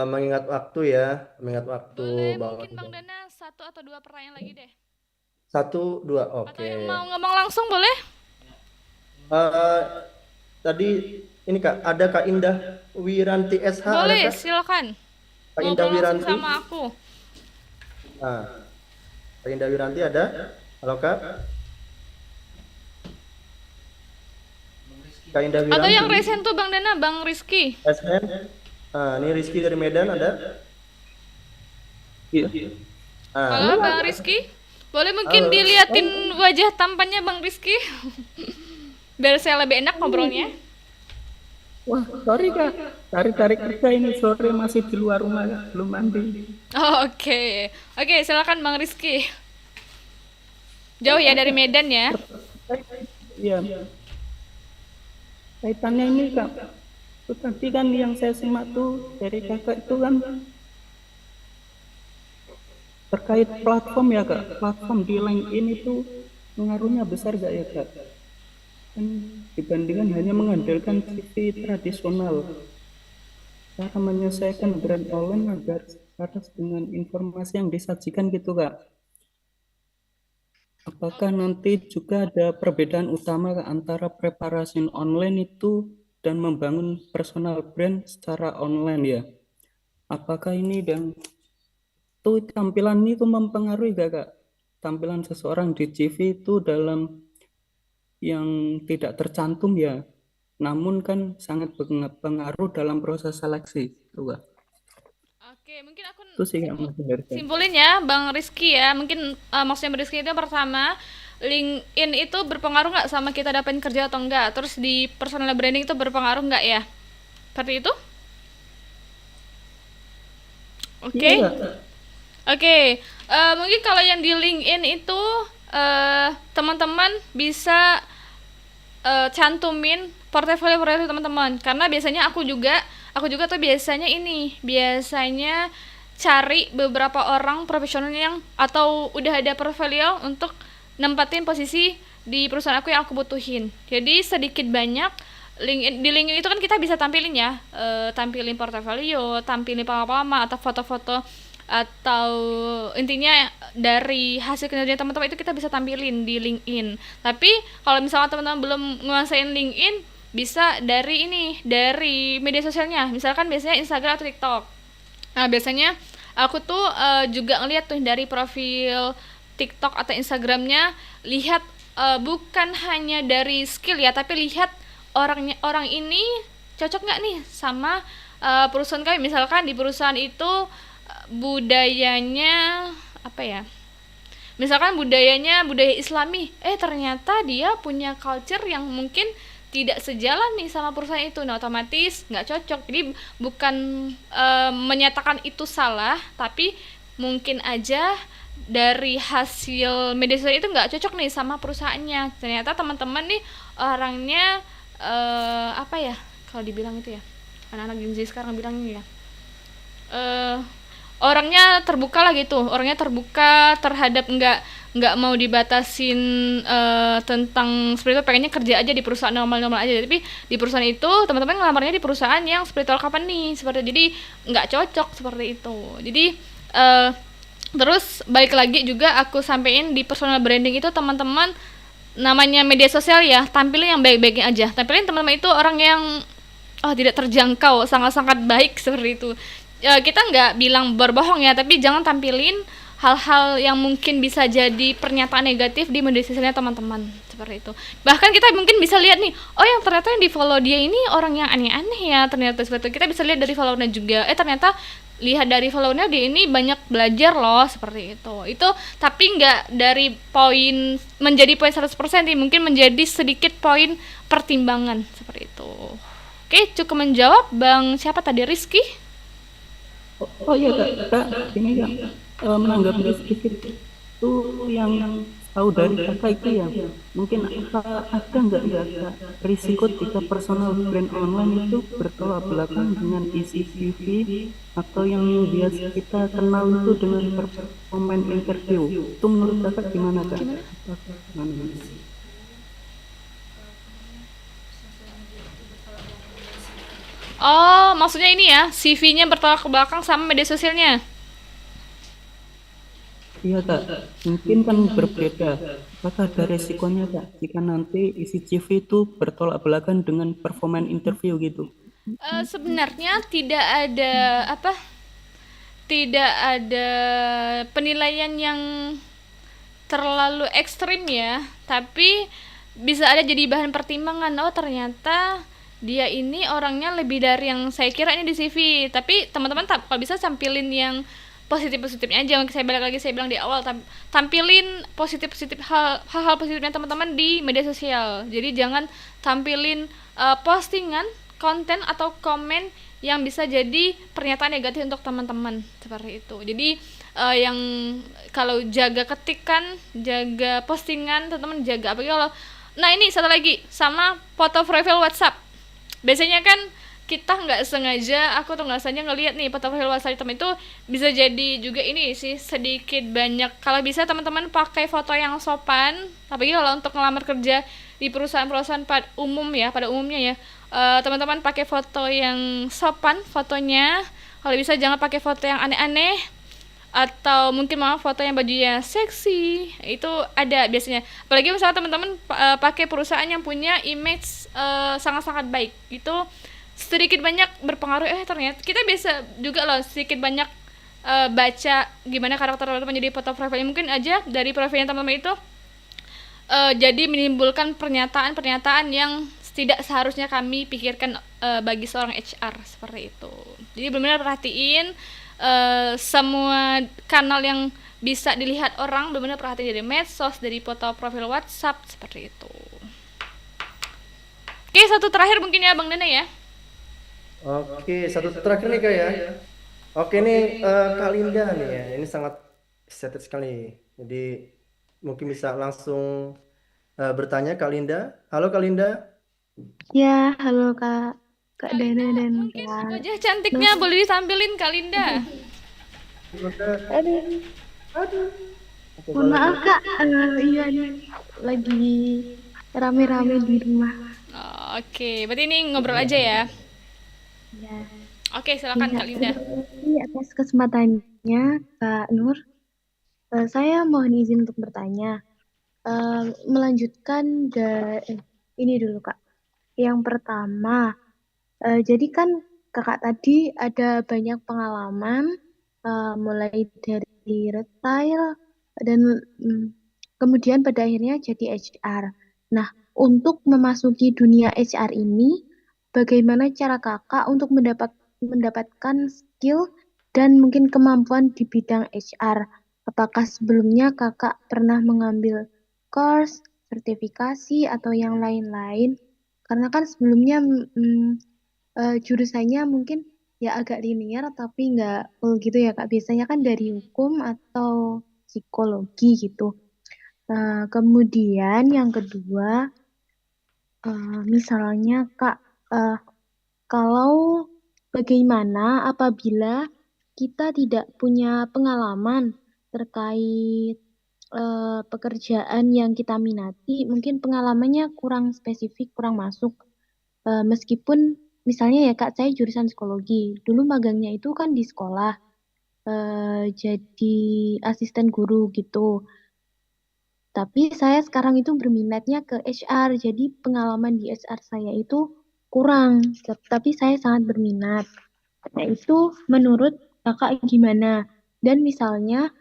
mengingat waktu ya, Boleh bahwa mungkin Bang Dana 1 atau 2 pertanyaan lagi deh. 1, 2, Atau oke. yang mau ngomong langsung boleh? Tadi ini Kak, ada Kak Indah Wiranti SH, ada Boleh, Kak? silakan. Kak Indah Ngobrol langsung Wiranti. sama aku. Nah, Kak Indah Wiranti ada? Halo Kak? Kak Indah Wiranti. Atau yang resen tuh Bang Dana, Bang Rizky. SN. Nah, ini Rizky dari Medan ada? Iya. Halo Bang Rizky. Boleh mungkin diliatin wajah tampannya Bang Rizky? Biar saya lebih enak ngobrolnya. Wah, sorry Kak, tarik-tarik kerja ini sore masih di luar rumah Kak, belum mandi. Oh, oke. Oke, silakan Bang Rizky. Jauh ya dari Medan ya? Iya. Kaitannya ini Kak, itu tadi kan yang saya simak tuh dari Kakak itu kan terkait platform ya Kak, platform di LinkedIn itu pengaruhnya besar gak ya Kak? Kan dibandingkan hanya mengandalkan CV tradisional, cara menyelesaikan brand online agar selaras dengan informasi yang disajikan gitu Kak. Apakah nanti juga ada perbedaan utama Kak, antara preparasi online itu dan membangun personal brand secara online ya? Apakah ini dan itu tampilan itu mempengaruhi gak Kak? Tampilan seseorang di CV itu dalam yang tidak tercantum ya, namun kan sangat berpengaruh dalam proses seleksi itu Kak. Oke, mungkin aku Itu sih Kak mungkin dari saya. simpulin ya Bang Rizky ya. Mungkin maksudnya Bang Rizky itu pertama, LinkedIn itu berpengaruh nggak sama kita dapetin kerja atau enggak? Terus di personal branding itu berpengaruh nggak ya? Seperti itu? Oke. Iya, Kak. Oke, mungkin kalau yang di LinkedIn itu teman-teman bisa cantumin portofolio teman-teman, karena biasanya aku juga tuh biasanya cari beberapa orang profesional yang atau udah ada portfolio untuk nempatin posisi di perusahaan aku yang aku butuhin. Jadi sedikit banyak di LinkedIn itu kan kita bisa tampilin ya, tampilin portofolio, tampilin pengalaman atau foto-foto, atau intinya dari hasil kinerja teman-teman itu kita bisa tampilin di LinkedIn. Tapi kalau misalnya teman-teman belum nguasain LinkedIn, bisa dari media sosialnya, misalkan biasanya Instagram atau TikTok. Nah, biasanya Aku tuh juga ngeliat tuh dari profil TikTok atau Instagramnya, lihat bukan hanya dari skill ya, tapi lihat orang ini cocok nggak nih sama perusahaan kami. Misalkan di perusahaan itu budayanya apa ya? Misalkan budaya Islami, ternyata dia punya culture yang mungkin tidak sejalan nih sama perusahaan itu, nah otomatis nggak cocok. Jadi bukan menyatakan itu salah, tapi mungkin aja dari hasil media sosial itu nggak cocok nih sama perusahaannya. Ternyata teman-teman nih orangnya apa ya, kalau dibilang itu ya, anak-anak Gen Z sekarang bilangnya ya, orangnya terbuka lah gitu, orangnya terbuka terhadap nggak mau dibatasin tentang spiritual, pengennya kerja aja di perusahaan normal-normal aja. Tapi di perusahaan itu teman-teman ngelamarnya di perusahaan yang spiritual company seperti, jadi nggak cocok seperti itu. Jadi terus balik lagi juga aku sampein di personal branding itu, teman-teman namanya media sosial ya, tampilin yang baik-baiknya aja. Tampilin teman-teman itu orang yang tidak terjangkau, sangat-sangat baik seperti itu. Kita nggak bilang berbohong ya, tapi jangan tampilin hal-hal yang mungkin bisa jadi pernyataan negatif di media sosialnya teman-teman seperti itu. Bahkan kita mungkin bisa lihat nih, yang ternyata yang di follow dia ini orang yang aneh-aneh ya, ternyata seperti itu. Kita bisa lihat dari followernya juga, ternyata lihat dari followernya dia ini banyak belajar loh seperti itu. Itu tapi nggak dari poin menjadi poin 100% nih, mungkin menjadi sedikit poin pertimbangan seperti itu. Oke, cukup menjawab. Bang siapa tadi, Rizky? Oh iya kak, ini yang menanggapi sedikit itu yang tahu dari kakak itu ya, mungkin ada nggak ya kak risiko jika personal brand online itu bertolak belakang dengan isi CV atau yang biasa kita kenal itu dengan performan interview, itu menurut kakak gimana kak? Oh, maksudnya ini ya, CV-nya bertolak ke belakang sama media sosialnya. Iya kak, mungkin kan berbeda. Apakah ada resikonya kak jika nanti isi CV itu bertolak belakang dengan performan interview gitu? Sebenarnya tidak ada penilaian yang terlalu ekstrim ya, tapi bisa ada jadi bahan pertimbangan. Oh, ternyata dia ini orangnya lebih dari yang saya kira ini di CV. Tapi teman-teman kalau bisa tampilin yang positif-positifnya aja. Saya balik lagi, saya bilang di awal, tampilin positif-positif hal-hal positifnya teman-teman di media sosial. Jadi jangan tampilin postingan, konten atau komen yang bisa jadi pernyataan negatif untuk teman-teman seperti itu. Jadi yang kalau jaga ketikan, jaga postingan, teman-teman jaga apa kalau. Nah ini satu lagi, sama foto profil WhatsApp. Biasanya kan kita nggak sengaja, aku tuh nggak sengaja ngelihat nih foto profil WhatsApp teman itu, bisa jadi juga ini sih sedikit banyak. Kalau bisa teman-teman pakai foto yang sopan, tapi kalau untuk ngelamar kerja di perusahaan-perusahaan pada umumnya ya, teman-teman pakai foto yang sopan fotonya. Kalau bisa jangan pakai foto yang aneh-aneh, atau mungkin foto yang bajunya seksi. Itu ada biasanya, apalagi misalnya teman-teman pakai perusahaan yang punya image sangat-sangat baik, itu sedikit banyak berpengaruh. Ternyata kita bisa juga loh sedikit banyak baca gimana karakter teman-teman jadi foto profilnya. Mungkin aja dari profilnya teman-teman itu jadi menimbulkan pernyataan-pernyataan yang tidak seharusnya kami pikirkan bagi seorang HR seperti itu. Jadi benar-benar perhatiin semua kanal yang bisa dilihat orang, benar-benar perhatiin dari medsos, dari foto profil WhatsApp seperti itu. Oke, satu terakhir mungkin ya Bang Dana ya. Oke, satu terakhir nih kak ya. Oke nih Kak Linda nih ya, ini sangat excited sekali. Jadi mungkin bisa langsung bertanya Kak Linda. Halo Kak Linda. Ya, halo Kak Dana dan Kak. Wajah cantiknya boleh ditampilin Kak Linda. Aduh. Mohon maaf Kak, iya nih lagi rame-rame di rumah. Oke, berarti ini ngobrol aja ya. Ya. Oke, silakan Kak Linda. Terima kasih atas kesempatannya Kak Nur. Saya mohon izin untuk bertanya. Melanjutkan ini dulu Kak. Yang pertama, jadi kan kakak tadi ada banyak pengalaman mulai dari retail dan kemudian pada akhirnya jadi HR. Nah, untuk memasuki dunia HR ini, bagaimana cara kakak untuk mendapatkan skill dan mungkin kemampuan di bidang HR? Apakah sebelumnya kakak pernah mengambil course, sertifikasi, atau yang lain-lain? Karena kan sebelumnya jurusannya mungkin ya agak linear tapi nggak full gitu ya Kak. Biasanya kan dari hukum atau psikologi gitu. Nah, kemudian yang kedua, misalnya Kak, kalau bagaimana apabila kita tidak punya pengalaman terkait pekerjaan yang kita minati, mungkin pengalamannya kurang spesifik, kurang masuk. Meskipun misalnya ya Kak, saya jurusan psikologi. Dulu magangnya itu kan di sekolah, jadi asisten guru gitu. Tapi saya sekarang itu berminatnya ke HR, jadi pengalaman di HR saya itu kurang, tapi saya sangat berminat. Nah, itu menurut kakak gimana? Dan misalnya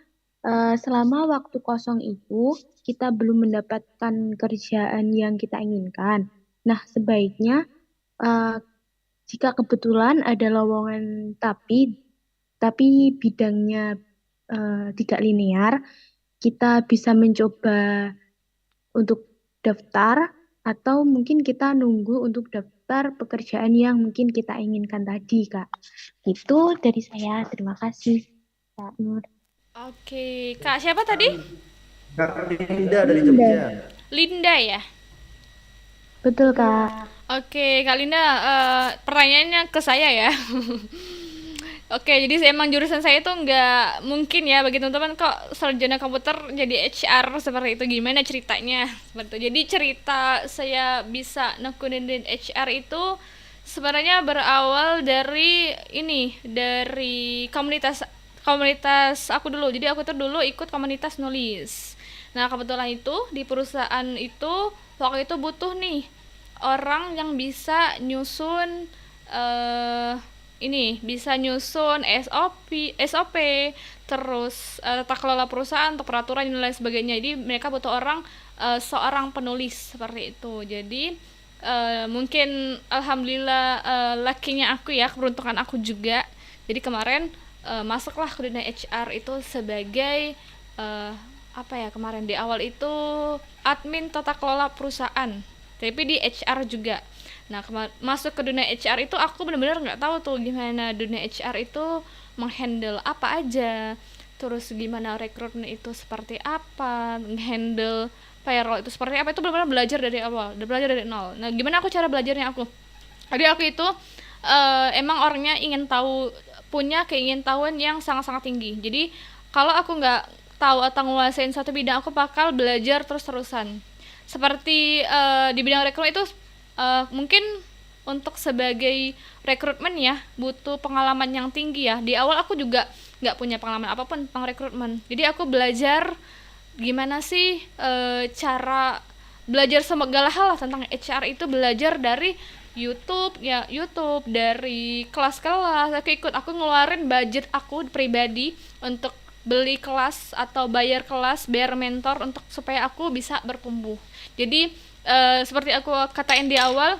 selama waktu kosong itu kita belum mendapatkan kerjaan yang kita inginkan. Nah, sebaiknya jika kebetulan ada lowongan tapi bidangnya tidak linear, kita bisa mencoba untuk daftar atau mungkin kita nunggu untuk daftar pekerjaan yang mungkin kita inginkan tadi, Kak. Itu dari saya. Terima kasih, Kak Nur. Oke, Kak siapa tadi? Kak Linda dari Jogja. Linda ya? Betul, Kak. Oke, Kak Linda, pertanyaannya ke saya ya. Oke, jadi emang jurusan saya tuh nggak mungkin ya bagi teman-teman kok sarjana komputer jadi HR seperti itu. Gimana ceritanya? Seperti itu. Jadi cerita saya bisa nekunin di HR itu sebenarnya berawal dari dari komunitas aku dulu. Jadi aku tuh dulu ikut komunitas nulis. Nah, kebetulan itu di perusahaan itu waktu itu butuh nih orang yang bisa nyusun bisa nyusun SOP, terus tata kelola perusahaan untuk peraturan dan lain sebagainya. Jadi mereka butuh orang seorang penulis seperti itu. Jadi mungkin alhamdulillah lakinya aku ya, keberuntungan aku juga. Jadi kemarin masuklah ke dunia HR itu sebagai kemarin di awal itu admin tata kelola perusahaan, tapi di HR juga. Nah, masuk ke dunia HR itu aku benar-benar nggak tahu tuh gimana dunia HR itu menghandle apa aja, terus gimana rekrutmen itu seperti apa, menghandle payroll itu seperti apa. Itu benar-benar belajar dari awal, belajar dari nol. Nah, gimana aku cara belajarnya aku? Jadi aku itu emang orangnya punya keingintahuan yang sangat-sangat tinggi. Jadi kalau aku nggak tahu atau nguasain satu bidang, aku bakal belajar terus-terusan. Seperti di bidang rekrutmen itu mungkin untuk sebagai rekrutmen ya butuh pengalaman yang tinggi ya. Di awal aku juga nggak punya pengalaman apapun tentang rekrutmen. Jadi aku belajar gimana sih cara belajar segala hal tentang HR itu, belajar dari YouTube, dari kelas-kelas. Aku ngeluarin budget aku pribadi untuk beli kelas atau bayar kelas, bayar mentor untuk supaya aku bisa bertumbuh. Jadi seperti aku katain di awal,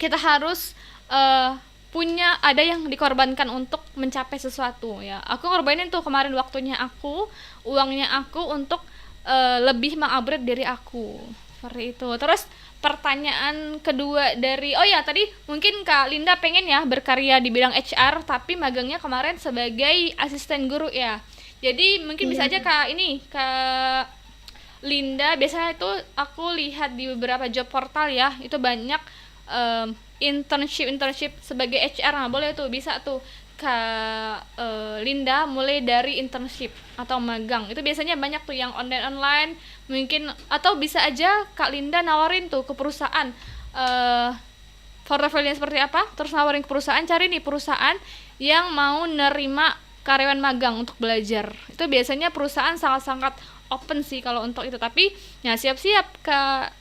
kita harus ada yang dikorbankan untuk mencapai sesuatu ya. Aku ngorbanin tuh kemarin waktunya aku, uangnya aku untuk lebih mengupgrade diri aku seperti itu. Terus pertanyaan kedua dari tadi mungkin Kak Linda pengen ya berkarya di bidang HR tapi magangnya kemarin sebagai asisten guru ya. Jadi mungkin bisa aja Kak Linda, biasanya itu aku lihat di beberapa job portal ya, itu banyak internship sebagai HR. Nah, boleh tuh, bisa tuh Kak Linda mulai dari internship atau magang. Itu biasanya banyak tuh yang online mungkin, atau bisa aja Kak Linda nawarin tuh ke perusahaan portofolionya seperti apa, terus nawarin ke perusahaan, cari nih perusahaan yang mau nerima karyawan magang untuk belajar. Itu biasanya perusahaan sangat-sangat open sih kalau untuk itu. Tapi ya siap-siap Kak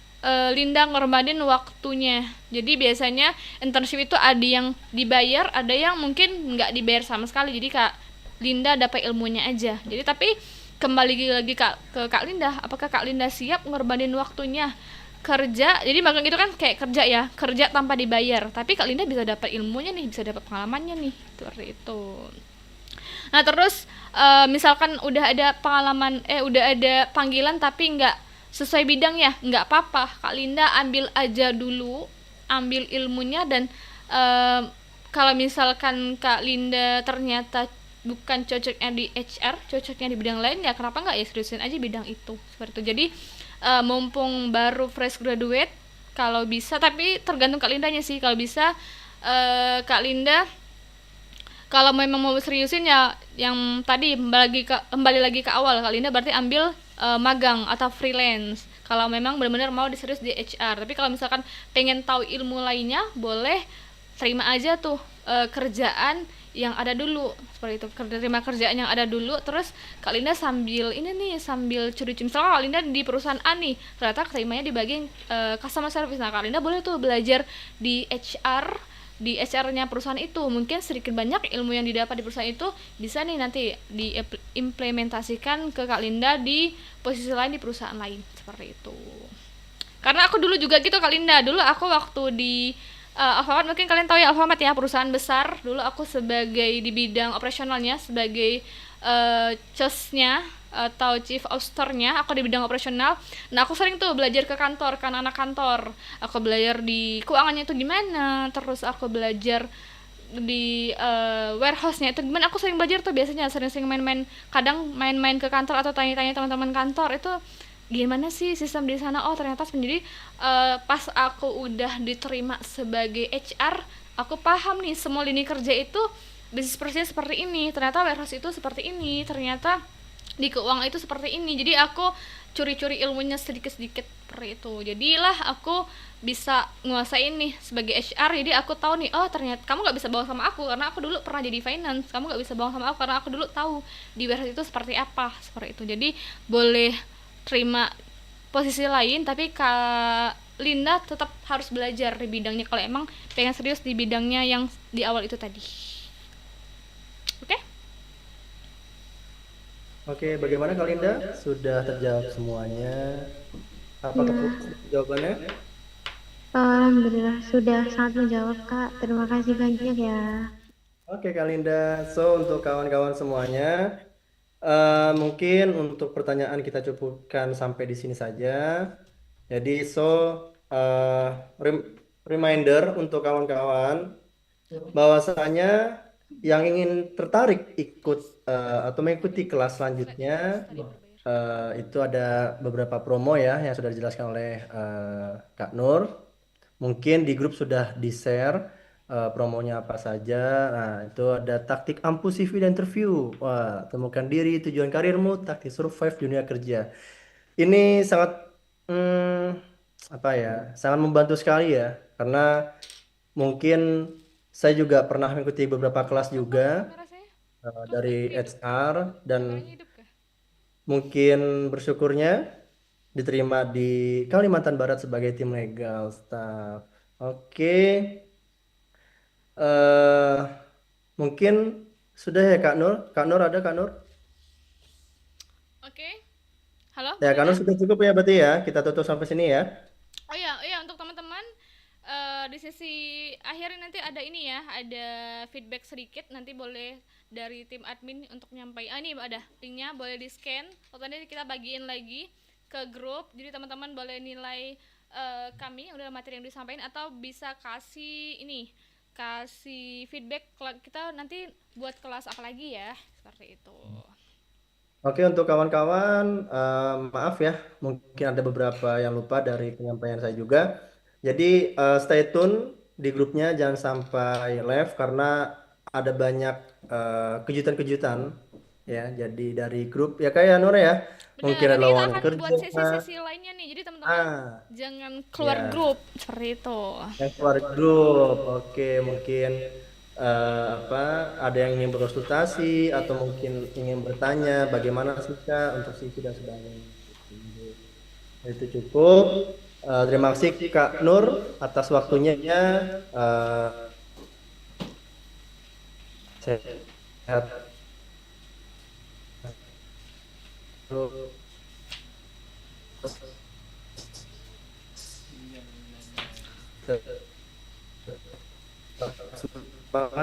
Linda ngorbanin waktunya. Jadi biasanya internship itu ada yang dibayar, ada yang mungkin nggak dibayar sama sekali. Jadi Kak Linda dapat ilmunya aja. Jadi tapi kembali lagi ke Kak Linda, apakah Kak Linda siap ngorbanin waktunya kerja? Jadi magang itu kan kayak kerja ya, kerja tanpa dibayar, tapi Kak Linda bisa dapat ilmunya nih, bisa dapat pengalamannya nih, seperti itu. Nah terus misalkan udah ada pengalaman, udah ada panggilan tapi nggak sesuai bidang ya, nggak apa-apa, Kak Linda ambil aja dulu, ambil ilmunya, dan kalau misalkan Kak Linda ternyata bukan cocoknya di HR, cocoknya di bidang lain, ya kenapa nggak ya seriusin aja bidang itu, seperti itu. Jadi mumpung baru fresh graduate, kalau bisa, tapi tergantung Kak Lindanya sih, kalau bisa Kak Linda kalau memang mau seriusin ya yang tadi kembali lagi ke awal, Kak Linda berarti ambil magang atau freelance kalau memang benar-benar mau diserius di HR. Tapi kalau misalkan pengen tahu ilmu lainnya, boleh terima aja tuh kerjaan yang ada dulu, seperti itu. Terima kerjaan yang ada dulu, terus Kak Linda sambil curi-curi. Misalnya Kak Linda di perusahaan A nih, ternyata terimanya di bagian customer service. Nah Kak Linda boleh tuh belajar di HR-nya perusahaan itu. Mungkin sedikit banyak ilmu yang didapat di perusahaan itu bisa nih nanti diimplementasikan ke Kak Linda di posisi lain di perusahaan lain, seperti itu. Karena aku dulu juga gitu Kak Linda, dulu aku waktu di Alfamart, mungkin kalian tahu ya Alfamart ya, perusahaan besar. Dulu aku sebagai di bidang operasionalnya, sebagai COS-nya atau Chief of Store-nya, aku di bidang operasional. Nah aku sering tuh belajar ke kantor, kan anak kantor. Aku belajar di keuangannya itu gimana, terus aku belajar di warehouse-nya itu gimana. Aku sering belajar tuh biasanya, sering-sering kadang main-main ke kantor atau tanya-tanya teman-teman kantor itu gimana sih sistem di sana. Oh ternyata sendiri pas aku udah diterima sebagai HR, aku paham nih semua lini kerja itu bisnis prosesnya seperti ini, ternyata warehouse itu seperti ini, ternyata di keuangan itu seperti ini. Jadi aku curi-curi ilmunya sedikit-sedikit seperti itu. Jadilah aku bisa nguasain nih sebagai HR. Jadi aku tahu nih, oh ternyata kamu nggak bisa bohong sama aku karena aku dulu pernah jadi finance. Kamu nggak bisa bohong sama aku karena aku dulu tahu di warehouse itu seperti apa, seperti itu. Jadi boleh terima posisi lain, tapi Kak Linda tetap harus belajar di bidangnya kalau emang pengen serius di bidangnya yang di awal itu tadi. Oke? Oke, bagaimana Kak Linda? Sudah terjawab semuanya? Apa jawabannya? Alhamdulillah sudah sangat menjawab Kak. Terima kasih banyak ya. Oke Kak Linda, so untuk kawan-kawan semuanya, mungkin untuk pertanyaan kita cukupkan sampai di sini saja. Jadi reminder untuk kawan-kawan bahwasanya yang ingin tertarik ikut atau mengikuti kelas selanjutnya, itu ada beberapa promo ya yang sudah dijelaskan oleh Kak Nur. Mungkin di grup sudah di-share promonya apa saja. Nah, itu ada taktik ampuh CV dan interview. Wah, temukan diri, tujuan karirmu, taktik survive dunia kerja. Ini sangat sangat membantu sekali ya, karena mungkin saya juga pernah mengikuti beberapa kelas juga dari HR, dan mungkin bersyukurnya diterima di Kalimantan Barat sebagai tim legal staff. Oke. Mungkin sudah ya Kak Nur. Kak Nur ada Kak Nur? Oke. Halo? Ya Kak Nur sudah cukup ya berarti ya. Kita tutup sampai sini ya. Oh iya, untuk teman-teman di sesi akhir nanti ada ini ya, ada feedback sedikit, nanti boleh dari tim admin untuk nyampai. Ini ada linknya, boleh di scan. Nanti kita bagiin lagi ke grup, jadi teman-teman boleh nilai kami udah materi yang disampaikan, atau bisa kasih feedback kita nanti buat kelas apa lagi ya, seperti itu. Oke, untuk kawan-kawan, maaf ya, mungkin ada beberapa yang lupa dari penyampaian saya juga. Jadi stay tune di grupnya, jangan sampai left karena ada banyak kejutan-kejutan ya. Jadi dari grup ya kayak Nur ya, mungkin ada lowongan kerja. Buat sesi-sesi lainnya nih, jadi teman-teman jangan keluar grup seperti itu. Yang keluar grup, oke, mungkin ada yang ingin berkonsultasi atau mungkin ingin bertanya bagaimana sih Kak untuk CV dan sebagainya. Itu cukup. Terima kasih Kak Nur atas waktunya. Sehat Semangat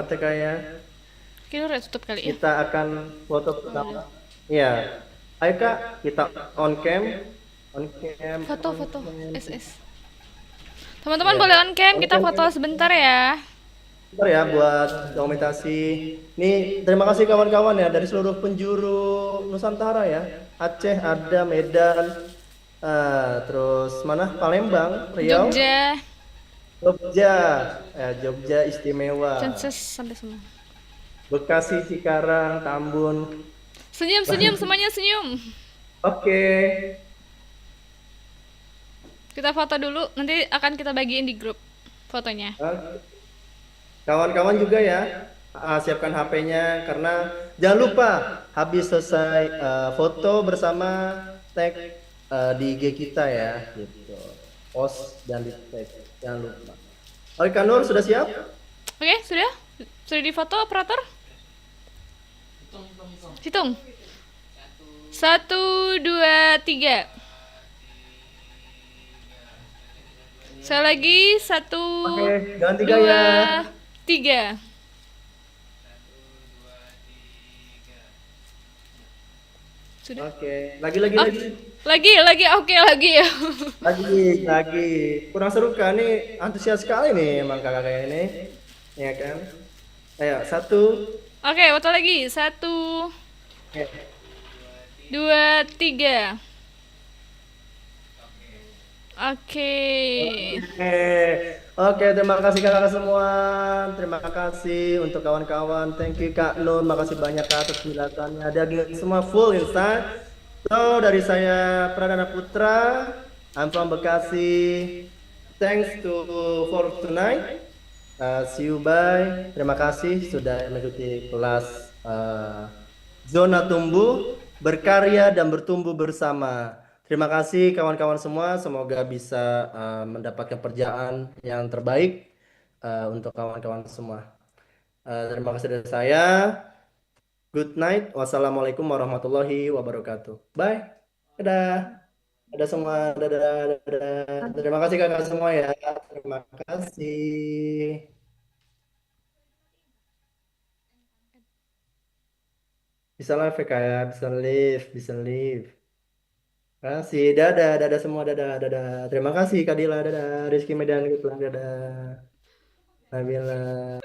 ya kak ya. Kita udah tutup kali ya. Kita akan foto bersama. Iya. Ayo kak, kita on cam. On cam. Foto-foto SS. Teman-teman boleh on cam, kita foto sebentar ya. Bentar ya buat dokumentasi. Nih, terima kasih kawan-kawan ya dari seluruh penjuru Nusantara ya. Aceh ada, Medan, terus mana? Palembang, Riau, Jogja, Jogja, Jogja istimewa. Censes sampai semua. Bekasi, Cikarang, Tambun. Senyum semuanya senyum. Oke. Kita foto dulu, nanti akan kita bagiin di grup fotonya. Kawan-kawan juga ya, siapkan HP-nya karena jangan lupa habis selesai foto bersama tag di IG kita ya, gitu. Post dan di tag, jangan lupa. Oke, Kak Nur sudah siap? Oke, sudah? Sudah difoto operator? Hitung. 1, 2, 3. Saya lagi 1, Oke, jangan 3 2, ya. 3. Sudah? Oke, lagi. Lagi, oke lagi ya. Lagi. Kurang seru kan nih, antusias sekali nih emang kakak-kakak ini. Ya kan? Ayo, 1. Oke, foto lagi. 1, 2, 3. Oke. Oke, terima kasih kakak semua. Terima kasih untuk kawan-kawan. Thank you Kak Nur, makasih banyak Kak atas penjelasannya. Ada semua full instan. So, dari saya Pradana Putra, I'm from Bekasi. Thanks for tonight. See you bye. Terima kasih sudah mengikuti kelas Zona Tumbuh, Berkarya dan Bertumbuh Bersama. Terima kasih kawan-kawan semua, semoga bisa mendapatkan kerjaan yang terbaik untuk kawan-kawan semua. Terima kasih dari saya. Good night. Wassalamualaikum warahmatullahi wabarakatuh. Bye. Dadah. Dadah semua. Dadah. Terima kasih kakak semua ya. Terima kasih. Bisa live ya kak ya. Bisa live. Kasih, dadah semua, dadah. Terima kasih Kak Dila, dadah. Rizky Medan, dadah. Nabila.